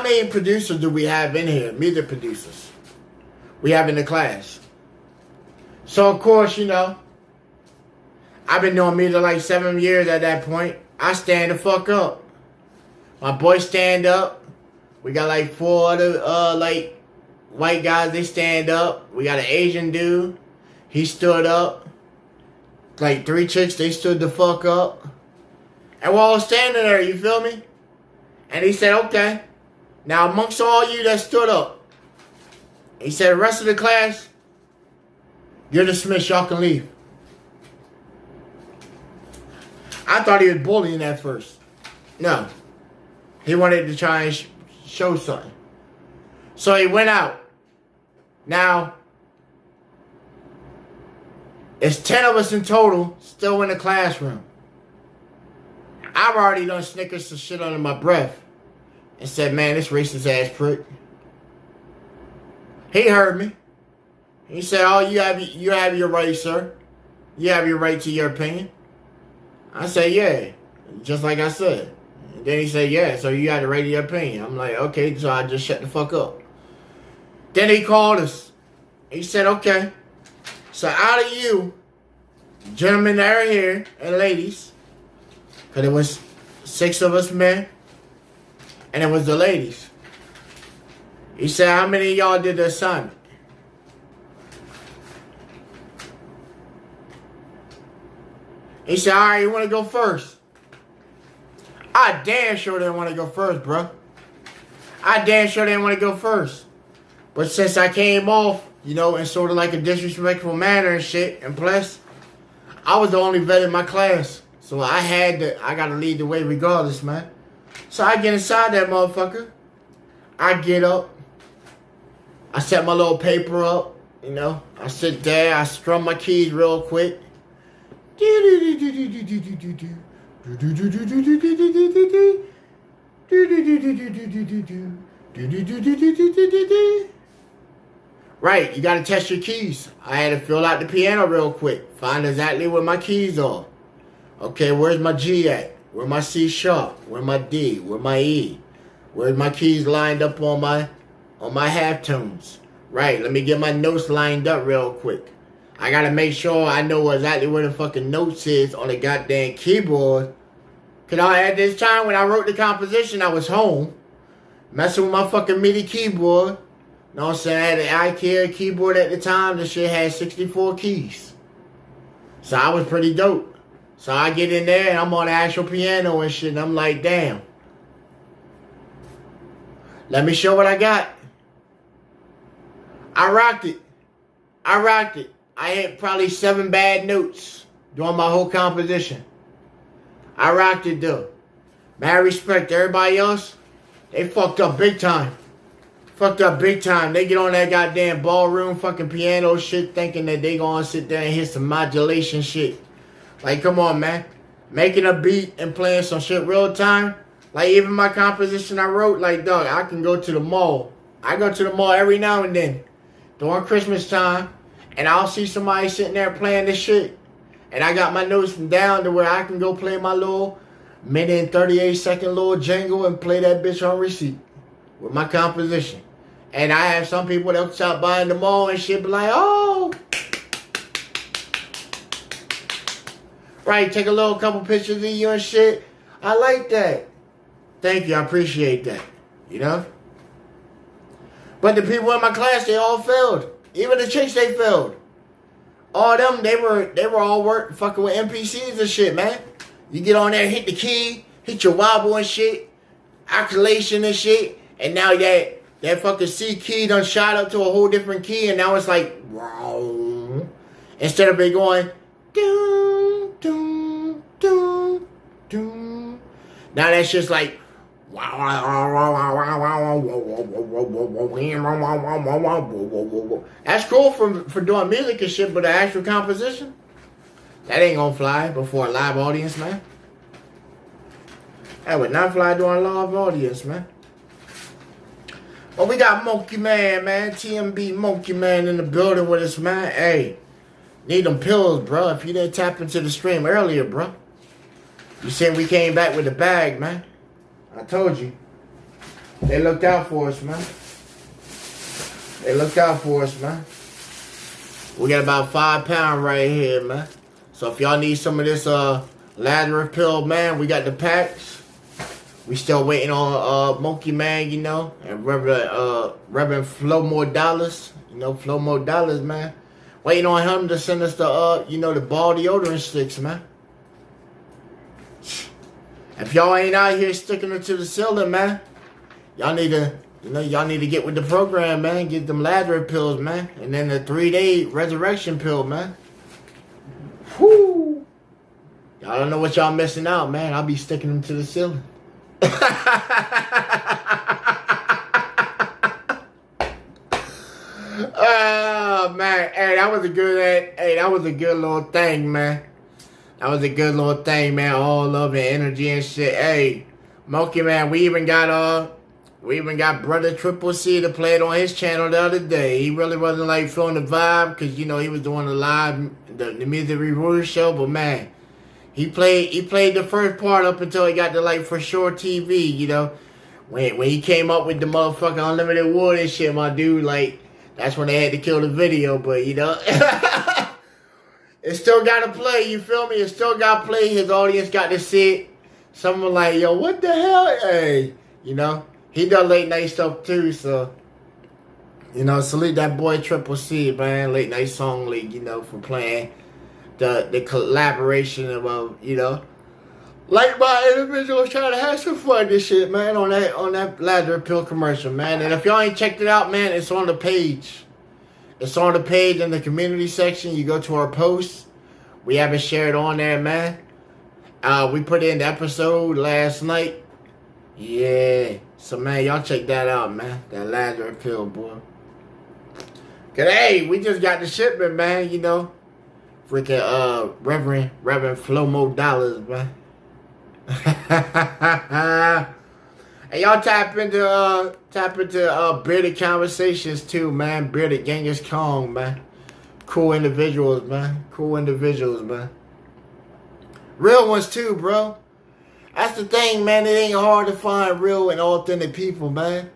many producers do we have in here? Music producers. We have in the class. So, of course, you know, I've been doing music like 7 years at that point. I stand the fuck up. My boys stand up. We got like 4 other, like, white guys, they stand up. We got an Asian dude. He stood up. Like 3 chicks, they stood the fuck up. And we're all standing there, you feel me? And he said, okay. Now, amongst all you that stood up, he said, the rest of the class, you're dismissed. Y'all can leave. I thought he was bullying at first. No. He wanted to try and show something. So he went out. Now, it's 10 of us in total still in the classroom. I've already done snickers some shit under my breath and said, man, this racist ass prick. He heard me. He said, oh, you have your right, sir. You have your right to your opinion. I said, yeah, just like I said. And then he said, yeah, so you got the right to your opinion. I'm like, okay, so I just shut the fuck up. Then he called us. He said, okay. So out of you, gentlemen that are here, and ladies, because it was 6 of us men, and it was the ladies. He said, how many of y'all did the assignment? He said, all right, you want to go first? I damn sure didn't want to go first, bro. I damn sure didn't want to go first. But since I came off, you know, in sort of like a disrespectful manner and shit, and plus, I was the only vet in my class. So I gotta lead the way regardless, man. So I get inside that motherfucker. I get up. I set my little paper up, you know. I sit there, I strum my keys real quick. Right, you gotta test your keys. I had to fill out the piano real quick. Find exactly where my keys are. Okay, where's my G at? Where my C sharp? Where my D? Where my E? Where's my keys lined up on my half tones? Right, let me get my notes lined up real quick. I gotta make sure I know exactly where the fucking notes is on the goddamn keyboard. Cause at this time when I wrote the composition, I was home. Messing with my fucking MIDI keyboard. You know what I'm saying? I had an IKEA keyboard at the time. This shit had 64 keys. So I was pretty dope. So I get in there and I'm on the actual piano and shit. And I'm like, damn. Let me show what I got. I rocked it. I had probably 7 bad notes during my whole composition. I rocked it though. Mad respect to everybody else. They fucked up big time. They get on that goddamn ballroom fucking piano shit thinking that they gonna sit there and hit some modulation shit. Like, come on, man. making a beat and playing some shit real time. Like even my composition I wrote, like dog, I can go to the mall. I go to the mall every now and then during Christmas time, and I'll see somebody sitting there playing this shit, and I got my notes down to where I can go play my little minute and 38-second little jingle and play that bitch on receipt with my composition. And I have some people that stop by in the mall and shit be like, oh, right, take a little couple pictures of you and shit. I like that. Thank you, I appreciate that. You know? But the people in my class, they all failed. Even the chicks, they failed. All them, they were all fucking with NPCs and shit, man. You get on there, hit the key, hit your wobble and shit, oscillation and shit, and now that fucking C key done shot up to a whole different key, and now it's like, wow. Instead of it going, doom, doom, doom, doom. Now that's just like, that's cool for doing music and shit, but the actual composition, that ain't gonna fly before a live audience, man. That would not fly during a live audience, man. But we got Monkey Man, man. TMB Monkey Man in the building with us, man. Hey, need them pills, bro. If you didn't tap into the stream earlier, bro. You said we came back with the bag, man. I told you. They looked out for us, man. They looked out for us, man. We got about 5 pounds right here, man. So if y'all need some of this Lazarus pill, man, we got the packs. We still waiting on Monkey Man, you know, and Reverend Flow More Dollars. You know, Flow More Dollars, man. Waiting on him to send us the the ball deodorant sticks, man. If y'all ain't out here sticking it to the ceiling, man, y'all need to get with the program, man. Get them Lazarus pills, man. And then the 3-day resurrection pill, man. Whoo! Y'all don't know what y'all missing out, man. I'll be sticking them to the ceiling. Oh man, hey, that was a good little thing, man. That was a good little thing, man. All love and energy and shit. Hey, Monkey Man, we even got Brother Triple C to play it on his channel the other day. He really wasn't like feeling the vibe because he was doing the music review show, but man, he played the first part up until he got to like For Sure TV, you know. When he came up with the motherfucking unlimited wood and shit, my dude, like, that's when they had to kill the video, but you know. It still gotta play, you feel me? It still gotta play. His audience got to see it. Someone like, yo, what the hell? Hey, you know, he done late night stuff too, so, you know, salute that boy Triple C, man. Late Night Song League, you know, for playing the collaboration of, you know, like my individuals trying to have some fun this shit, man, on that Lazarus pill commercial, man. And if y'all ain't checked it out, man, it's on the page. It's on the page in the community section. You go to our posts. We have it shared on there, man. We put in the episode last night. Yeah. So, man, y'all check that out, man. That Lazarus pill, boy. Cause, hey, we just got the shipment, man, you know. Freaking, Reverend Flow More Dollars, man. And y'all tap into Bearded Conversations too, man. Bearded Genghis Kong, man. Cool individuals, man. Real ones too, bro. That's the thing, man. It ain't hard to find real and authentic people, man.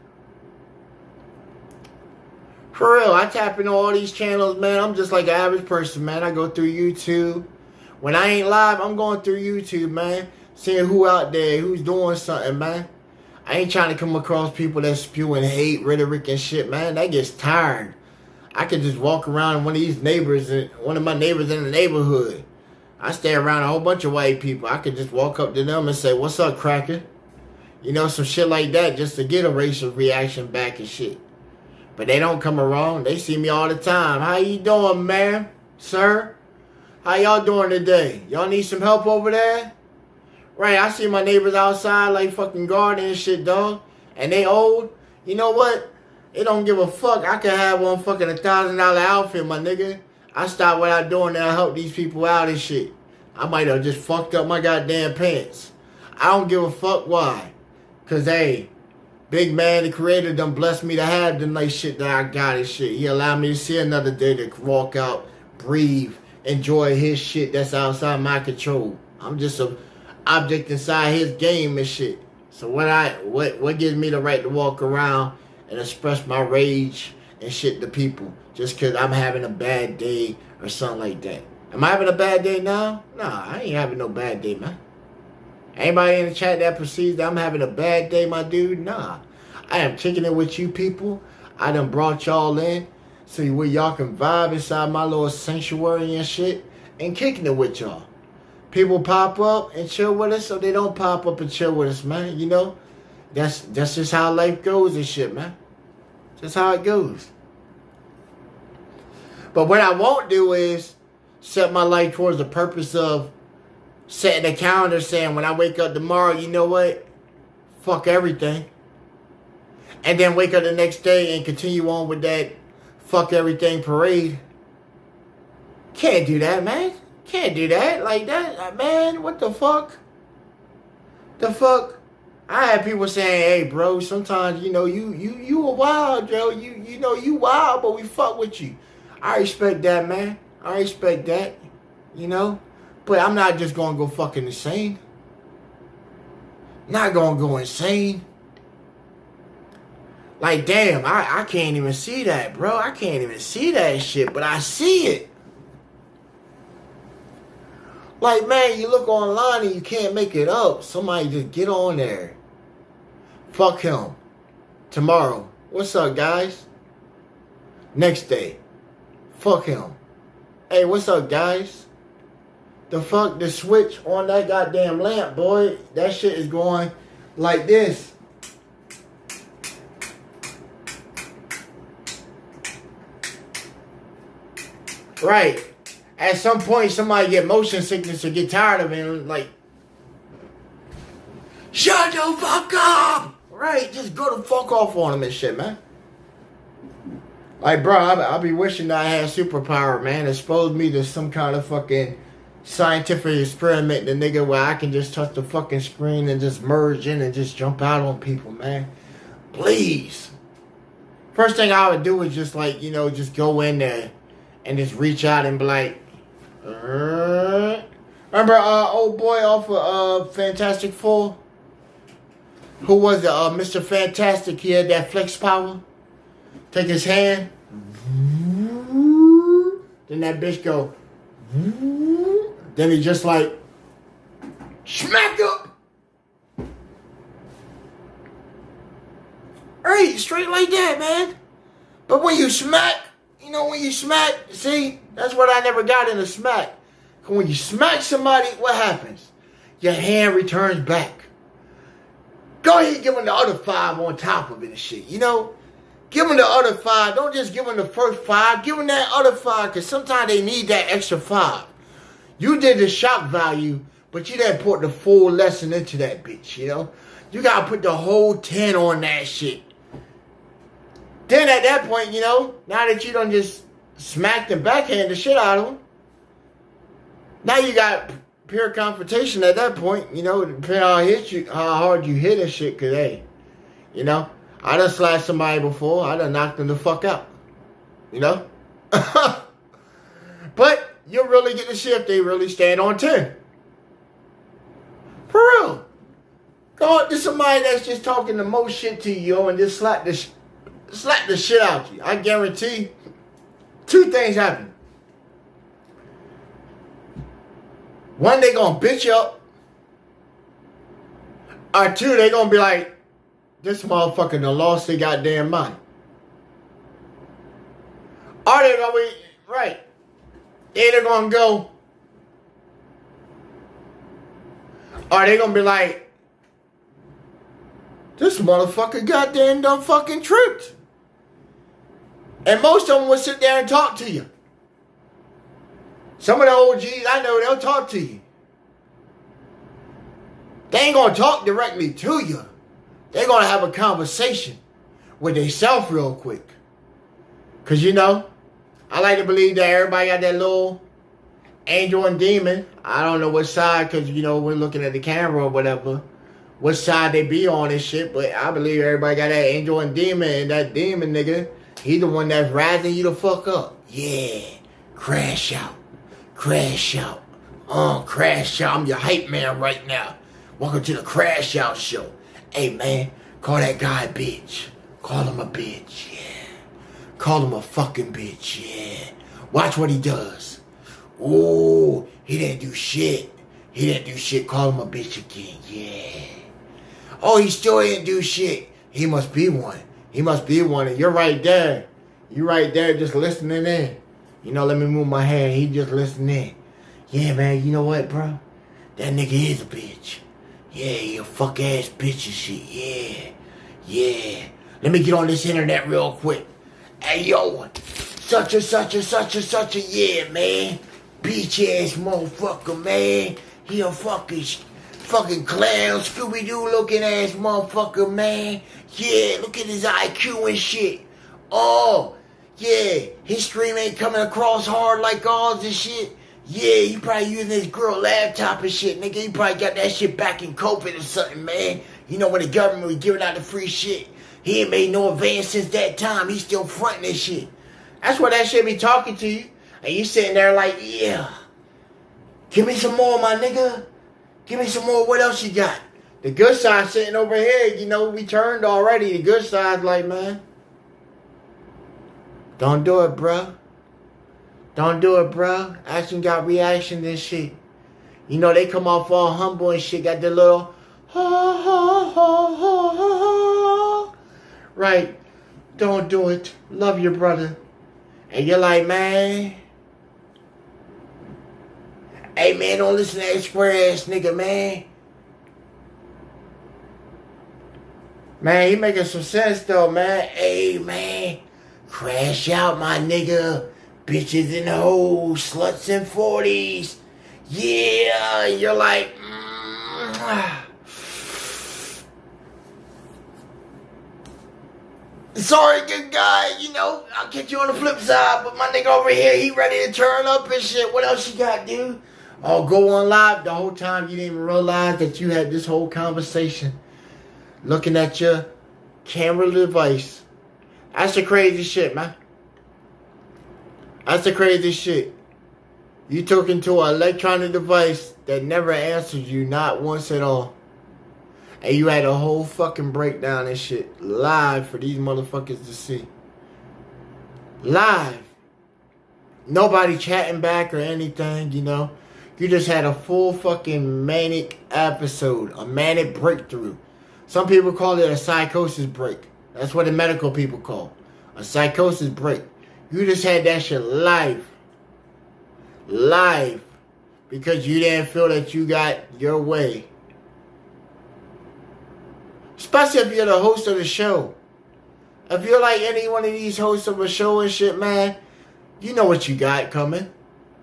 For real, I tap into all these channels, man. I'm just like an average person, man. I go through YouTube. When I ain't live, I'm going through YouTube, man. Seeing who out there, who's doing something, man. I ain't trying to come across people that's spewing hate, rhetoric, and shit, man. That gets tired. I could just walk around one of my neighbors in the neighborhood. I stay around a whole bunch of white people. I could just walk up to them and say, what's up, cracker? You know, some shit like that just to get a racial reaction back and shit. But they don't come around. They see me all the time. How you doing, man? Sir? How y'all doing today? Y'all need some help over there? Right, I see my neighbors outside like fucking gardening and shit, dog. And they old. You know what? They don't give a fuck. I can have one fucking $1,000 outfit, my nigga. I stop what I'm doing and I help these people out and shit. I might have just fucked up my goddamn pants. I don't give a fuck why. Cause hey, big man, the creator done blessed me to have the nice shit that I got and shit. He allowed me to see another day to walk out, breathe, enjoy his shit that's outside my control. I'm just a object inside his game and shit. So what gives me the right to walk around and express my rage and shit to people just cause I'm having a bad day or something like that? Am I having a bad day now? Nah, I ain't having no bad day, man. Anybody in the chat that perceives that I'm having a bad day, my dude? Nah. I am kicking it with you people. I done brought y'all in so where y'all can vibe inside my little sanctuary and shit and kicking it with y'all. People pop up and chill with us, so they don't pop up and chill with us, man. You know? That's just how life goes and shit, man. Just how it goes. But what I won't do is set my life towards the purpose of setting a calendar saying when I wake up tomorrow, you know what? Fuck everything. And then wake up the next day and continue on with that fuck everything parade. Can't do that, man. Can't do that like that. Man, what the fuck? The fuck? I had people saying, hey, bro, sometimes, you know, you a wild, Joe. You know, you wild, but we fuck with you. I respect that, man. I respect that, you know. But I'm not just going to go fucking insane. Not going to go insane. Like, damn, I can't even see that, bro. I can't even see that shit, but I see it. Like, man, you look online and you can't make it up. Somebody just get on there. Fuck him. Tomorrow. What's up, guys? Next day. Fuck him. Hey, what's up, guys? The fuck, the switch on that goddamn lamp, boy, that shit is going like this. Right. At some point, somebody get motion sickness or get tired of it and like, shut the fuck up! Right, just go the fuck off on them and shit, man. Like, bro, I be wishing that I had superpower, man. Expose me to some kind of fucking scientific experiment, the nigga, where I can just touch the fucking screen and just merge in and just jump out on people, man. Please. First thing I would do is just like, you know, just go in there and just reach out and be like, remember old boy off of Fantastic Four? Who was it? Mr. Fantastic. He had that flex power. Take his hand. Then that bitch go. Then he just like smack up. Right, straight like that, man. But when you smack, you know, when you smack, see, that's what I never got in a smack. When you smack somebody, what happens? Your hand returns back. Go ahead, give them the other 5 on top of it and shit, you know? Give them the other 5. Don't just give them the first 5. Give them that other 5, because sometimes they need that extra 5. You did the shock value, but you didn't put the full lesson into that bitch, you know? You got to put the whole 10 on that shit. Then at that point, you know, now that you done just smacked and backhand the shit out of them, now you got pure confrontation at that point, you know, depending on how hard you hit and shit, because, hey, you know, I done slashed somebody before. I done knocked them the fuck out. You know? But you'll really get to see if they really stand on 10. For real. Go up to somebody that's just talking the most shit to you and just slap the shit out of you. I guarantee 2 things happen. One, they gonna bitch up. Or 2, they gonna be like, this motherfucker done lost their goddamn mind. Or they gonna be, right. They're gonna go. Or they gonna be like, this motherfucker goddamn done fucking tripped. And most of them will sit there and talk to you. Some of the OGs, I know, they'll talk to you. They ain't gonna talk directly to you. They're gonna have a conversation with themselves real quick. Cause you know, I like to believe that everybody got that little Angel and Demon. I don't know what side, because, you know, we're looking at the camera or whatever. What side they be on and shit, but I believe everybody got that Angel and Demon, and that Demon nigga, he the one that's rising you the fuck up. Yeah. Crash out. Crash out. Crash out. I'm your hype man right now. Welcome to the Crash Out Show. Hey, man, call that guy a bitch. Call him a bitch, yeah. Call him a fucking bitch, yeah. Watch what he does. Ooh, he didn't do shit. He didn't do shit. Call him a bitch again, yeah. Oh, he still didn't do shit. He must be one. He must be one. And you're right there. You right there just listening in. You know, let me move my hair. He just listening. Yeah, man, you know what, bro? That nigga is a bitch. Yeah, he a fuck ass bitch and shit. Yeah. Yeah. Let me get on this internet real quick. Hey, yo. Such a, yeah, man. Bitch ass motherfucker, man. He a fucking clown, Scooby-Doo looking ass motherfucker, man. Yeah, look at his IQ and shit. Oh, yeah. His stream ain't coming across hard like ours and shit. Yeah, he probably using his girl laptop and shit, nigga. He probably got that shit back in COVID or something, man. You know, when the government was giving out the free shit, he ain't made no advance since that time. He's still fronting this shit. That's why that shit be talking to you. And you sitting there like, yeah. Give me some more, my nigga. Give me some more. What else you got? The good side sitting over here, you know, we turned already. The good side's like, man, don't do it, bro. Don't do it, bro. Action got reaction and shit. You know, they come off all humble and shit. Got the little, ha, ha, ha, ha, ha. Right. Don't do it. Love your brother. And you're like, man. Hey, man, don't listen to that square ass nigga, man. Man, he making some sense, though, man. Hey, man. Crash out, my nigga. Bitches and hoes, sluts and 40s. Yeah, you're like, Sorry, good guy, you know, I'll catch you on the flip side, but my nigga over here, he ready to turn up and shit. What else you got, dude? Oh, go on live the whole time. You didn't even realize that you had this whole conversation looking at your camera device. That's the crazy shit, man. That's the crazy shit. You took into an electronic device that never answered you, not once at all. And you had a whole fucking breakdown and shit live for these motherfuckers to see. Live. Nobody chatting back or anything, you know. You just had a full fucking manic episode, a manic breakthrough. Some people call it a psychosis break. That's what the medical people call a psychosis break. You just had that shit live. Live. Because you didn't feel that you got your way. Especially if you're the host of the show. If you're like any one of these hosts of a show and shit, man, you know what you got coming.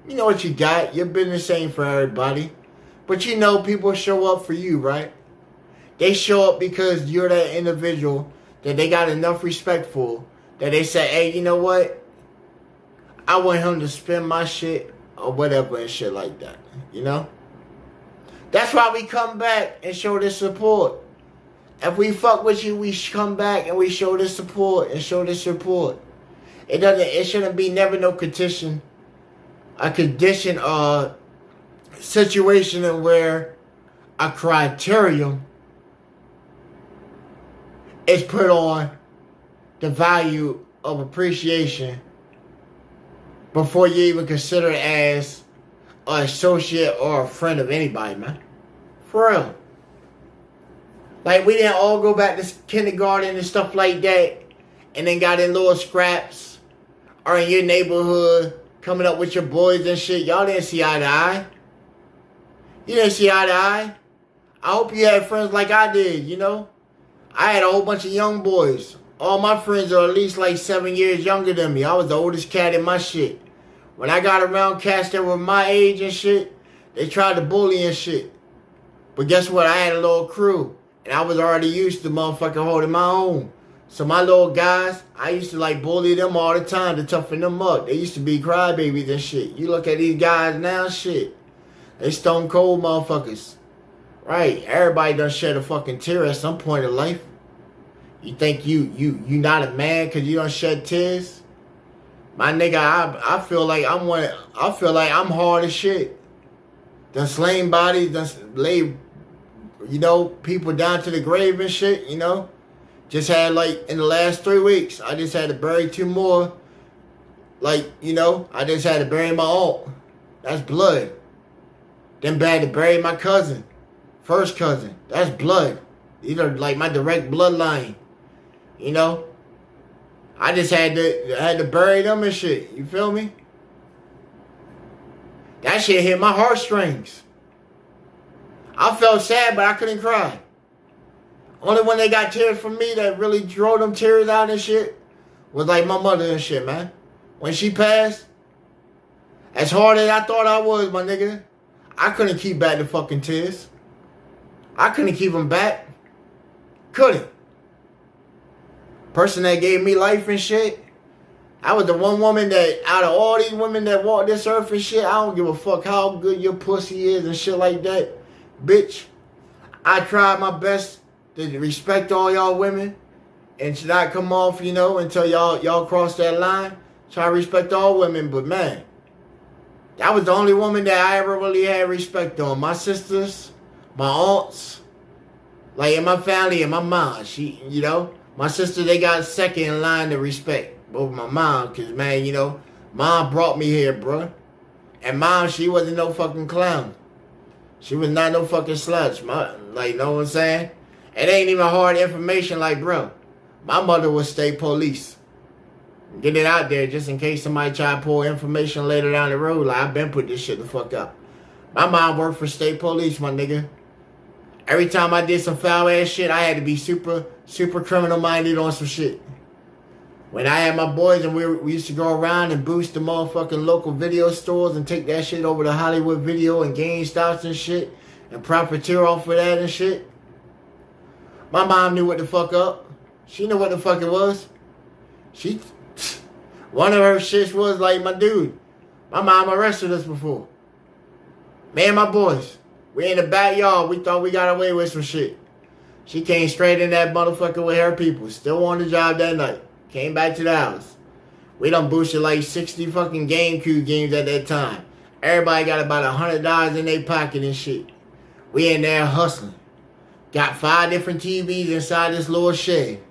You know what you got. Your business ain't for everybody. But you know people show up for you, right? They show up because you're that individual that they got enough respect for. That they say, hey, you know what? I want him to spin my shit or whatever and shit like that. You know? That's why we come back and show this support. If we fuck with you, we come back and we show this support and show this support. It shouldn't be never no condition. A condition or situation in where a criterion is put on the value of appreciation before you even consider it as an associate or a friend of anybody, man. For real. Like, we didn't all go back to kindergarten and stuff like that and then got in little scraps or in your neighborhood coming up with your boys and shit. Y'all didn't see eye to eye. You didn't see eye to eye. I hope you had friends like I did, you know. I had a whole bunch of young boys. All my friends are at least like 7 years younger than me. I was the oldest cat in my shit. When I got around cats that were my age and shit, they tried to bully and shit. But guess what? I had a little crew. And I was already used to motherfucking holding my own. So my little guys, I used to like bully them all the time to toughen them up. They used to be crybabies and shit. You look at these guys now, shit. They stone cold motherfuckers. Right. Everybody done shed a fucking tear at some point in life. You think you not a man because you don't shed tears? My nigga, I feel like I'm hard as shit. Done slain bodies, done laid, people down to the grave and shit, Just had, in the last 3 weeks, I just had to bury 2 more. I just had to bury my aunt. That's blood. Then I had to bury my cousin. First cousin. That's blood. These are, my direct bloodline. I just had to bury them and shit. You feel me? That shit hit my heartstrings. I felt sad, but I couldn't cry. Only when they got tears from me that really drove them tears out and shit was my mother and shit, man. When she passed, as hard as I thought I was, my nigga, I couldn't keep back the fucking tears. I couldn't keep them back. Couldn't. Person that gave me life and shit, I was the one woman that, out of all these women that walk this earth and shit, I don't give a fuck how good your pussy is and shit like that. Bitch, I tried my best to respect all y'all women and to not come off, until y'all cross that line. Try to respect all women, but man, that was the only woman that I ever really had respect on. My sisters, my aunts, in my family and my mom, my sister, they got second in line to respect over my mom, because, man, mom brought me here, bruh. And mom, she wasn't no fucking clown. She was not no fucking slouch. You know what I'm saying? It ain't even hard information, bro. My mother was state police. Get it out there just in case somebody try to pull information later down the road. I've been put this shit the fuck up. My mom worked for state police, my nigga. Every time I did some foul ass shit, I had to be super criminal minded on some shit. When I had my boys and we used to go around and boost the motherfucking local video stores and take that shit over to Hollywood Video and GameStops and shit and profiteer off of that and shit. My mom knew what the fuck up. She knew what the fuck it was. One of her shits was my dude. My mom arrested us before. Me and my boys. We in the backyard. We thought we got away with some shit. She came straight in that motherfucker with her people. Still on the job that night. Came back to the house. We done boosted 60 fucking GameCube games at that time. Everybody got about $100 in their pocket and shit. We in there hustling. Got 5 different TVs inside this little shed.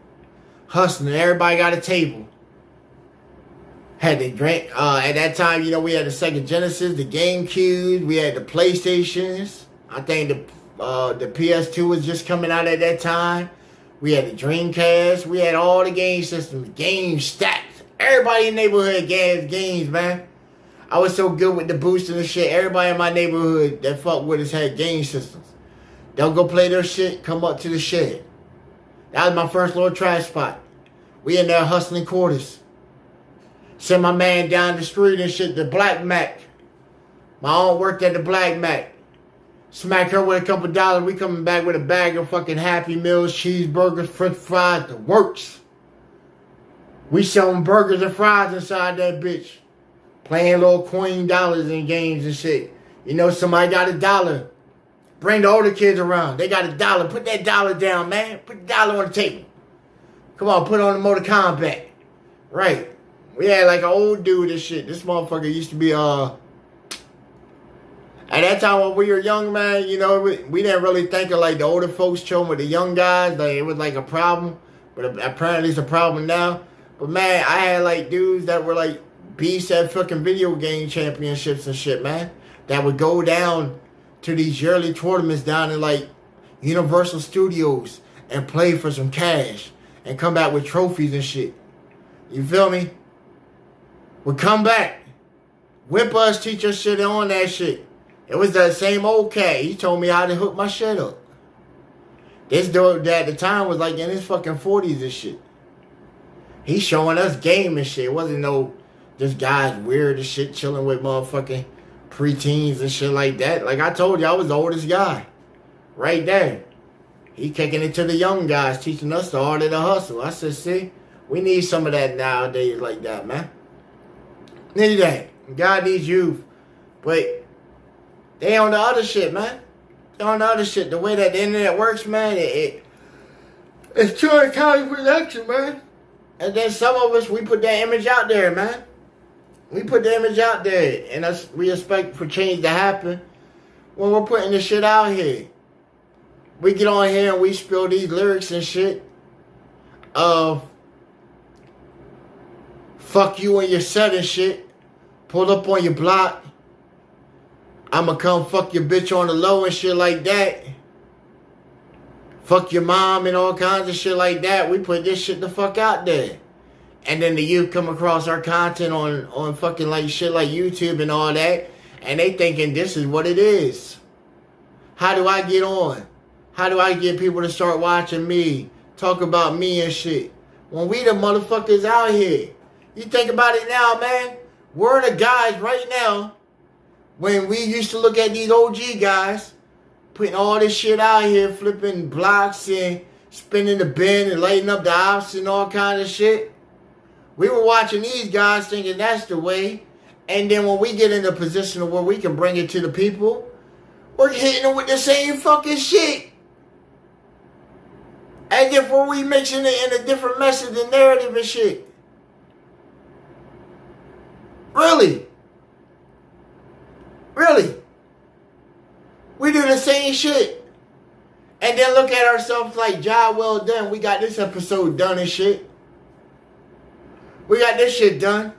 Hustling. Everybody got a table. Had the drink. At that time, we had the Sega Genesis, the GameCube. We had the PlayStations. I think the PS2 was just coming out at that time. We had the Dreamcast. We had all the game systems. Game stacks. Everybody in the neighborhood had games, man. I was so good with the boost and the shit. Everybody in my neighborhood that fucked with us had game systems. They'll go play their shit, come up to the shed. That was my first little trash spot. We in there hustling quarters. Sent my man down the street and shit, the Black Mac. My aunt worked at the Black Mac. Smack her with a couple dollars. We coming back with a bag of fucking Happy Meals, cheeseburgers, french fries, the works. We selling burgers and fries inside that bitch. Playing little coin dollars in games and shit. Somebody got $1. Bring the older kids around. They got $1. Put that dollar down, man. Put the dollar on the table. Come on, put on the Mortal Kombat. Right. We had an old dude and shit. This motherfucker used to be, at that time when we were young, man, we didn't really think of the older folks chilling with the young guys. It was a problem. But apparently it's a problem now. But man, I had dudes that were beasts at fucking video game championships and shit, man. That would go down to these yearly tournaments down in Universal Studios and play for some cash and come back with trophies and shit. You feel me? Would come back, whip us, teach us shit on that shit. It was that same old cat. He told me how to hook my shit up. This dude at the time was in his fucking 40s and shit. He's showing us game and shit. It wasn't no just guys weird as shit chilling with motherfucking preteens and shit like that. I told you, I was the oldest guy. Right there. He kicking it to the young guys, teaching us the art of the hustle. I said, see, we need some of that nowadays like that, man. Need that. God needs youth. But they on the other shit, man. They on the other shit. The way that the internet works, man, it's pure county production, man. And then some of us, we put that image out there, man. We put the image out there, and we expect for change to happen when we're putting this shit out here. We get on here and we spill these lyrics and shit of fuck you and your set and shit. Pull up on your block. I'ma come fuck your bitch on the low and shit like that. Fuck your mom and all kinds of shit like that. We put this shit the fuck out there. And then the youth come across our content on fucking like shit like YouTube and all that. And they thinking this is what it is. How do I get on? How do I get people to start watching me? Talk about me and shit. When we the motherfuckers out here. You think about it now, man. We're the guys right now. When we used to look at these OG guys. Putting all this shit out here. Flipping blocks and spinning the bin and lighting up the ops and all kind of shit. We were watching these guys thinking that's the way. And then when we get in a position of where we can bring it to the people, we're hitting them with the same fucking shit. As if we mixing it in a different message and narrative and shit. Really? Really? We do the same shit. And then look at ourselves like, job well done. We got this episode done and shit. We got this shit done.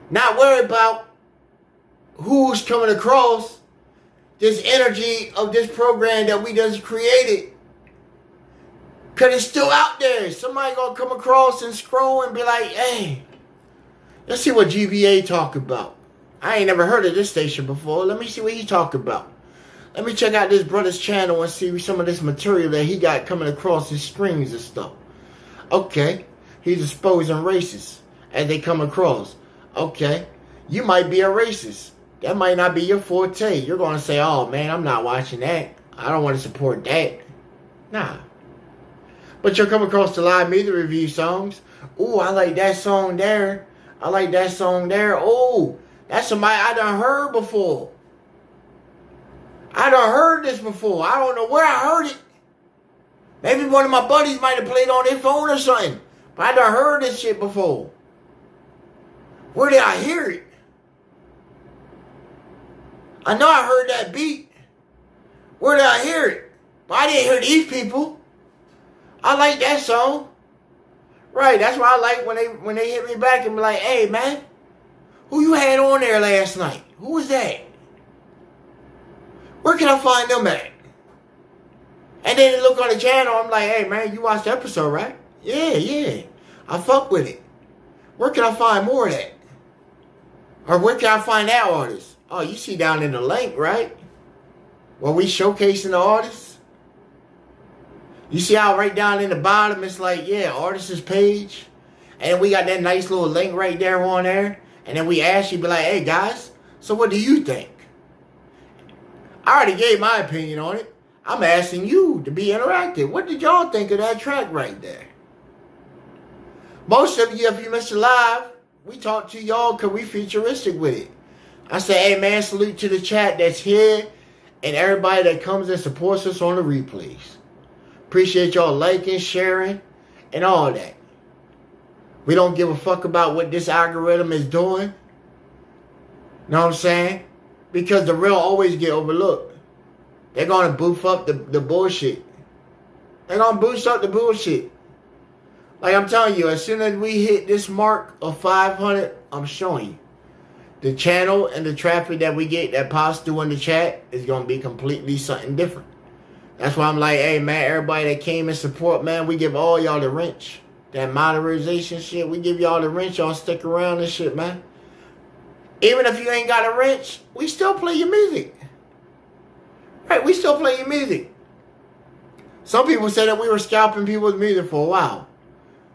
Not worried about who's coming across this energy of this program that we just created. Because it's still out there. Somebody going to come across and scroll and be like, hey, let's see what GBA talk about. I ain't never heard of this station before. Let me see what he talk about. Let me check out this brother's channel and see some of this material that he got coming across his streams and stuff. Okay. He's exposing racists as they come across. Okay. You might be a racist. That might not be your forte. You're going to say, oh, man, I'm not watching that. I don't want to support that. Nah. But you'll come across the live media review songs. Ooh, I like that song there. I like that song there. Ooh, that's somebody I done heard before. I done heard this before. I don't know where I heard it. Maybe one of my buddies might have played on their phone or something. But I done heard this shit before. Where did I hear it? I know I heard that beat. Where did I hear it? But I didn't hear these people. I like that song. Right, that's why I like when they hit me back and be like, hey, man, who you had on there last night? Who was that? Where can I find them at? And then they look on the channel, I'm like, hey, man, you watched the episode, right? Yeah. I fuck with it. Where can I find more of that? Or where can I find that artist? Oh, you see down in the link, right? Where we showcasing the artists. You see how right down in the bottom, it's like, yeah, artist's page. And we got that nice little link right there on there. And then we ask you, be like, hey, guys, so what do you think? I already gave my opinion on it. I'm asking you to be interactive. What did y'all think of that track right there? Most of you, if you missed it live, we talk to y'all because we futuristic with it. I say, hey, man, salute to the chat that's here and everybody that comes and supports us on the replays. Appreciate y'all liking, sharing, and all that. We don't give a fuck about what this algorithm is doing. Know what I'm saying? Because the real always get overlooked. They're going to boost up the bullshit. They're going to boost up the bullshit. Like I'm telling you, as soon as we hit this mark of 500, I'm showing you. The channel and the traffic that we get that pops through in the chat is going to be completely something different. That's why I'm like, hey, man, everybody that came and support, man, we give all y'all the wrench. That monetization shit, we give y'all the wrench. Y'all stick around and shit, man. Even if you ain't got a wrench, we still play your music. Right, we still play your music. Some people said that we were scalping people's music for a while.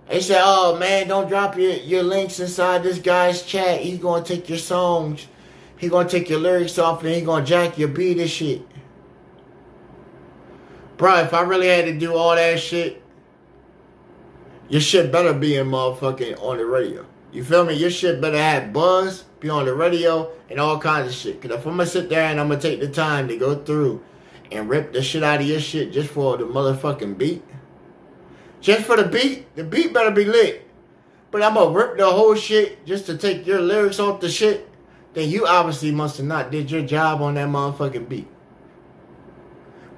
They said, oh, man, don't drop your links inside this guy's chat. He's going to take your songs. He's going to take your lyrics off and he's going to jack your beat and shit. bro, if I really had to do all that shit, your shit better be in motherfucking on the radio. You feel me? Your shit better have buzz, be on the radio, and all kinds of shit. Because if I'm going to sit there and I'm going to take the time to go through and rip the shit out of your shit just for the motherfucking beat, just for the beat better be lit. But I'm going to rip the whole shit just to take your lyrics off the shit, then you obviously must have not did your job on that motherfucking beat.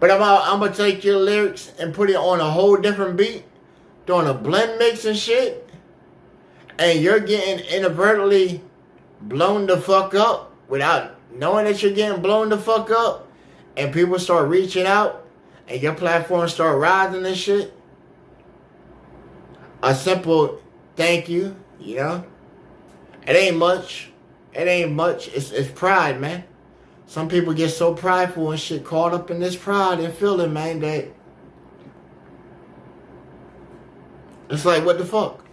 But I'm going to take your lyrics and put it on a whole different beat, doing a blend mix and shit, and you're getting inadvertently blown the fuck up without knowing that you're getting blown the fuck up, and people start reaching out and your platform start rising and shit. A simple thank you, you know? It ain't much. It ain't much. It's pride, man. Some people get so prideful and shit, caught up in this pride and feeling, man, that it's like, what the fuck?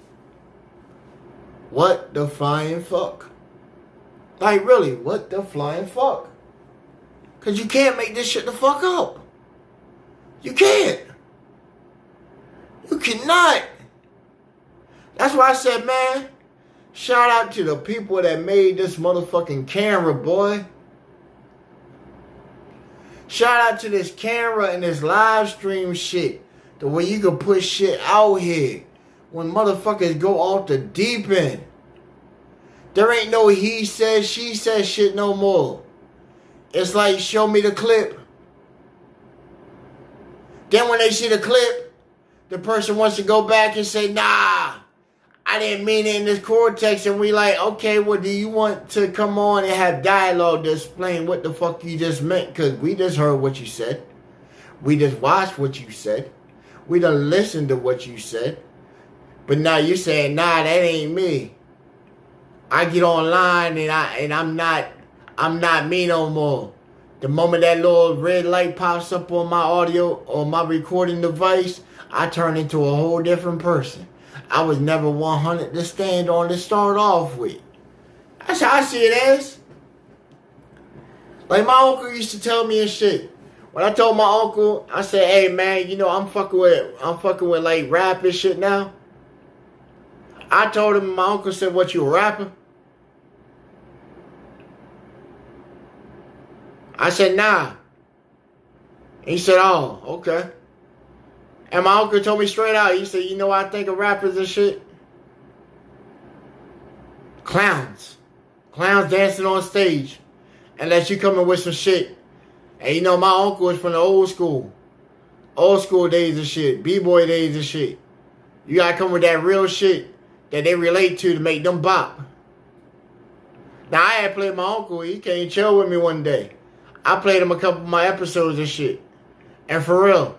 What the flying fuck? Like, really, what the flying fuck? Because you can't make this shit the fuck up. You can't. You cannot. That's why I said, man, shout out to the people that made this motherfucking camera, boy. Shout out to this camera and this live stream shit. The way you can put shit out here. When motherfuckers go off the deep end. There ain't no he said, she said shit no more. It's like, show me the clip. Then when they see the clip, the person wants to go back and say, nah, I didn't mean it in this cortex. And we like, okay, well, do you want to come on and have dialogue to explain what the fuck you just meant? Because we just heard what you said. We just watched what you said. We done listened to what you said. But now you're saying, nah, that ain't me. I get online and I'm not me no more. The moment that little red light pops up on my audio or my recording device, I turn into a whole different person. I was never 100 to stand on to start off with. That's how I see it as. Like my uncle used to tell me and shit. When I told my uncle, I said, hey man, you know I'm fucking with like rap and shit now. I told him, my uncle said, what, you a rapper? I said, nah. He said, oh, okay. And my uncle told me straight out, he said, you know what I think of rappers and shit? Clowns. Clowns dancing on stage. Unless you coming with some shit. And you know, my uncle is from the old school. Old school days of shit. B-boy days of shit. You gotta come with that real shit that they relate to make them bop. Now, I had played my uncle. He came chill with me one day. I played him a couple of my episodes and shit. And for real,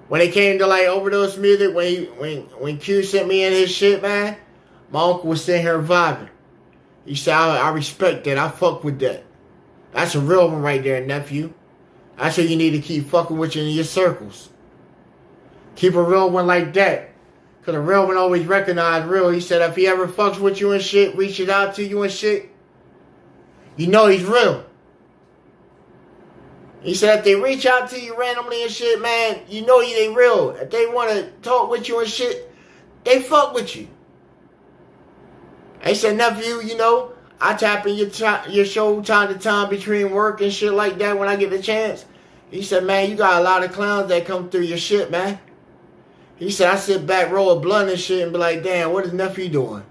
when it came to like overdose music, when Q sent me in his shit, man, my uncle was sitting here vibing. He said, I respect that. I fuck with that. That's a real one right there, nephew. That's what you need to keep fucking with you in your circles. Keep a real one like that. Because a real one always recognize real. He said if he ever fucks with you and shit, reaches out to you and shit, you know he's real. He said if they reach out to you randomly and shit, man, you know they real. If they want to talk with you and shit, they fuck with you. He said, nephew, you know, I tap in your show time to time between work and shit like that when I get the chance. He said, man, you got a lot of clowns that come through your shit, man. He said, I sit back, roll a blunt and shit and be like, damn, what is nephew doing?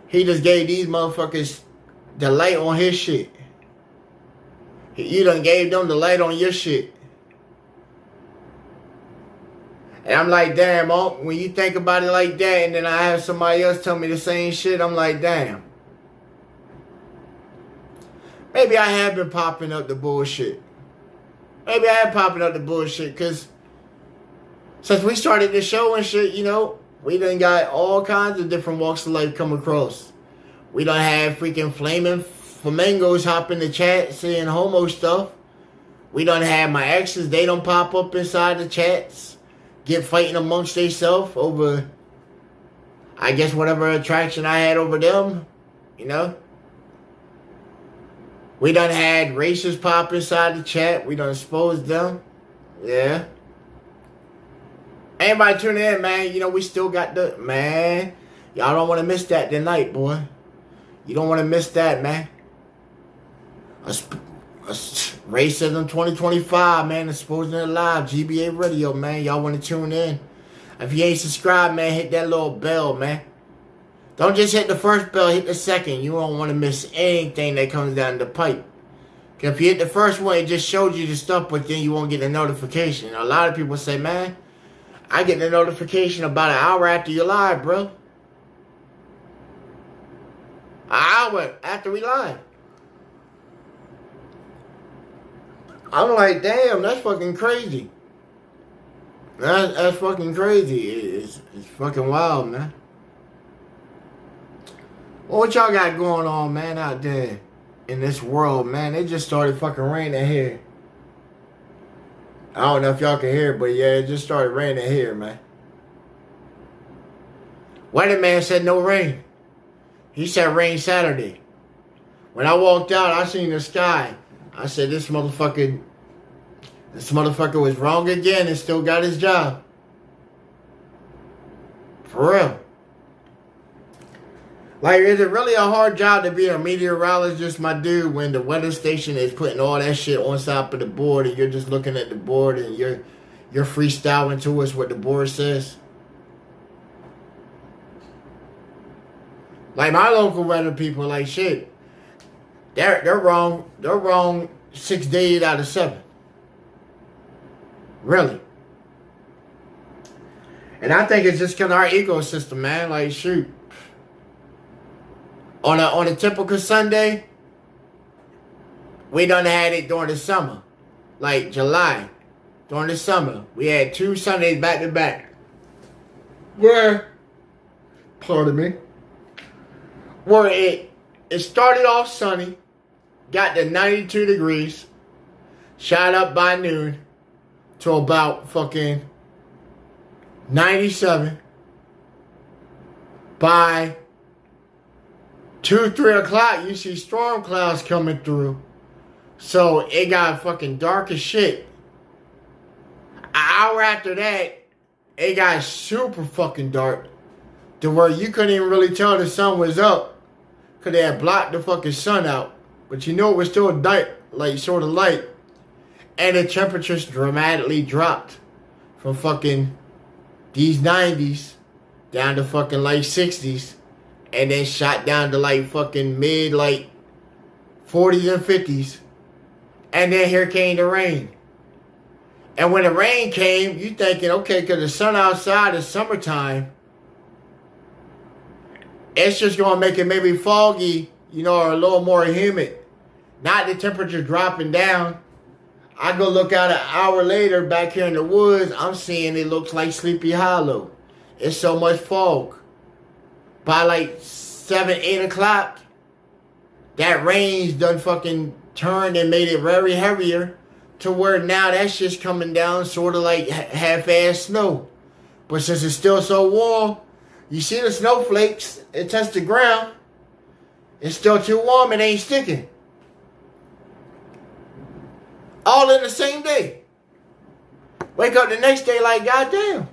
He just gave these motherfuckers the light on his shit. You done gave them the light on your shit. And I'm like, damn, when you think about it like that, and then I have somebody else tell me the same shit, I'm like, damn. Maybe I have been popping up the bullshit. Maybe I am popping up the bullshit, because since we started the show and shit, you know, we done got all kinds of different walks of life come across. We done had freaking flaming flamingos hop in the chat saying homo stuff. We done had my exes, they don't pop up inside the chats, get fighting amongst themselves over, I guess, whatever attraction I had over them, you know. We done had racists pop inside the chat. We done exposed them. Yeah. Anybody tuning in, man, you know, we still got the, man, y'all don't want to miss that tonight, boy. You don't want to miss that, man. Racism 2025, man, Exposing It Live, Gba Radio, man. Y'all want to tune in? If you ain't subscribed, man, hit that little bell, man. Don't just hit the first bell, hit the second. You don't want to miss anything that comes down the pipe. If you hit the first one, it just shows you the stuff, but then you won't get the notification. A lot of people say, man, I get the notification about an hour after you're live, bro. An hour after we live. I'm like, damn, that's fucking crazy. That's fucking crazy. It's fucking wild, man. What y'all got going on, man, out there in this world, man? It just started fucking raining here. I don't know if y'all can hear it, but yeah, it just started raining here, man. Weatherman said no rain. He said rain Saturday. When I walked out, I seen the sky. I said, this motherfucker was wrong again and still got his job. For real. Like, is it really a hard job to be a meteorologist, my dude, when the weather station is putting all that shit on top of the board and you're just looking at the board and you're freestyling to us what the board says? Like, my local weather people, like, shit, they're wrong. They're wrong 6 days out of 7. Really. And I think it's just because our ecosystem, man. Like, shoot. On a typical Sunday, we done had it during the summer. Like July. During the summer. We had 2 Sundays back to back. Pardon me. Where it started off sunny. Got to 92 degrees. Shot up by noon. To about fucking 97. By 2, 3 o'clock, you see storm clouds coming through. So it got fucking dark as shit. An hour after that, it got super fucking dark. To where you couldn't even really tell the sun was up. Because they had blocked the fucking sun out. But you know it was still dark, like sort of light. And the temperatures dramatically dropped. From fucking these 90s down to fucking like 60s. And then shot down to like fucking mid like 40s and 50s. And then here came the rain. And when the rain came, you thinking, okay, because the sun outside is summertime. It's just going to make it maybe foggy, you know, or a little more humid. Not the temperature dropping down. I go look out an hour later back here in the woods. I'm seeing it looks like Sleepy Hollow. It's so much fog. By like 7, 8 o'clock, that rain's done fucking turned and made it very heavier to where now that shit's coming down sort of like half-ass snow. But since it's still so warm, you see the snowflakes, it touch the ground. It's still too warm, it ain't sticking. All in the same day. Wake up the next day like, goddamn.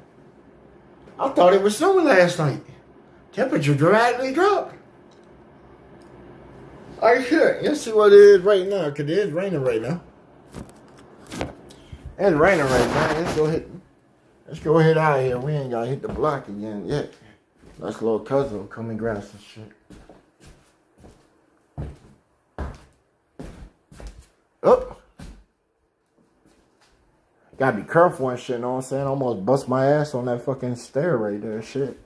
I thought it was snowing last night. Temperature dramatically dropped. Alright, shit. Let's see what it is right now, because it is raining right now. It's raining right now. Let's go ahead out of here. We ain't got to hit the block again yet. That's little cousin will come and grab some shit. Oh. Gotta be careful and shit, know what I'm saying? Almost bust my ass on that fucking stair right there, shit.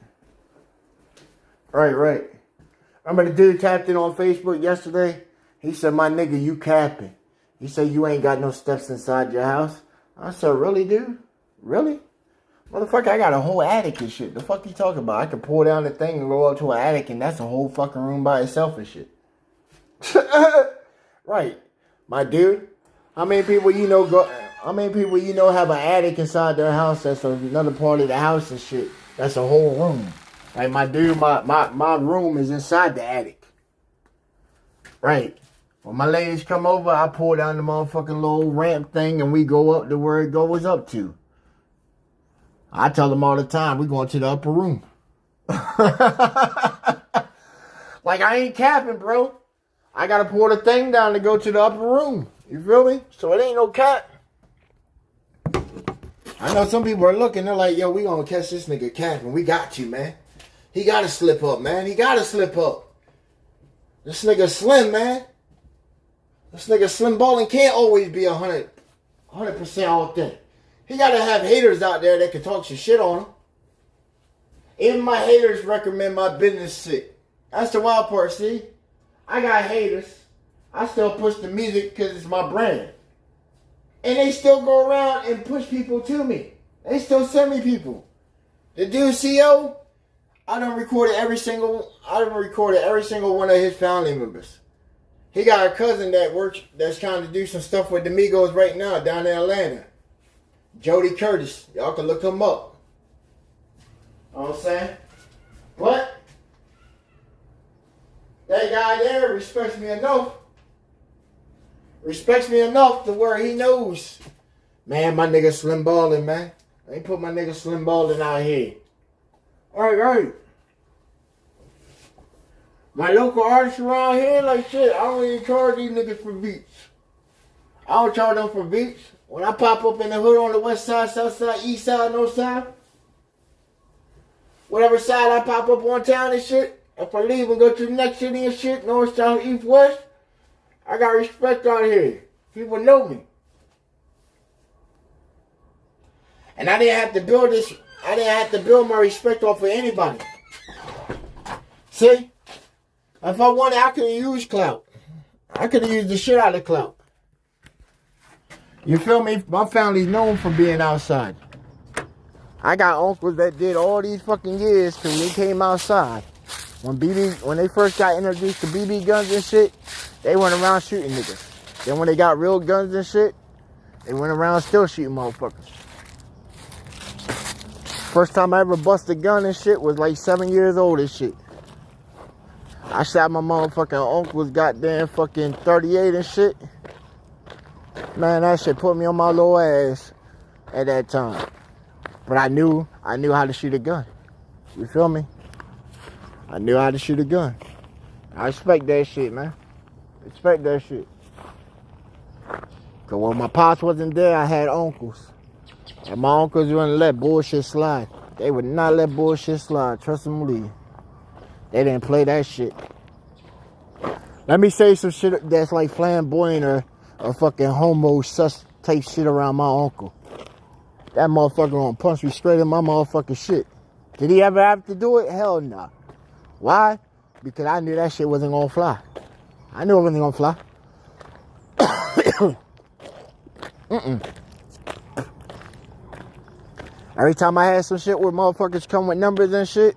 Right. Remember the dude tapped in on Facebook yesterday? He said, my nigga, you capping. He said, you ain't got no steps inside your house. I said, really, dude? Really? Motherfucker, I got a whole attic and shit. The fuck you talking about? I can pull down the thing and go up to an attic and that's a whole fucking room by itself and shit. Right. My dude, how many people you know have an attic inside their house that's another part of the house and shit? That's a whole room. Like, my dude, my room is inside the attic. Right. When my ladies come over, I pull down the motherfucking little ramp thing and we go up to where it goes up to. I tell them all the time, we going to the upper room. Like, I ain't capping, bro. I gotta pull the thing down to go to the upper room. You feel me? So it ain't no cap. I know some people are looking, they're like, yo, we gonna catch this nigga capping. We got you, man. He gotta slip up, man. He gotta slip up. This nigga slim, man. This nigga slim balling can't always be 100% authentic. He gotta have haters out there that can talk some shit on him. Even my haters recommend my business shit. That's the wild part, see? I got haters. I still push the music because it's my brand. And they still go around and push people to me. They still send me people. The dude CEO, I done recorded every single one of his family members. He got a cousin that's trying to do some stuff with the Migos right now down in Atlanta. Jody Curtis. Y'all can look him up. You know what I'm saying? But that guy there respects me enough. Respects me enough to where he knows. Man, my nigga Slim Ballin', man. I ain't put my nigga Slim Ballin' out here. Alright. My local artists around here, like shit, I don't even charge these niggas for beats. I don't charge them for beats. When I pop up in the hood on the west side, south side, east side, north side, whatever side I pop up on town and shit, if I leave and go to the next city and shit, north, south, east, west, I got respect out here. People know me. And I didn't have to build this, I didn't have to build my respect off of anybody. See? If I wanted, I could have used clout. I could have used the shit out of clout. You feel me? My family's known for being outside. I got uncles that did all these fucking years till they came outside. When they first got introduced to BB guns and shit, they went around shooting niggas. Then when they got real guns and shit, they went around still shooting motherfuckers. First time I ever busted a gun and shit was like 7 years old and shit. I shot my motherfucking uncle's goddamn fucking 38 and shit. Man, that shit put me on my little ass at that time. But I knew how to shoot a gun. You feel me? I knew how to shoot a gun. I respect that shit, man. Respect that shit. Cause when my pops wasn't there, I had uncles. And my uncles wouldn't let bullshit slide. They would not let bullshit slide. Trust them, believe. They didn't play that shit. Let me say some shit that's like flamboyant or fucking homo sus type shit around my uncle. That motherfucker gonna punch me straight in my motherfucking shit. Did he ever have to do it? Hell no. Nah. Why? Because I knew that shit wasn't gonna fly. I knew it wasn't gonna fly. Every time I had some shit where motherfuckers come with numbers and shit.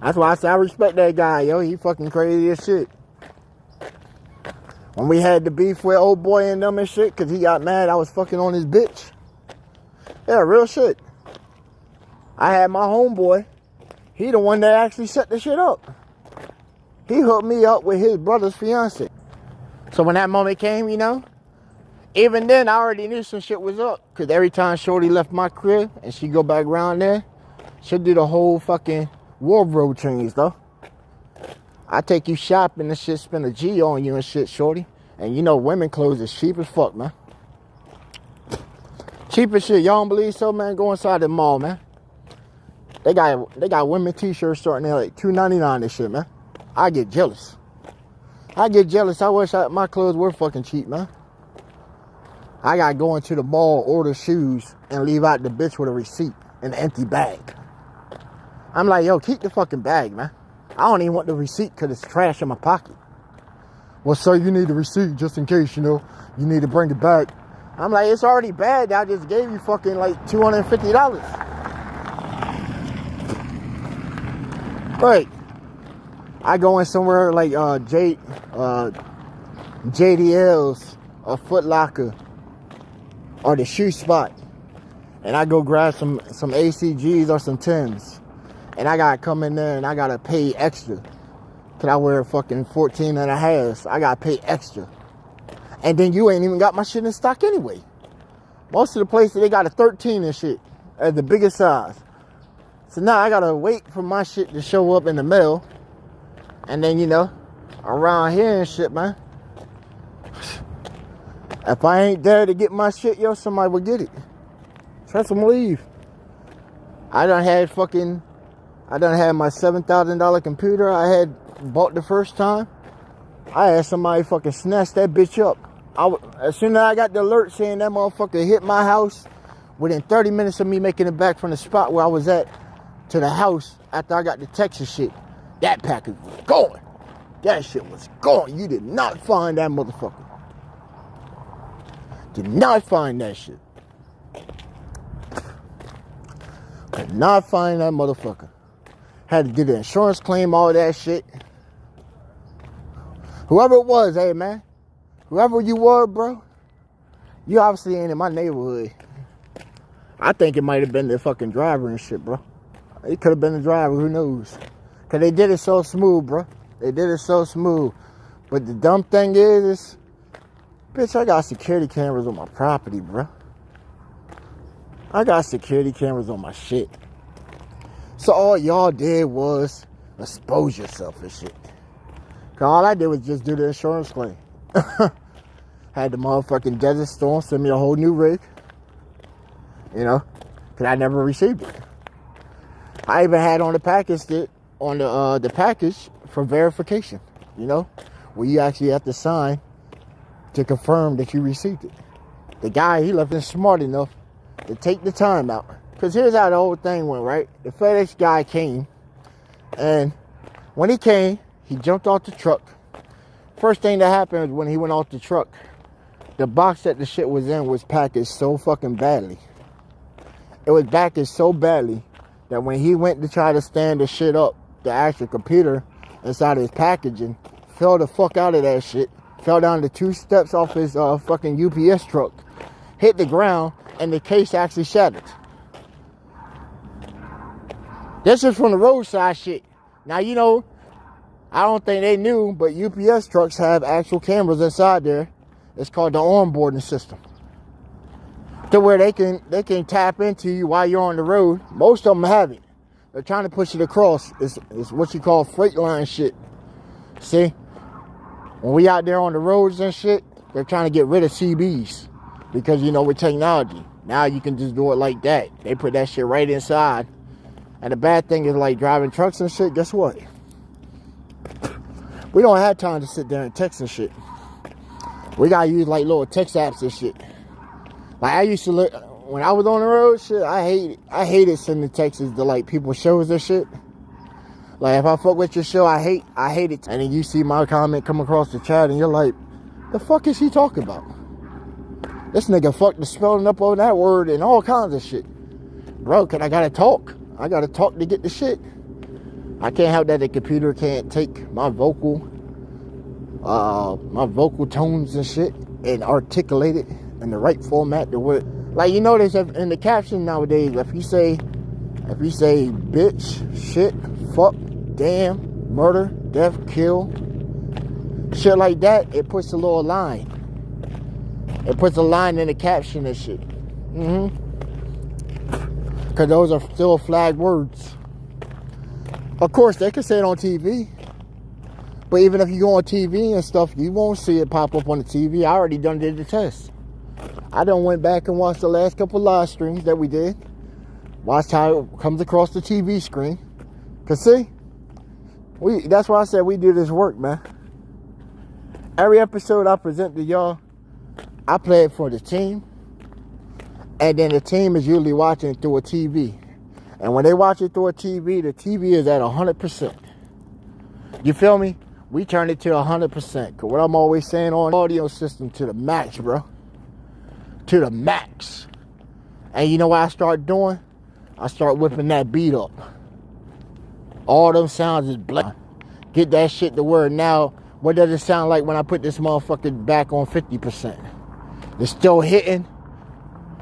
That's why I say I respect that guy, yo. He fucking crazy as shit. When we had the beef with old boy and them and shit, cause he got mad I was fucking on his bitch. Yeah, real shit. I had my homeboy. He the one that actually set the shit up. He hooked me up with his brother's fiance. So when that moment came, you know, even then I already knew some shit was up. Cause every time Shorty left my crib and she go back around there, she'll do the whole fucking wardrobe change, though. I take you shopping and shit, spend a G on you and shit, Shorty. And you know women clothes is cheap as fuck, man. Cheap as shit. Y'all don't believe so, man? Go inside the mall, man. They got women t-shirts starting at like $2.99 and shit, man. I get jealous. I wish my clothes were fucking cheap, man. I gotta go into the mall, order shoes, and leave out the bitch with a receipt and an empty bag. I'm like, yo, keep the fucking bag, man. I don't even want the receipt because it's trash in my pocket. Well, sir, you need the receipt just in case, you know, you need to bring it back. I'm like, it's already bad. I just gave you fucking like $250. Right. I go in somewhere like JDL's or Foot Locker or the shoe spot. And I go grab some ACGs or some Timbs. and I gotta come in there and I gotta pay extra. Cause I wear fucking 14 and a half, so I gotta pay extra. And then you ain't even got my shit in stock anyway. Most of the places, they got a 13 and shit at the biggest size. So now I gotta wait for my shit to show up in the mail. And then, you know, around here and shit, man. If I ain't there to get my shit, yo, somebody will get it. Trust them, leave. I done had my $7,000 computer I had bought the first time. I had somebody fucking snatch that bitch up. As soon as I got the alert saying that motherfucker hit my house, within 30 minutes of me making it back from the spot where I was at to the house after I got the Texas shit, that package was gone. That shit was gone. You did not find that motherfucker. Did not find that shit. Could not find that motherfucker. Had to do the insurance claim, all that shit. Whoever it was, hey man. Whoever you were, bro. You obviously ain't in my neighborhood. I think it might have been the fucking driver and shit, bro. It could have been the driver, who knows? Cause they did it so smooth, bro. They did it so smooth. But the dumb thing is, bitch, I got security cameras on my property, bro. I got security cameras on my shit. So all y'all did was expose yourself and shit. Cause all I did was just do the insurance claim. Had the motherfucking Desert Storm send me a whole new rig. You know, cause I never received it. I even had on the package the package for verification. You know, where you actually have to sign to confirm that you received it. The guy, he left it smart enough to take the time out. Because here's how the whole thing went, right? The FedEx guy came, and when he came, he jumped off the truck. First thing that happened when he went off the truck, the box that the shit was in was packaged so fucking badly. It was packaged so badly that when he went to try to stand the shit up, the actual computer inside of his packaging fell the fuck out of that shit. Fell down the 2 steps off his fucking UPS truck, hit the ground, and the case actually shattered. This is from the roadside shit. Now, you know, I don't think they knew, but UPS trucks have actual cameras inside there. It's called the onboarding system. To where they can tap into you while you're on the road. Most of them have it. They're trying to push it across. It's what you call freight line shit. See? When we out there on the roads and shit, they're trying to get rid of CBs. Because, you know, with technology, now you can just do it like that. They put that shit right inside. And the bad thing is, like, driving trucks and shit, guess what? We don't have time to sit there and text and shit. We gotta use, like, little text apps and shit. Like, I used to look, when I was on the road, shit, I hated sending texts to, like, people's shows and shit. Like, if I fuck with your show, I hate it. And then you see my comment come across the chat, and you're like, the fuck is he talking about? This nigga fucked the spelling up on that word and all kinds of shit. Bro, cause I gotta talk. I gotta talk to get the shit. I can't help that the computer can't take my vocal tones and shit and articulate it in the right format to where, like, you notice in the caption nowadays, if you say bitch, shit, fuck, damn, murder, death, kill, shit like that, it puts a little line. It puts a line in the caption and shit. Because those are still flag words. Of course, they can say it on TV. But even if you go on TV and stuff, you won't see it pop up on the TV. I already did the test. I done went back and watched the last couple live streams that we did. Watched how it comes across the TV screen. Because see, that's why I said we do this work, man. Every episode I present to y'all, I play it for the team. And then the team is usually watching it through a TV. And when they watch it through a TV, the TV is at 100%. You feel me? We turn it to 100%. Because what I'm always saying on audio system, to the max, bro. To the max. And you know what I start doing? I start whipping that beat up. All them sounds is black. Get that shit to where now, what does it sound like when I put this motherfucker back on 50%? It's still hitting.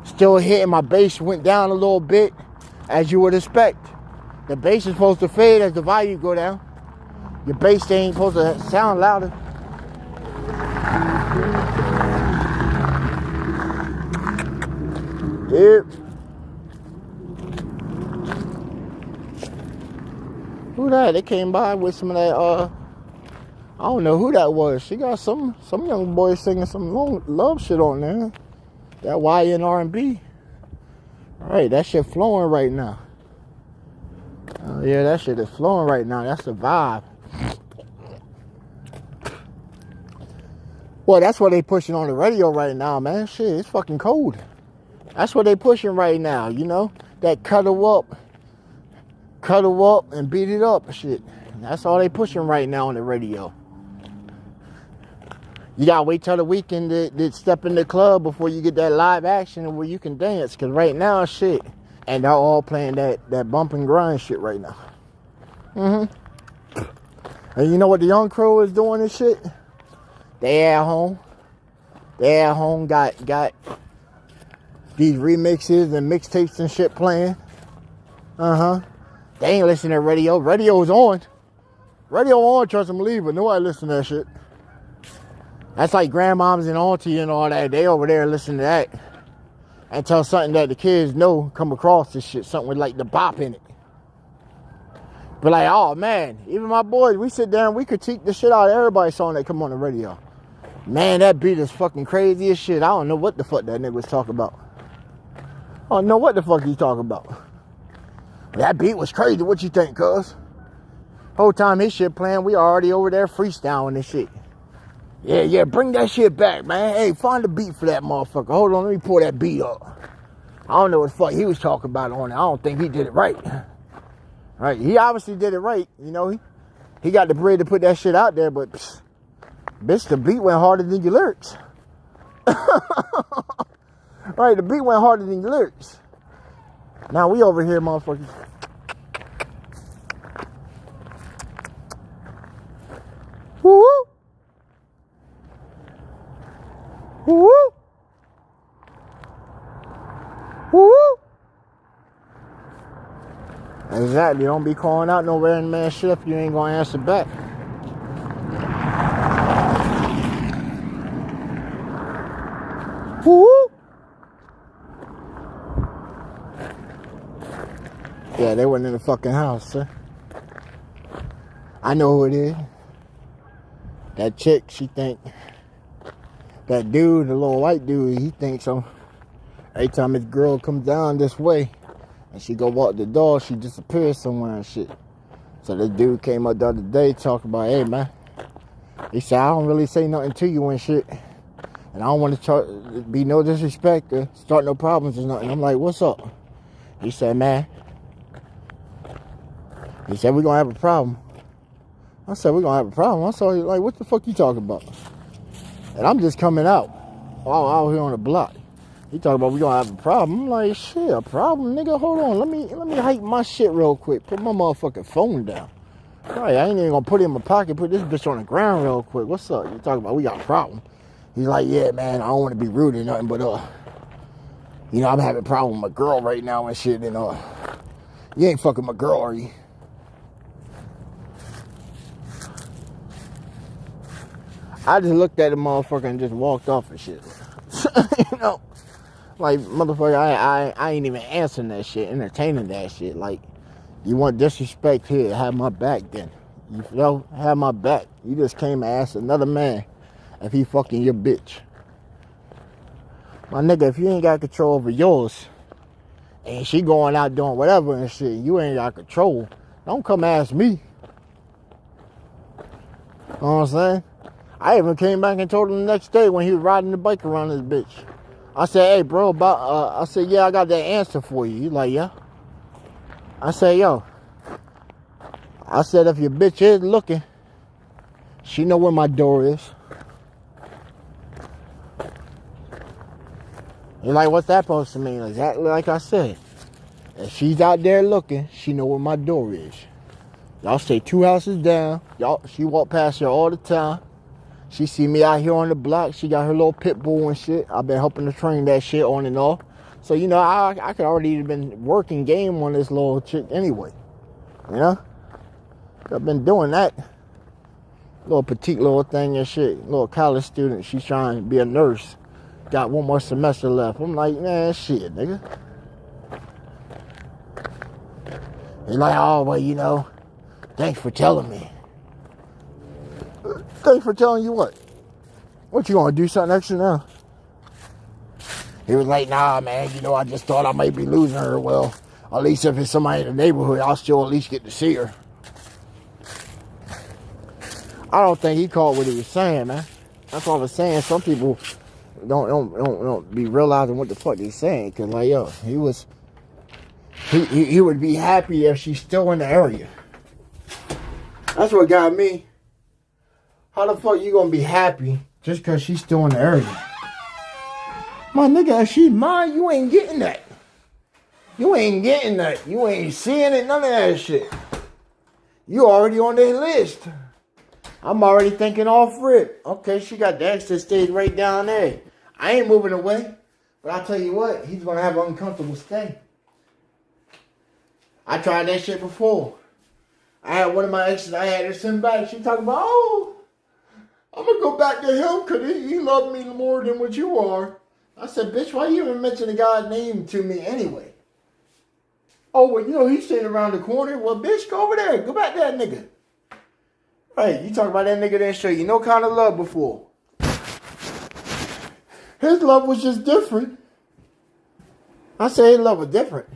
Still hitting. My bass went down a little bit, as you would expect. The bass is supposed to fade as the volume go down. Your bass ain't supposed to sound louder. Yep. Who that? They came by with some of that, I don't know who that was. She got some young boy singing some love shit on there. That YN R&B. Alright, that shit flowing right now. Oh yeah, that shit is flowing right now. That's the vibe. Well, that's what they pushing on the radio right now, man. Shit, it's fucking cold. That's what they pushing right now, you know? That cuddle up and beat it up shit. That's all they pushing right now on the radio. You gotta wait till the weekend to step in the club before you get that live action where you can dance. Cause right now, shit, and they're all playing that bump and grind shit right now. And you know what the young crew is doing and shit? They at home. Got these remixes and mixtapes and shit playing. They ain't listening to radio. Radio's on. Radio on, trust and believe, but nobody listen to that shit. That's like grandmoms and auntie and all that. They over there listening to that. Until something that the kids know come across this shit. Something with like the bop in it. But like, oh man, even my boys, we sit down, we critique the shit out of everybody's song that come on the radio. Man, that beat is fucking crazy as shit. I don't know what the fuck that nigga was talking about. I don't know what the fuck he's talking about. That beat was crazy. What you think, cuz? Whole time his shit playing, we already over there freestyling and shit. Yeah, bring that shit back, man. Hey, find the beat for that motherfucker. Hold on, let me pull that beat up. I don't know what the fuck he was talking about on it. I don't think he did it right. Right, he obviously did it right. You know, he got the bread to put that shit out there, but bitch, the beat went harder than your lyrics. Right, the beat went harder than your lyrics. Now we over here, motherfuckers. Woo! Woo! Woo! Exactly. Don't be calling out no random man shit if you ain't gonna answer back. Woo! Yeah, they went in the fucking house, sir. I know who it is. That chick, she think. That dude, the little white dude, he thinks so. Every time this girl comes down this way and she go walk the dog, she disappears somewhere and shit. So this dude came up the other day talking about, hey man, he said, I don't really say nothing to you and shit. And I don't want to be no disrespect or start no problems or nothing. I'm like, what's up? He said, man. He said, we're going to have a problem. I said, we're going to have a problem. I saw you like, what the fuck you talking about? And I'm just coming out here on the block. He talking about we gonna have a problem. I'm like, shit, a problem, nigga. Hold on, let me hike my shit real quick. Put my motherfucking phone down. All right, I ain't even gonna put it in my pocket. Put this bitch on the ground real quick. What's up? You talking about we got a problem? He's like, yeah, man. I don't want to be rude or nothing, but you know, I'm having a problem with my girl right now and shit. And you ain't fucking my girl, are you? I just looked at the motherfucker and just walked off and shit. You know, like, motherfucker, I ain't even answering that shit, entertaining that shit. Like, you want disrespect here, have my back then. You know, have my back. You just came and asked another man if he fucking your bitch. My nigga, if you ain't got control over yours, and she going out doing whatever and shit, you ain't got control, don't come ask me. You know what I'm saying? I even came back and told him the next day when he was riding the bike around this bitch. I said, hey, bro, I said, yeah, I got that answer for you. He's like, yeah. I said, yo. I said, if your bitch is looking, she know where my door is. He's like, what's that supposed to mean? Exactly like I said. If she's out there looking, she know where my door is. Y'all stay 2 houses down. She walk past here all the time. She see me out here on the block. She got her little pit bull and shit. I've been helping to train that shit on and off. So, you know, I could already have been working game on this little chick anyway. You know? I've been doing that. Little petite little thing and shit. Little college student. She's trying to be a nurse. Got one more semester left. I'm like, man, shit, nigga. He's like, oh, well, you know, thanks for telling me. Thanks for telling you what? What, you gonna do something extra now? He was like, nah, man, you know, I just thought I might be losing her. Well, at least if it's somebody in the neighborhood, I'll still at least get to see her. I don't think he caught what he was saying, man. That's all I was saying. Some people don't be realizing what the fuck he's saying. Cause like, yo, he would be happy if she's still in the area. That's what got me. How the fuck you gonna be happy just cause she's still in the area? My nigga, if she's mine, you ain't getting that. You ain't getting that. You ain't seeing it, none of that shit. You already on their list. I'm already thinking off rip. Okay, she got the extra stage right down there. I ain't moving away. But I'll tell you what, he's going to have an uncomfortable stay. I tried that shit before. I had one of my exes, I had her send back. She talking about, oh, I'm going to go back to him because he loved me more than what you are. I said, bitch, why you even mention the guy's name to me anyway? Oh, well, you know, he's sitting around the corner. Well, bitch, go over there. Go back to that nigga. Hey, you talk about that nigga that didn't show you no kind of love before. His love was just different. I say his love was different.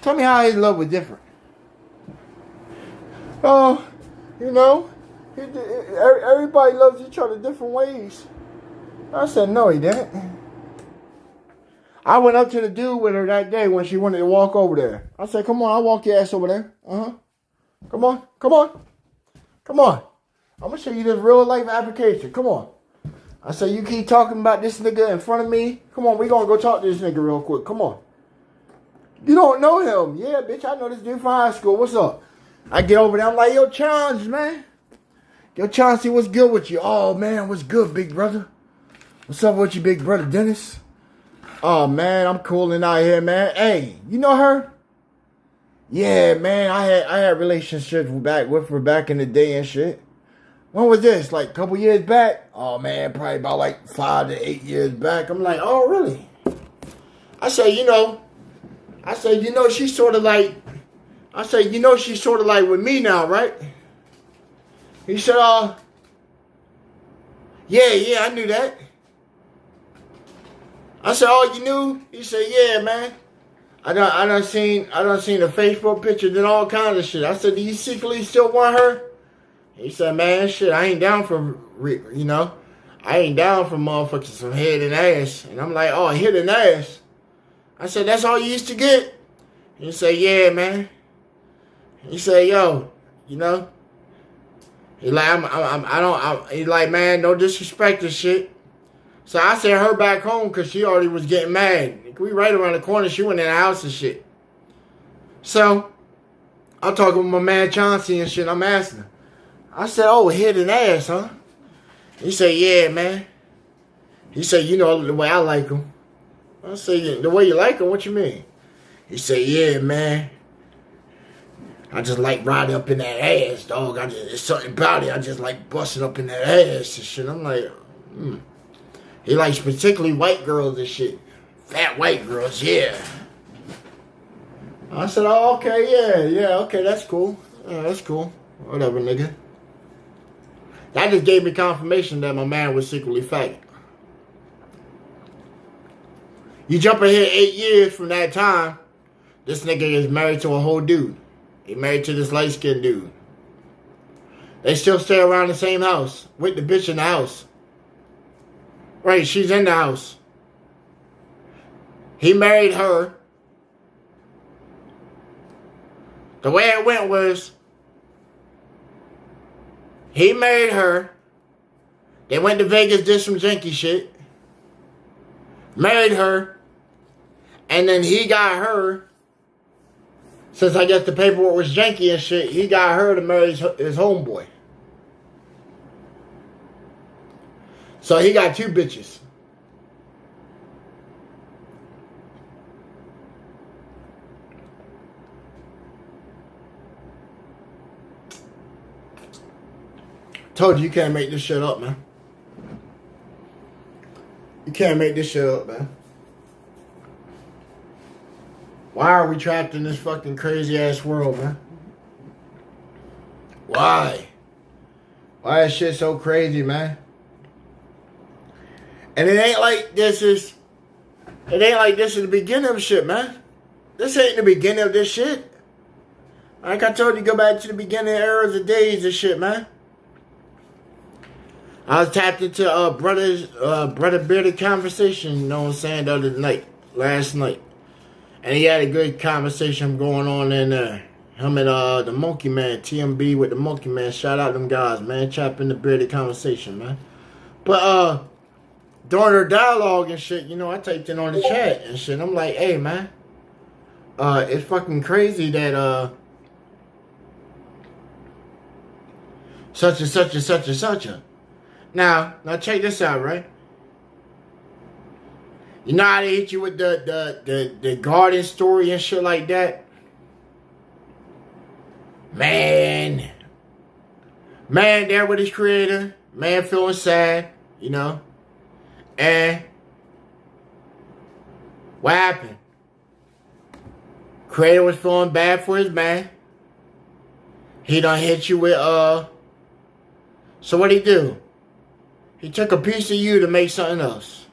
Tell me how his love was different. Oh, you know, everybody loves each other different ways. I said, no, he didn't. I went up to the dude with her that day when she wanted to walk over there. I said, come on, I'll walk your ass over there. Come on, come on. Come on. I'm going to show you this real life application. Come on. I said, you keep talking about this nigga in front of me. Come on, we going to go talk to this nigga real quick. Come on. You don't know him. Yeah, bitch, I know this dude from high school. What's up? I get over there. I'm like, yo, Chance, man. Yo, Chauncey, what's good with you? Oh, man, what's good, big brother? What's up with you, big brother Dennis? Oh, man, I'm cooling out here, man. Hey, you know her? Yeah, man, I had relationships with her back in the day and shit. When was this? Like a couple years back? Oh, man, probably about like 5 to 8 years back. I'm like, oh, really? I say, you know, she's sort of like, she's sort of like with me now, right? He said, yeah, I knew that. I said, oh, you knew? He said, yeah, man. I done seen a Facebook picture and all kinds of shit. I said, do you secretly still want her? He said, man, shit, I ain't down for, you know, I ain't down for motherfuckers some head and ass. And I'm like, oh, head and ass. I said, that's all you used to get? He said, yeah, man. He said, yo, you know, he like, he's like, man, no disrespect and shit. So I sent her back home because she already was getting mad. We right around the corner. She went in the house and shit. So I'm talking with my man Chauncey and shit. I'm asking her. I said, oh, head and ass, huh? He said, yeah, man. He said, you know the way I like him. I said, the way you like him? What you mean? He said, yeah, man. I just like riding up in that ass, dog. There's something about it. I just like busting up in that ass and shit. I'm like, He likes particularly white girls and shit. Fat white girls, yeah. I said, oh, okay, yeah, okay, that's cool. Yeah, that's cool. Whatever, nigga. That just gave me confirmation that my man was secretly fat. You jump ahead 8 years from that time, this nigga is married to a whole dude. He married to this light-skinned dude. They still stay around the same house, with the bitch in the house. Right, she's in the house. He married her. The way it went was, he married her. They went to Vegas, did some janky shit. Married her. And then he got her, since I guess the paperwork was janky and shit, he got her to marry his homeboy. So he got 2 bitches. Told you can't make this shit up, man. You can't make this shit up, man. Why are we trapped in this fucking crazy ass world, man? Why? Why is shit so crazy, man? And it ain't like this is the beginning of shit, man. This ain't the beginning of this shit. Like I told you, go back to the beginning eras of days and shit, man. I was tapped into Brother Bearded conversation, you know what I'm saying, the other night, last night. And he had a good conversation going on in there. Him and the Monkey Man, TMB with the Monkey Man. Shout out them guys, man. Tap in the Bearded conversation, man. But during their dialogue and shit, you know, I typed in on the chat and shit. I'm like, hey, man. It's fucking crazy that such and such and such and such a. Now check this out, right? You know how they hit you with the garden story and shit like that? Man there with his creator. Man feeling sad, you know? And what happened? Creator was feeling bad for his man. He done hit you with, so what'd he do? He took a piece of you to make something else.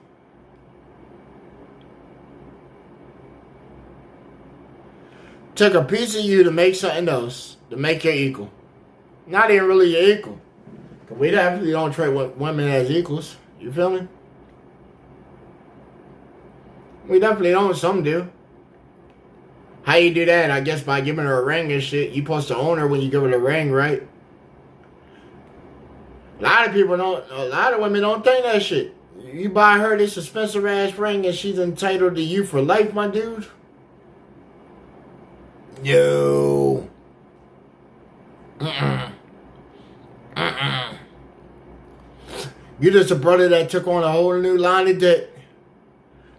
Took a piece of you to make something else. To make your equal. Not even really your equal. Because we definitely don't treat women as equals. You feel me? We definitely don't. Some do. How you do that? I guess by giving her a ring and shit. You supposed to own her when you give her the ring, right? A lot of women don't think that shit. You buy her this expensive ass ring and she's entitled to you for life, my dude? No. You just a brother that took on a whole new line of debt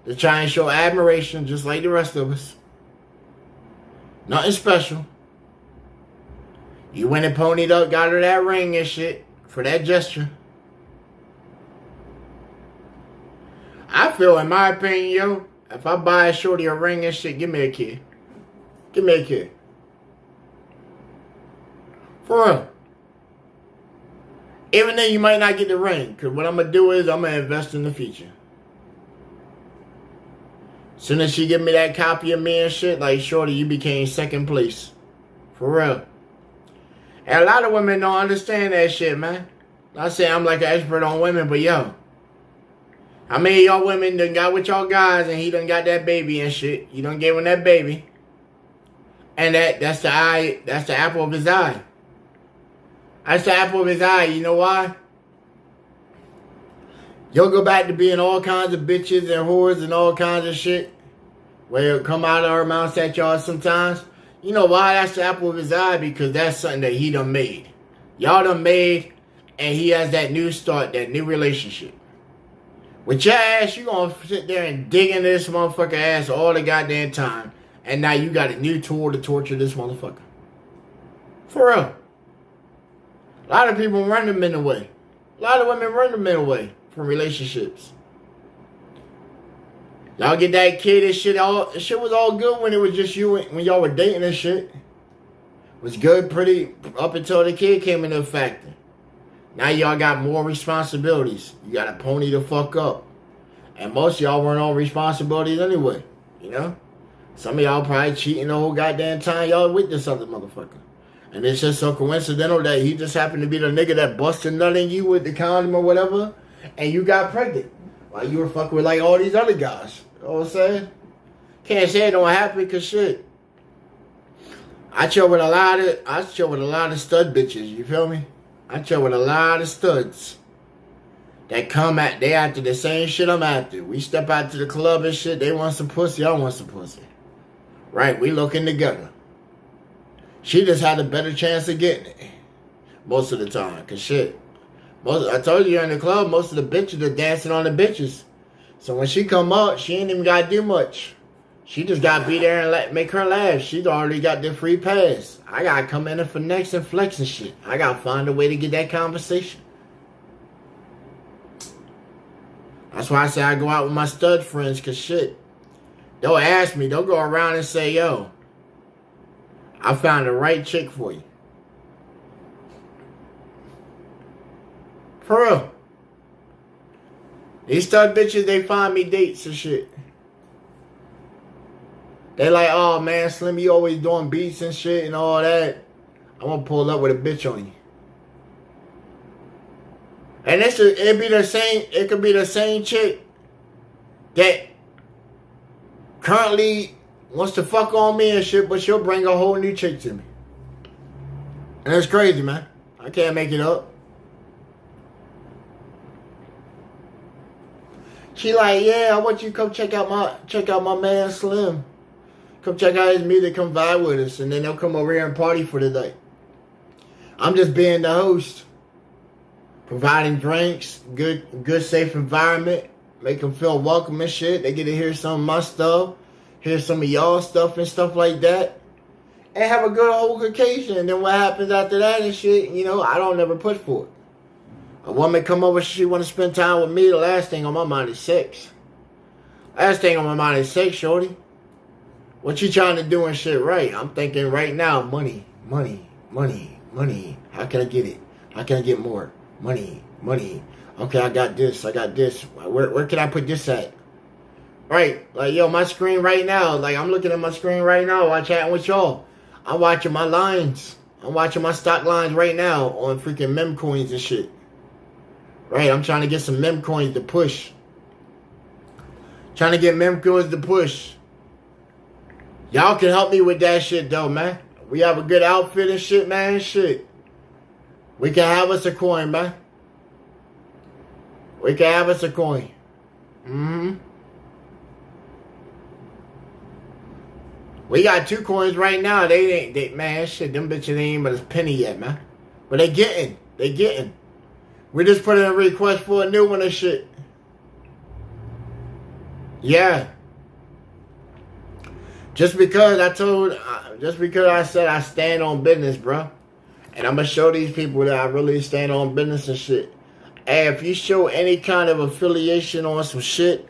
to try and show admiration just like the rest of us. Nothing special. You went and ponied up, got her that ring and shit for that gesture. I feel, in my opinion, yo, if I buy a shorty a ring and shit, give me a kid. Give me a kid. For real. Even though you might not get the ring, because what I'm going to do is I'm going to invest in the future. Soon as she give me that copy of me and shit, like, shorty, you became second place. For real. And a lot of women don't understand that shit, man. Not saying I'm like an expert on women, but yo. I mean, y'all women done got with y'all guys and he done got that baby and shit. You done gave him that baby. And that's the apple of his eye. That's the apple of his eye. You know why? You'll go back to being all kinds of bitches and whores and all kinds of shit. Where it'll come out of our mouths at y'all sometimes. You know why that's the apple of his eye? Because that's something that he done made. Y'all done made, and he has that new start, that new relationship. With your ass, you gonna sit there and dig into this motherfucker ass all the goddamn time. And now you got a new tool to torture this motherfucker. For real. A lot of people run the men away. A lot of women run the men away from relationships. Y'all get that kid and shit. Shit was all good when it was just you, when y'all were dating and shit. It was good pretty up until the kid came into factor. Now y'all got more responsibilities. You got to pony the fuck up. And most of y'all weren't on responsibilities anyway. You know? Some of y'all probably cheating the whole goddamn time y'all with this other motherfucker. And it's just so coincidental that he just happened to be the nigga that busted nut in you with the condom or whatever. And you got pregnant. While you were fucking with like all these other guys. You know what I'm saying? Can't say it don't happen because shit. I chill with a lot of stud bitches, you feel me? I chill with a lot of studs that they after the same shit I'm after. We step out to the club and shit, they want some pussy, I want some pussy. Right, we looking together. She just had a better chance of getting it. Most of the time, cause shit. I told you in the club, most of the bitches are dancing on the bitches. So when she come out, she ain't even gotta do much. She just got to be there and make her laugh. She's already got the free pass. I got to come in and finesse and flex and shit. I got to find a way to get that conversation. That's why I say I go out with my stud friends, because shit, they'll ask me. They'll go around and say, yo, I found the right chick for you. For real. These stud bitches, they find me dates and shit. They like, oh man, Slim, you always doing beats and shit and all that. I'm gonna pull up with a bitch on you. And it could be the same chick that currently wants to fuck on me and shit, but she'll bring a whole new chick to me. And it's crazy, man. I can't make it up. She like, yeah, I want you to come check out my man Slim. Come check out his music, come vibe with us, and then they'll come over here and party for the day. I'm just being the host, providing drinks, good safe environment, make them feel welcome and shit. They get to hear some of my stuff, hear some of y'all stuff and stuff like that, and have a good whole occasion. And then what happens after that and shit, you know, I don't never push for it. A woman come over, she want to spend time with me, the last thing on my mind is sex. Last thing on my mind is sex, shorty. What you trying to do and shit right? I'm thinking right now, money. How can I get it? How can I get more? Money. Okay, I got this. Where can I put this at? Right, like, yo, my screen right now, like, I'm looking at my screen right now while chatting with y'all. I'm watching my lines. I'm watching my stock lines right now on freaking mem coins and shit. Right, I'm trying to get some mem coins to push. Trying to get mem coins to push. Y'all can help me with that shit, though, man. We have a good outfit and shit, man. Shit. We can have us a coin, man. We can have us a coin. We got 2 coins right now. Man, shit, them bitches ain't but a penny yet, man. But they getting. We just put in a request for a new one and shit. Yeah. Just because I said I stand on business, bro. And I'm going to show these people that I really stand on business and shit. Hey, if you show any kind of affiliation on some shit,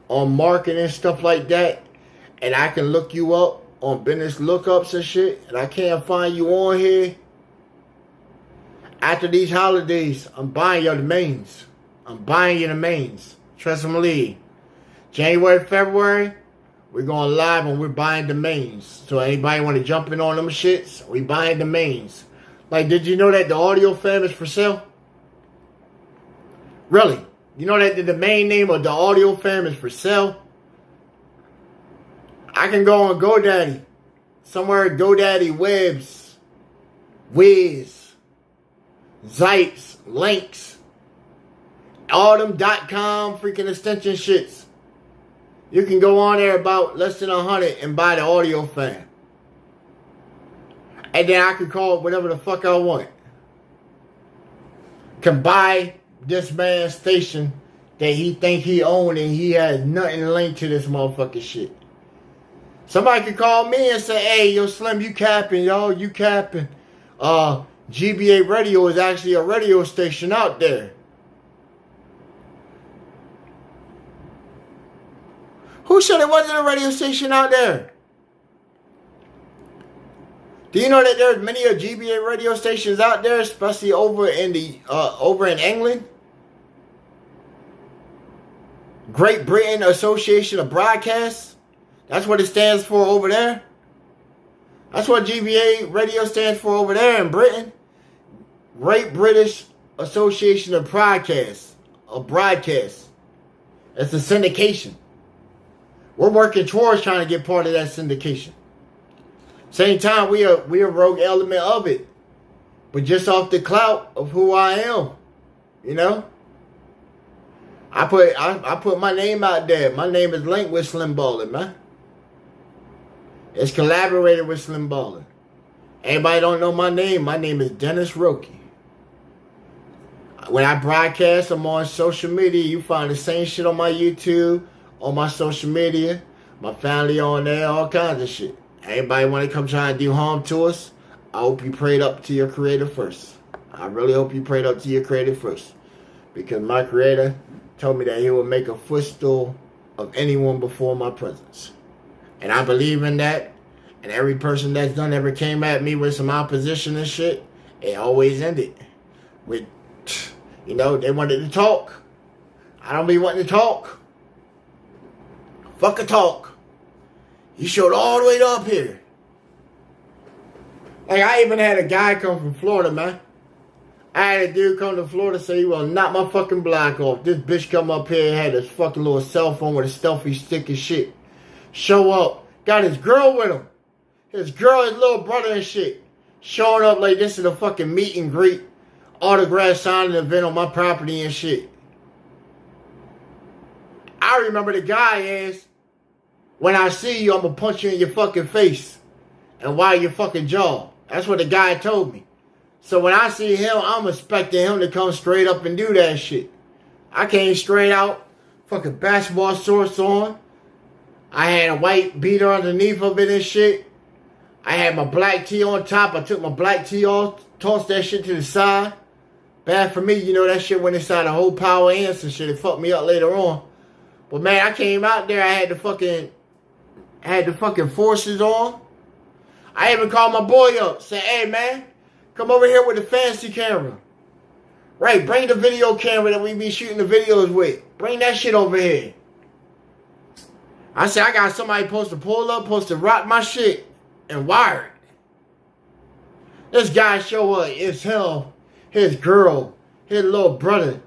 on marketing, stuff like that, and I can look you up on business lookups and shit, and I can't find you on here, after these holidays, I'm buying your domains. Trust and believe. January, February, we're going live and we're buying domains. So anybody want to jump in on them shits, we buying domains. Like, did you know that the audio fam is for sale? Really? You know that the domain name of the audio fam is for sale? I can go on GoDaddy. Somewhere GoDaddy, Webs, Wiz, Zipes, Links, all them .com freaking extension shits. You can go on there about less than 100 and buy the audio fan. And then I can call it whatever the fuck I want. Can buy this man's station that he think he own and he has nothing linked to this motherfucking shit. Somebody could call me and say, hey, yo, Slim, you capping, yo, you capping. Gba Radio is actually a radio station out there. Who said it wasn't a radio station out there? Do you know that there's many of GBA radio stations out there, especially over in England? Great Britain Association of Broadcasts. That's what it stands for over there. That's what GBA radio stands for over there in Britain. Great British Association of Broadcasts. It's a syndication. We're working towards trying to get part of that syndication. Same time, we a rogue element of it. But just off the clout of who I am. You know? I put my name out there. My name is linked with Slim Ballin', man. It's collaborated with Slim Ballin'. Anybody don't know my name is Dennis Roki. When I broadcast, I'm on social media. You find the same shit on my YouTube, on my social media. My family on there, all kinds of shit. Anybody want to come try and do harm to us, I hope you prayed up to your creator first. I really hope you prayed up to your creator first. Because my creator told me that he would make a footstool of anyone before my presence. And I believe in that. And every person that's done ever came at me with some opposition and shit, it always ended with, you know, they wanted to talk. I don't be wanting to talk. Fuck a talk. He showed all the way up here. Like, I even had a guy come from Florida, man. I had a dude come to Florida say he will knock my fucking block off. This bitch come up here and had his fucking little cell phone with a selfie stick and shit. Show up. Got his girl with him. His girl, his little brother and shit. Showing up like this is a fucking meet and greet. Autograph signing event on my property and shit. I remember the guy is, when I see you, I'm going to punch you in your fucking face and wire your fucking jaw. That's what the guy told me. So when I see him, I'm expecting him to come straight up and do that shit. I came straight out, fucking basketball shorts on. I had a white beater underneath of it and shit. I had my black tee on top. I took my black tee off, tossed that shit to the side. Bad for me, you know, that shit went inside a whole pile of ants and shit. It fucked me up later on. But man, I came out there, I had the fucking forces on. I even called my boy up, said, hey man, come over here with the fancy camera. Right, bring the video camera that we be shooting the videos with. Bring that shit over here. I said, I got somebody supposed to pull up, supposed to rock my shit and wire it. This guy show up, it's him, his girl, his little brother,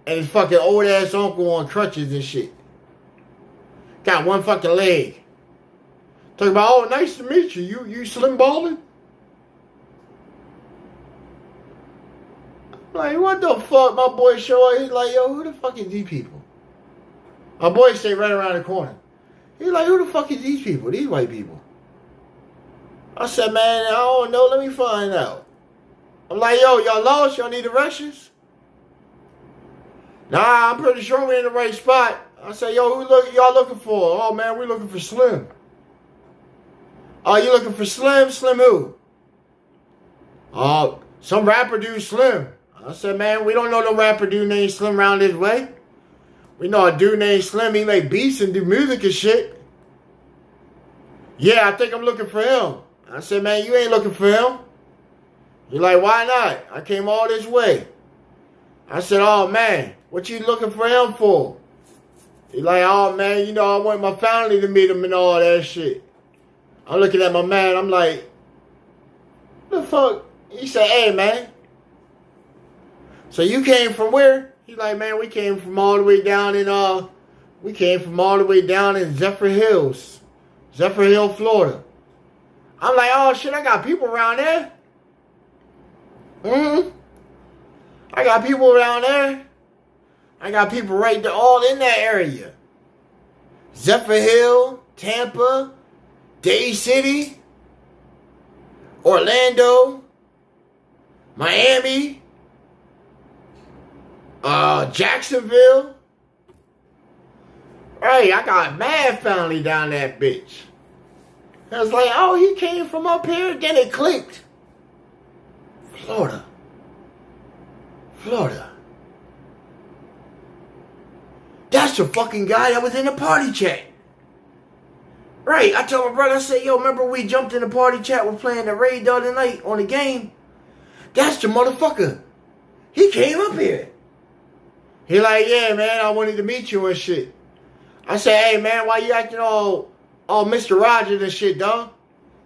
and his fucking old ass uncle on crutches and shit. Got one fucking leg. Talking about, oh, nice to meet you. You slim balling? Like, what the fuck? My boy show up. He's like, yo, who the fuck is these people? My boy stay right around the corner. He's like, who the fuck is these people? These white people. I said, man, I don't know. Let me find out. I'm like, yo, y'all lost? Y'all need directions? Nah, I'm pretty sure we're in the right spot. I said, yo, y'all looking for? Oh, man, we're looking for Slim. Oh, you looking for Slim? Slim who? Oh, some rapper dude Slim. I said, man, we don't know no rapper dude named Slim around this way. We know a dude named Slim. He make beats and do music and shit. Yeah, I think I'm looking for him. I said, man, you ain't looking for him. He's like, why not? I came all this way. I said, oh, man, what you looking for him for? He's like, oh, man, you know, I want my family to meet him and all that shit. I'm looking at my man. I'm like, what the fuck? He said, hey, man. So you came from where? He's like, man, we came from all the way down in, Zephyr Hills. Zephyr Hill, Florida. I'm like, oh, shit, I got people around there. I got people around there. I got people right there, all in that area. Zephyr Hill, Tampa, Day City, Orlando, Miami, Jacksonville. Hey, I got mad family down that bitch. I was like, oh, he came from up here? Then it clicked. Florida. That's the fucking guy that was in the party chat. Right, I told my brother, I said, yo, remember we jumped in the party chat, we're playing the raid the other night on the game? That's the motherfucker. He came up here. He like, yeah, man, I wanted to meet you and shit. I said, hey, man, why you acting all Mr. Rogers and shit, dog?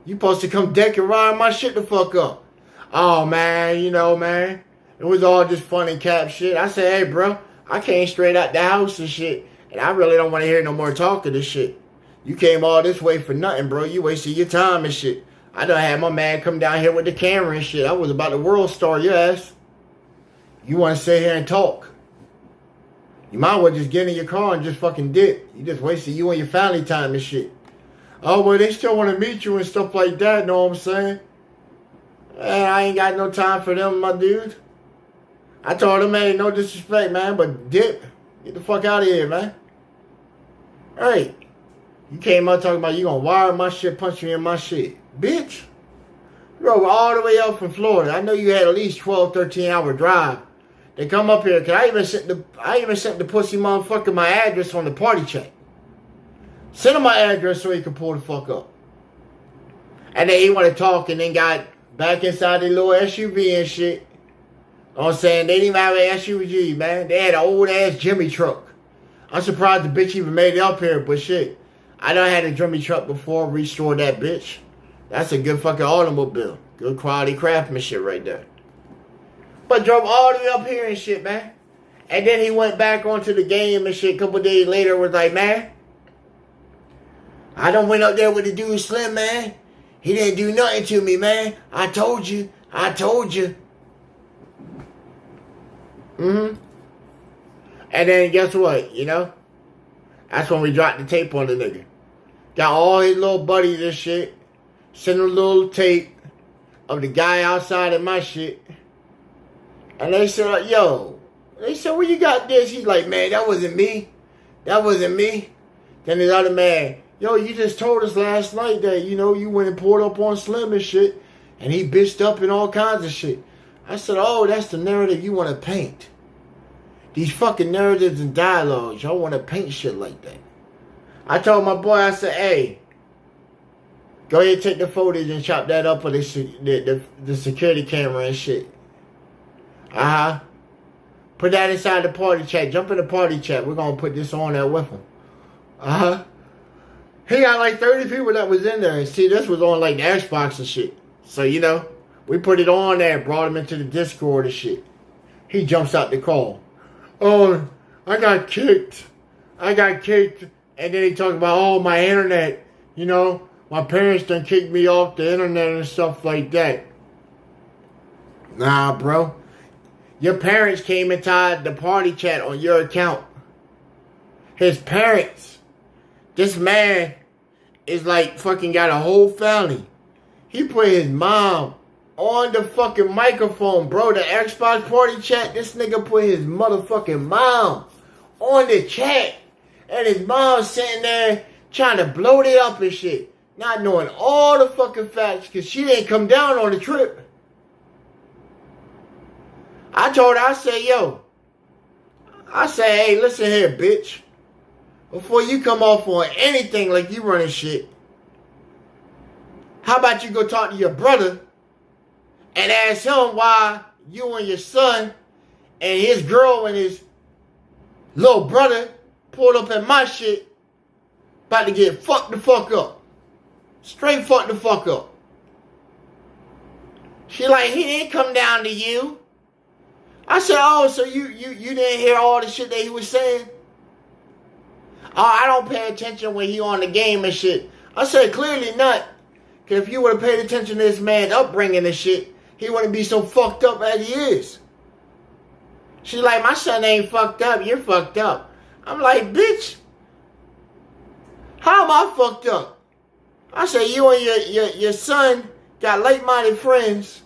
You supposed to come deck and ride my shit the fuck up. Oh, man, you know, man. It was all just fun and cap shit. I said, hey, bro, I came straight out the house and shit, and I really don't want to hear no more talk of this shit. You came all this way for nothing, bro. You wasted your time and shit. I done had my man come down here with the camera and shit. I was about to world star your ass. You want to sit here and talk. You might as well just get in your car and just fucking dip. You just wasted you and your family time and shit. Oh, well, they still want to meet you and stuff like that, know what I'm saying? Man, I ain't got no time for them, my dude. I told him, man, no disrespect, man, but dip. Get the fuck out of here, man. Hey, You came up talking about you gonna wire my shit, punch me in my shit. Bitch. You drove all the way up from Florida. I know you had at least 12, 13-hour drive. They come up here, cause I even sent the pussy motherfucker my address on the party chat. Send him my address so he can pull the fuck up. And then he wanna talk and then got back inside the little SUV and shit. You know what I'm saying? They didn't even have an SUV, man. They had an old ass Jimmy truck. I'm surprised the bitch even made it up here, but shit. I done had a Jimmy truck before, restored that bitch. That's a good fucking automobile. Good quality craftsmanship right there. But drove all the way up here and shit, man. And then he went back onto the game and shit a couple days later, was like, man, I done went up there with the dude Slim, man. He didn't do nothing to me, man. I told you. And then guess what, you know? That's when we dropped the tape on the nigga. Got all his little buddies and shit. Sent him a little tape of the guy outside of my shit. And they said, yo. They said, where you got this? He's like, man, that wasn't me. That wasn't me. Then this other man, yo, you just told us last night that, you know, you went and pulled up on Slim and shit. And he bitched up and all kinds of shit. I said, oh, that's the narrative you want to paint. These fucking narratives and dialogues, y'all want to paint shit like that. I told my boy, I said, hey, go ahead and take the footage and chop that up for the security camera and shit. Put that inside the party chat. Jump in the party chat. We're going to put this on there with him. He got like 30 people that was in there. And see, this was on like the Xbox and shit. So, you know, we put it on there and brought him into the Discord and shit. He jumps out the call. Oh, I got kicked. And then he talked about, oh, my internet. You know, my parents done kicked me off the internet and stuff like that. Nah, bro. Your parents came and tied the party chat on your account. His parents. This man is like fucking got a whole family. He put his mom on the fucking microphone, bro. The Xbox party chat, this nigga put his motherfucking mom on the chat. And his mom sitting there trying to blow it up and shit. Not knowing all the fucking facts because she didn't come down on the trip. I told her, I said, yo. I said, hey, listen here, bitch. Before you come off on anything like you running shit, how about you go talk to your brother and ask him why you and your son and his girl and his little brother pulled up at my shit about to get fucked the fuck up. Straight fucked the fuck up. She like, he didn't come down to you. I said, oh, so you didn't hear all the shit that he was saying? Oh, I don't pay attention when he on the game and shit. I said, clearly not. Because if you would have paid attention to this man's upbringing and shit, he wouldn't be so fucked up as he is. She's like, my son ain't fucked up. You're fucked up. I'm like, bitch, how am I fucked up? I said, you and your son got like-minded friends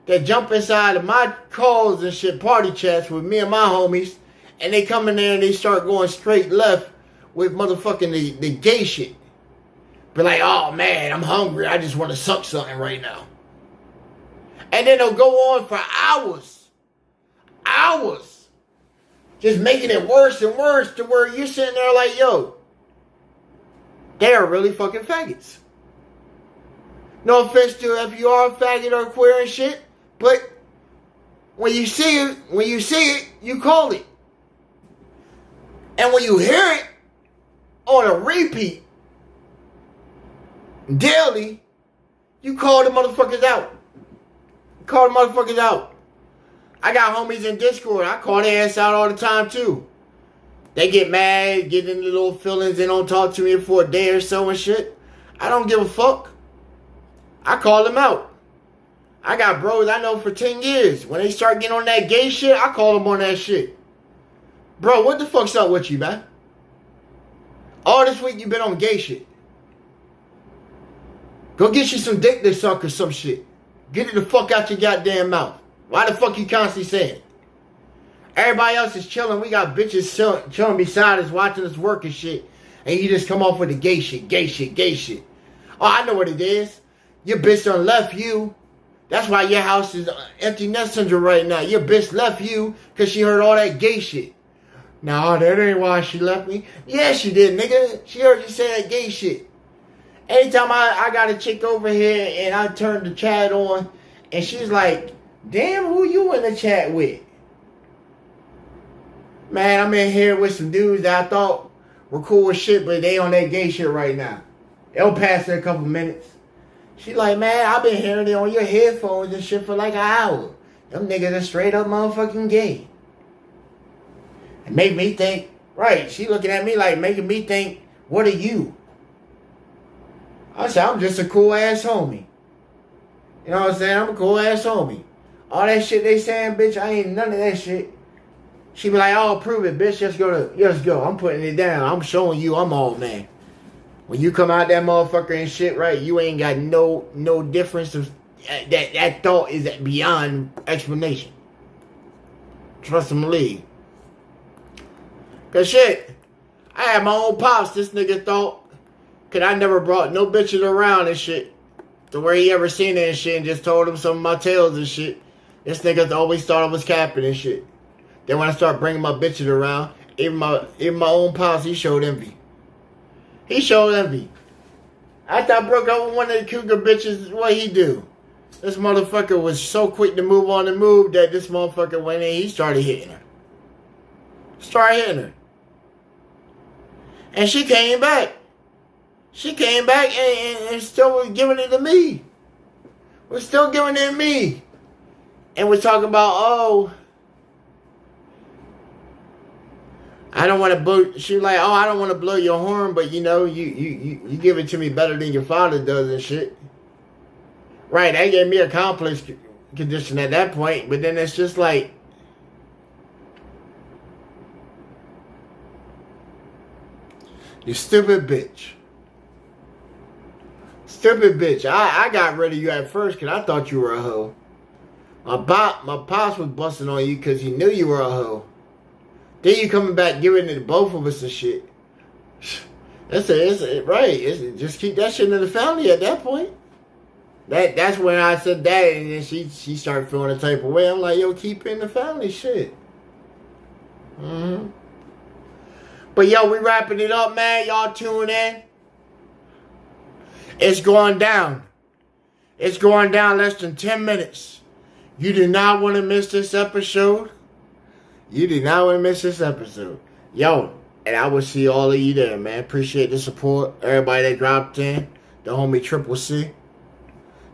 that jump inside of my calls and shit, party chats with me and my homies, and they come in there and they start going straight left with motherfucking the gay shit. Be like, oh man, I'm hungry. I just want to suck something right now. And then they'll go on for hours. Hours. Just making it worse and worse to where you're sitting there like, yo, they are really fucking faggots. No offense to if you are a faggot or queer and shit, but when you see it, you call it. And when you hear it on a repeat daily, you call the motherfuckers out. Call the motherfuckers out. I got homies in Discord. I call their ass out all the time too. They get mad, get into little feelings, and don't talk to me for a day or so and shit. I don't give a fuck. I call them out. I got bros I know for 10 years. When they start getting on that gay shit, I call them on that shit. Bro, what the fuck's up with you, man? All this week you been on gay shit. Go get you some dick to suck or some shit. Get it the fuck out your goddamn mouth. Why the fuck you constantly saying it? Everybody else is chilling. We got bitches chilling beside us, watching us work and shit. And you just come off with the gay shit, gay shit, gay shit. Oh, I know what it is. Your bitch done left you. That's why your house is empty nest syndrome right now. Your bitch left you because she heard all that gay shit. No, that ain't why she left me. Yeah, she did, nigga. She heard you say that gay shit. Anytime I got a chick over here and I turn the chat on and she's like, damn, who you in the chat with? Man, I'm in here with some dudes that I thought were cool as shit, but they on that gay shit right now. It'll pass in a couple minutes. She like, man, I've been hearing it on your headphones and shit for like an hour. Them niggas are straight up motherfucking gay. It made me think, right, she looking at me like making me think, what are you? I said, I'm just a cool ass homie. You know what I'm saying? I'm a cool ass homie. All that shit they saying, bitch, I ain't none of that shit. She be like, oh, prove it, bitch. Just go. I'm putting it down. I'm showing you I'm all man. When you come out that motherfucker and shit, right, you ain't got no difference. That thought is beyond explanation. Trust and believe. Cause shit, I had my own pops. This nigga thought, cause I never brought no bitches around and shit. To where he ever seen it and shit and just told him some of my tales and shit. This nigga always thought I was capping and shit. Then when I start bringing my bitches around, even my own pops, he showed envy. He showed envy. After I broke up with one of the cougar bitches, what he do? This motherfucker was so quick to move on the move that this motherfucker went in, he started hitting her. And she came back. She came back and still was giving it to me. Was still giving it to me. And we're talking about, oh, I don't want to blow. She like, oh, I don't want to blow your horn, but you know, you give it to me better than your father does and shit. Right, that gave me a complex condition at that point, but then it's just like, you stupid bitch. Stupid bitch. I got rid of you at first because I thought you were a hoe. My pops was busting on you because he knew you were a hoe. Then you coming back giving it to both of us and shit. Right. Just keep that shit in the family at that point. That's when I said that, and then she started feeling the type of way. I'm like, yo, keep it in the family shit. But yo, we wrapping it up, man. Y'all tune in. It's going down. It's going down less than 10 minutes. You do not want to miss this episode. You do not want to miss this episode. Yo, and I will see all of you there, man. Appreciate the support. Everybody that dropped in. The homie Triple C.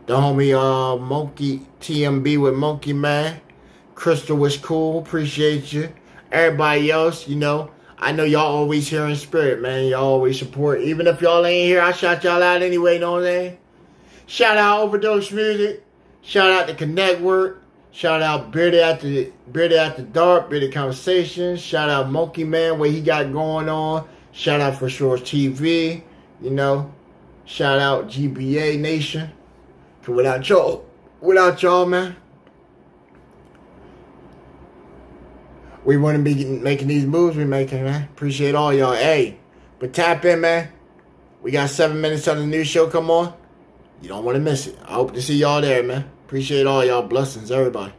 The homie Monkey TMB with Monkey Man. Crystal was cool. Appreciate you. Everybody else, you know. I know y'all always here in spirit, man. Y'all always support. Even if y'all ain't here, I shout y'all out anyway, know what I'm saying? Shout out Overdose Music. Shout out to Connect Work. Shout out Bearded After Dark, Bearded Conversations. Shout out Monkey Man, what he got going on. Shout out For Sure TV, you know. Shout out GBA Nation. Cause without y'all, man, we wouldn't be making these moves we making, man. Appreciate all y'all. Hey, but tap in, man. We got 7 minutes on the new show come on. You don't want to miss it. I hope to see y'all there, man. Appreciate all y'all. Blessings, everybody.